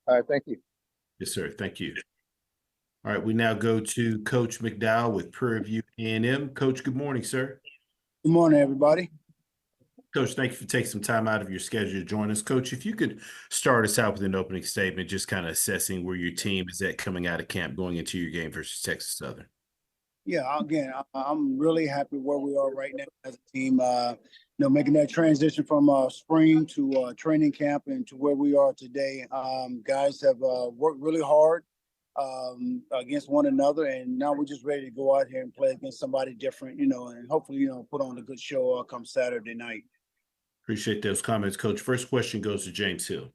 All right, thank you. Yes, sir. Thank you. All right, we now go to Coach McDowell with Prairie View A&M. Coach, good morning, sir. Good morning, everybody. Coach, thank you for taking some time out of your schedule to join us. Coach, if you could start us out with an opening statement, just kind of assessing where your team is at coming out of camp, going into your game versus Texas Southern. Yeah, again, I'm really happy where we are right now as a team. You know, making that transition from spring to training camp and to where we are today. Guys have worked really hard against one another, and now we're just ready to go out here and play against somebody different, you know, and hopefully, you know, put on a good show come Saturday night. Appreciate those comments, Coach. First question goes to James Hill.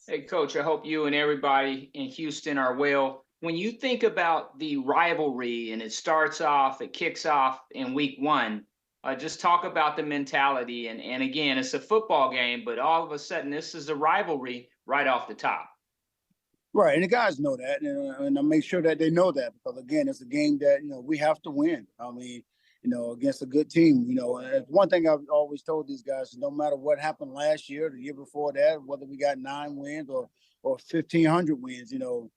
Hey, Coach, I hope you and everybody in Houston are well. When you think about the rivalry and it kicks off in week 1, just talk about the mentality. And again, it's a football game, but all of a sudden this is a rivalry right off the top. Right, and the guys know that, and I make sure that they know that because again, it's a game that, you know, we have to win. I mean, you know, against a good team, you know, and one thing I've always told these guys is no matter what happened last year, the year before that, whether we got 9 wins or 1,500 wins, you know,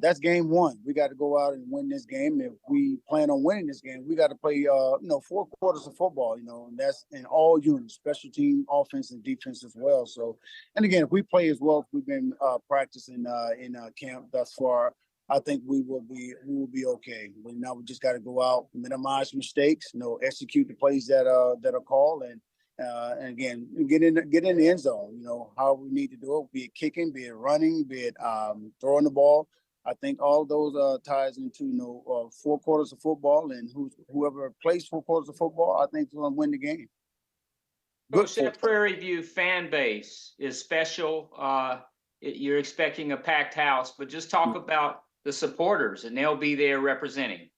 that's game 1. We got to go out and win this game. If we plan on winning this game, we got to play, you know, 4 quarters of football, you know, and that's in all units, special team, offense, and defense as well. So, and again, if we play as well as we've been practicing in camp thus far, I think we will be okay. But now we just got to go out, minimize mistakes, you know, execute the plays that are called, and again, get in the end zone. You know, how we need to do it, be it kicking, be it running, be it throwing the ball. I think all those ties into, you know, 4 quarters of football, and whoever plays 4 quarters of football, I think is going to win the game. Coach, that Prairie View fan base is special. You're expecting a packed house, but just talk about the supporters, and they'll be there representing.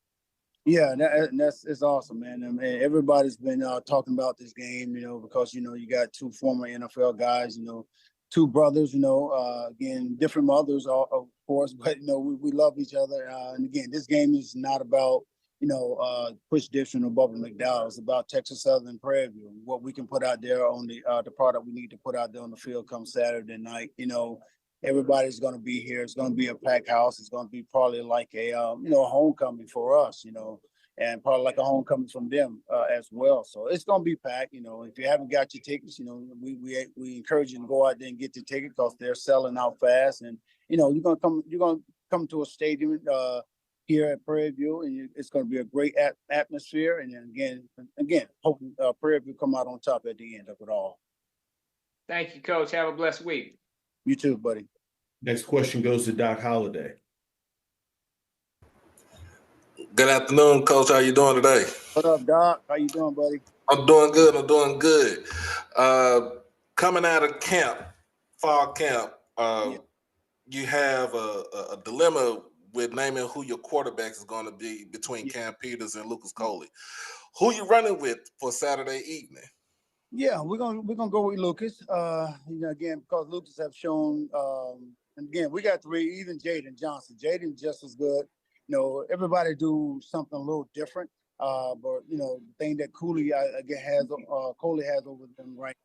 Yeah, it's awesome, man. I mean, everybody's been talking about this game, you know, because, you know, you got 2 former NFL guys, you know, 2 brothers, you know, again, different mothers, of course, but, you know, we love each other. And again, this game is not about, you know, Push Dixon or Bubba McDowell. It's about Texas Southern and Prairie View, what we can put out there on the product we need to put out there on the field come Saturday night. You know, everybody's going to be here. It's going to be a packed house. It's going to be probably like a, you know, a homecoming for us, you know, and probably like a homecoming from them as well. So it's going to be packed. You know, if you haven't got your tickets, you know, we encourage you to go out there and get your ticket because they're selling out fast. And, you know, you're going to come to a stadium here at Prairie View, and it's going to be a great atmosphere. And then again, hope Prairie View come out on top at the end of it all. Thank you, Coach. Have a blessed week. You too, buddy. Next question goes to Doc Holliday. Good afternoon, Coach. How you doing today? What up, Doc? How you doing, buddy? I'm doing good. Coming out of camp, fall camp, you have a dilemma with naming who your quarterback is going to be between Cam Peters and Lucas Coley. Who you running with for Saturday evening? Yeah, we're gonna go with Lucas. You know, again, because Lucas have shown, and again, we got 3, even Jaden Johnson. Jaden just as good. everybody do something a little different. But the thing that Coley has over them right,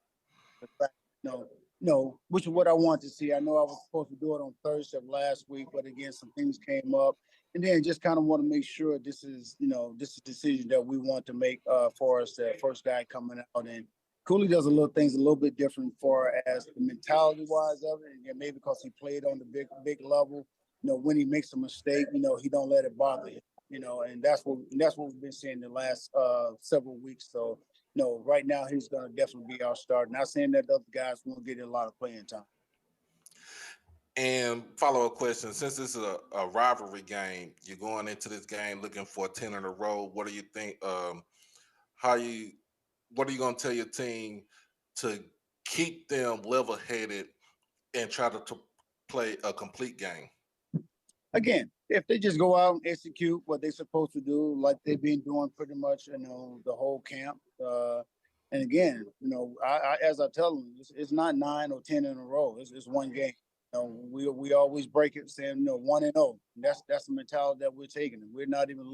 which is what I want to see. I know I was supposed to do it on Thursday of last week, but again, some things came up, and then just kind of want to make sure this is a decision that we want to make for us, the first guy coming out. And Cooley does things a little bit different for as the mentality wise of it, and maybe because he played on the big level. When he makes a mistake, he don't let it bother him. And that's what we've been seeing the last several weeks. So, right now he's going to definitely be our starter. Not saying that the other guys won't get a lot of playing time. And follow-up question: since this is a rivalry game, you're going into this game looking for 10 in a row. What do you think? What are you going to tell your team to keep them level-headed and try to play a complete game? Again, if they just go out and execute what they're supposed to do, like they've been doing pretty much, the whole camp. And again, I as I tell them, it's not 9 or 10 in a row. It's one game. We always break it saying 1-0. That's the mentality that we're taking. We're not even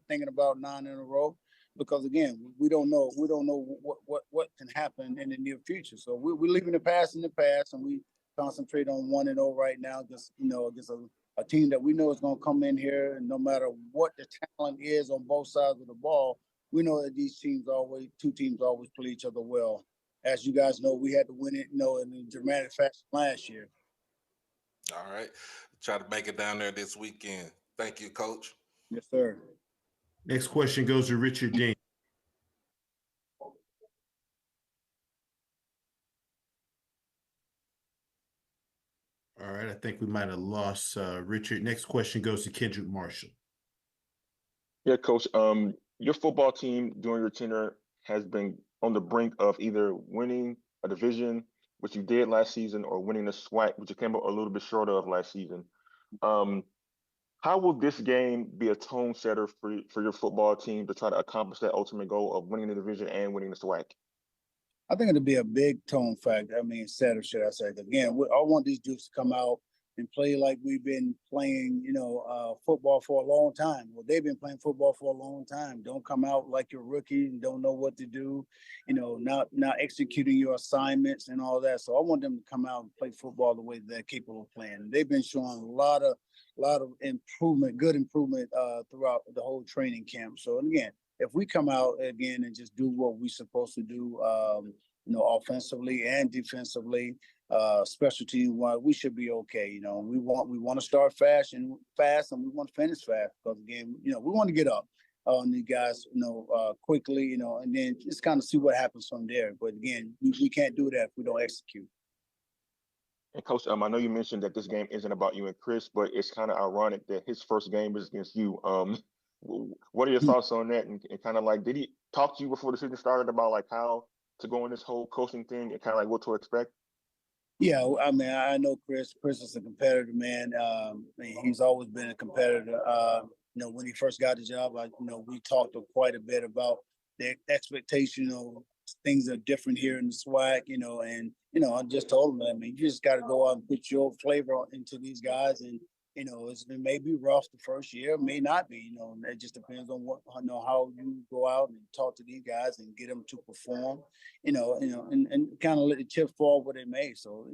thinking about 9 in a row, because again, we don't know what can happen in the near future. So we're leaving the past in the past, and we concentrate on 1-0 right now. Just against a team that we know is going to come in here, and no matter what the talent is on both sides of the ball, we know that two teams always play each other well. As you guys know, we had to win it, in a dramatic fashion last year. All right. Try to make it down there this weekend. Thank you, Coach. Yes, sir. Next question goes to Richard Dean. All right, I think we might have lost Richard. Next question goes to Kendrick Marshall. Yeah, Coach. Your football team during your tenure has been on the brink of either winning a division, which you did last season, or winning the SWAC, which you came up a little bit short of last season. How will this game be a tone setter for your football team to try to accomplish that ultimate goal of winning the division and winning the SWAC? I think it'll be a big tone factor. Setter, should I say? Again, I want these dudes to come out and play like we've been playing, football for a long time. Well, they've been playing football for a long time. Don't come out like you're a rookie and don't know what to do, not executing your assignments and all that. So I want them to come out and play football the way they're capable of playing. They've been showing a lot of improvement, good improvement throughout the whole training camp. So, and again, if we come out again and just do what we're supposed to do, offensively and defensively, special team wise, we should be okay. We want to start fast, and we want to finish fast, because again, we want to get up on the guys, quickly, and then just kind of see what happens from there. But again, we can't do that if we don't execute. And Coach, I know you mentioned that this game isn't about you and Chris, but it's kind of ironic that his first game is against you. What are your thoughts on that? And kind of like, did he talk to you before the season started about like how to go in this whole coaching thing and kind of like what to expect? Yeah, I know Chris. Chris is a competitor, man. He's always been a competitor. When he first got the job, we talked quite a bit about the expectation of things are different here in the SWAC, and I just told him, you just got to go out and put your flavor into these guys, and it may be rough the first year, may not be. It just depends on how you go out and talk to these guys and get them to perform. And kind of let the chips fall where they may. So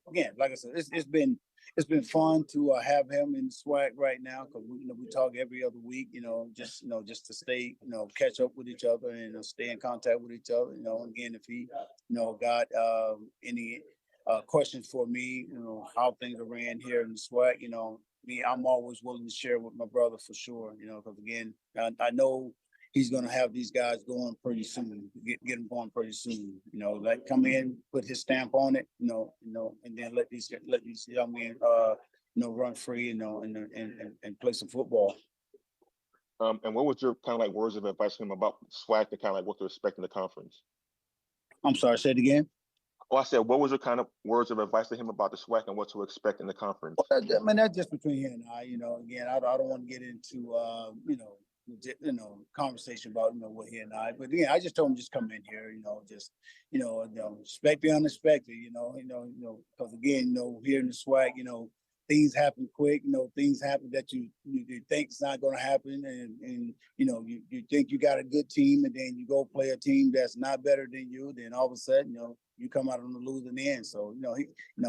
again, like I said, it's been fun to have him in the SWAC right now, because we talk every other week. Just to stay catch up with each other and stay in contact with each other. Again, if he got any questions for me, how things are ran here in the SWAC, I'm always willing to share with my brother for sure, because again, I know he's going to have these guys going pretty soon, get them going pretty soon, like come in, put his stamp on it, and then let these young men, run free, and play some football. And what was your kind of like words of advice to him about SWAC and kind of like what to expect in the conference? I'm sorry, say it again. Oh, I said, what was your kind of words of advice to him about the SWAC and what to expect in the conference? Well, that's just between him and I. Again, I don't want to get into conversation about what he and I. But again, I just told him just come in here. Expect the unexpected. Because again, here in the SWAC, things happen quick. Things happen that you think it's not going to happen, and you think you got a good team, and then you go play a team that's not better than you. Then all of a sudden, you come out on the losing end. So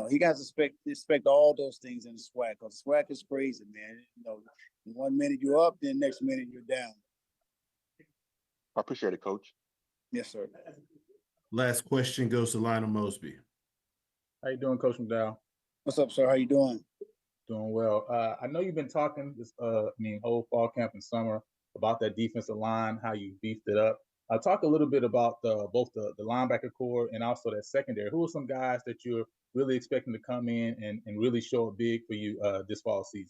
he got to expect all those things in the SWAC, because the SWAC is crazy, man. 1 minute you're up, then next minute you're down. I appreciate it, Coach. Yes, sir. Last question goes to Lionel Mosby. How you doing, Coach McDowell? What's up, sir? How you doing? Doing well. I know you've been talking this, whole fall camp and summer about that defensive line, how you beefed it up. Talk a little bit about both the linebacker core and also that secondary. Who are some guys that you're really expecting to come in and really show up big for you this fall season?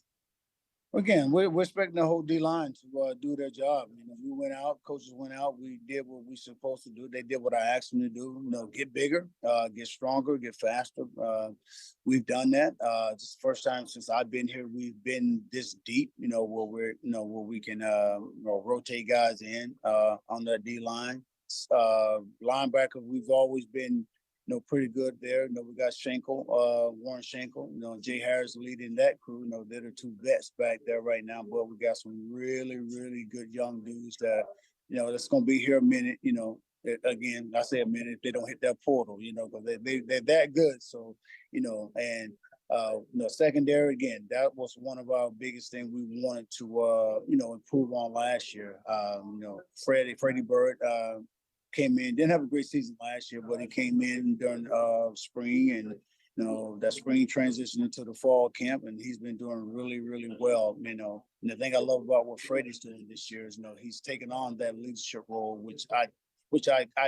Again, we're expecting the whole D line to do their job. We went out, coaches went out, we did what we supposed to do. They did what I asked them to do. Get bigger, get stronger, get faster. We've done that. This is the first time since I've been here we've been this deep. Where we can rotate guys in on that D line. Linebacker, we've always been pretty good there. We got Schenkel, Warren Schenkel, Jay Harris leading that crew. They're the two vets back there right now, but we got some really, really good young dudes that, that's going to be here a minute, again, I say a minute if they don't hit that portal, because they're that good. So, secondary, again, that was one of our biggest things we wanted to, improve on last year. Freddie Bird, came in, didn't have a great season last year, but he came in during spring, and that spring transitioned into the fall camp, and he's been doing really, really well. And the thing I love about what Freddie's doing this year is he's taken on that leadership role, which I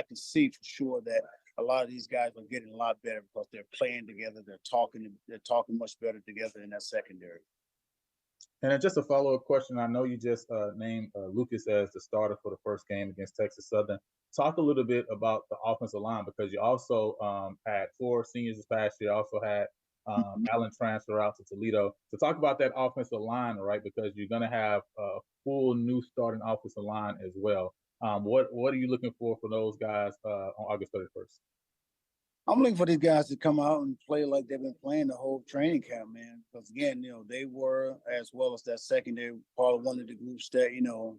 can see for sure that a lot of these guys are getting a lot better because they're playing together, they're talking much better together in that secondary. And just a follow-up question. I know you just named Lucas as the starter for the first game against Texas Southern. Talk a little bit about the offensive line, because you also had 4 seniors this past year. Also had Allen transfer out to Toledo. So talk about that offensive line, right? Because you're going to have a full new starting offensive line as well. What are you looking for those guys on August 31st? I'm looking for these guys to come out and play like they've been playing the whole training camp, man. Because again, they were, as well as that secondary, part of one of the groups that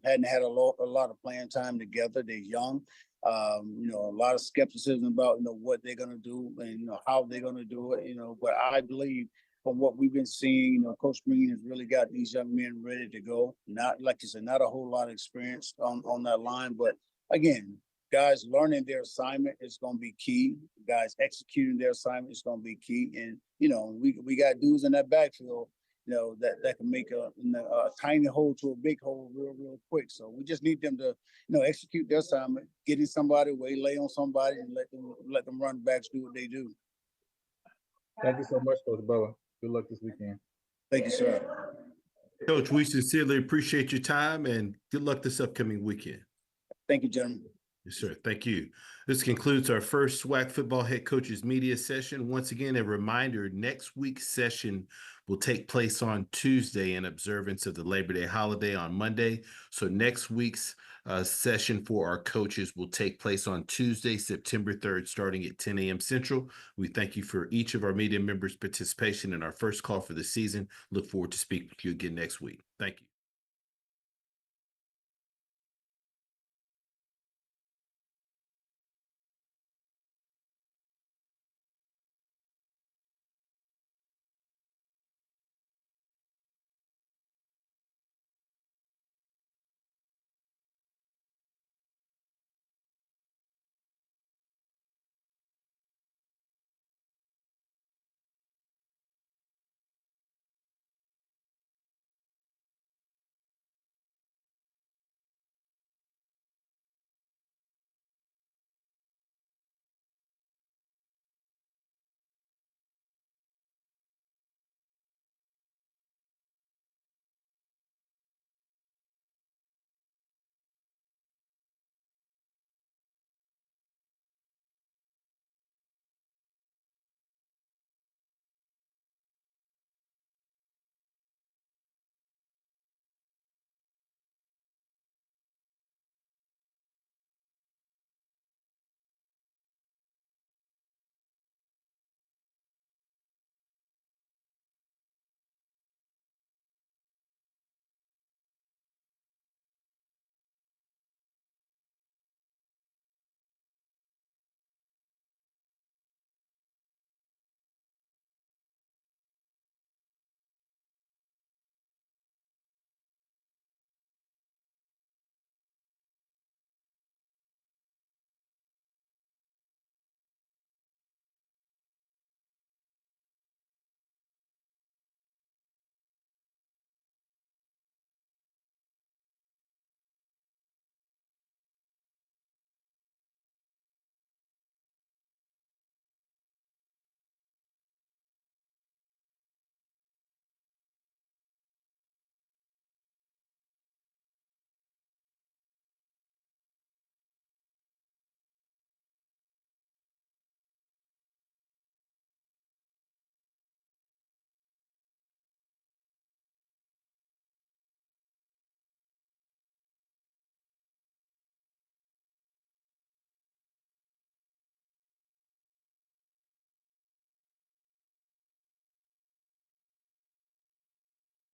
hadn't had a lot of playing time together. They're young, a lot of skepticism about what they're gonna do and how they're gonna do it. But I believe from what we've been seeing, Coach Green has really got these young men ready to go. Not, like you said, not a whole lot of experience on that line, but again, guys learning their assignment is going to be key. Guys executing their assignment is going to be key. And, we got dudes in that backfield, that can make a tiny hole to a big hole real quick. So we just need them to, execute their assignment, get in somebody, lay on somebody, and let them run backs do what they do. Thank you so much, Coach Bowen. Good luck this weekend. Thank you, sir. Coach, we sincerely appreciate your time, and good luck this upcoming weekend. Thank you, gentlemen. Yes, sir. Thank you. This concludes our first SWAC Football Head Coaches Media Session. Once again, a reminder, next week's session will take place on Tuesday in observance of the Labor Day holiday on Monday. So next week's session for our coaches will take place on Tuesday, September 3rd, starting at 10 a.m. Central. We thank you for each of our media members' participation in our first call for the season. Look forward to speaking with you again next week. Thank you.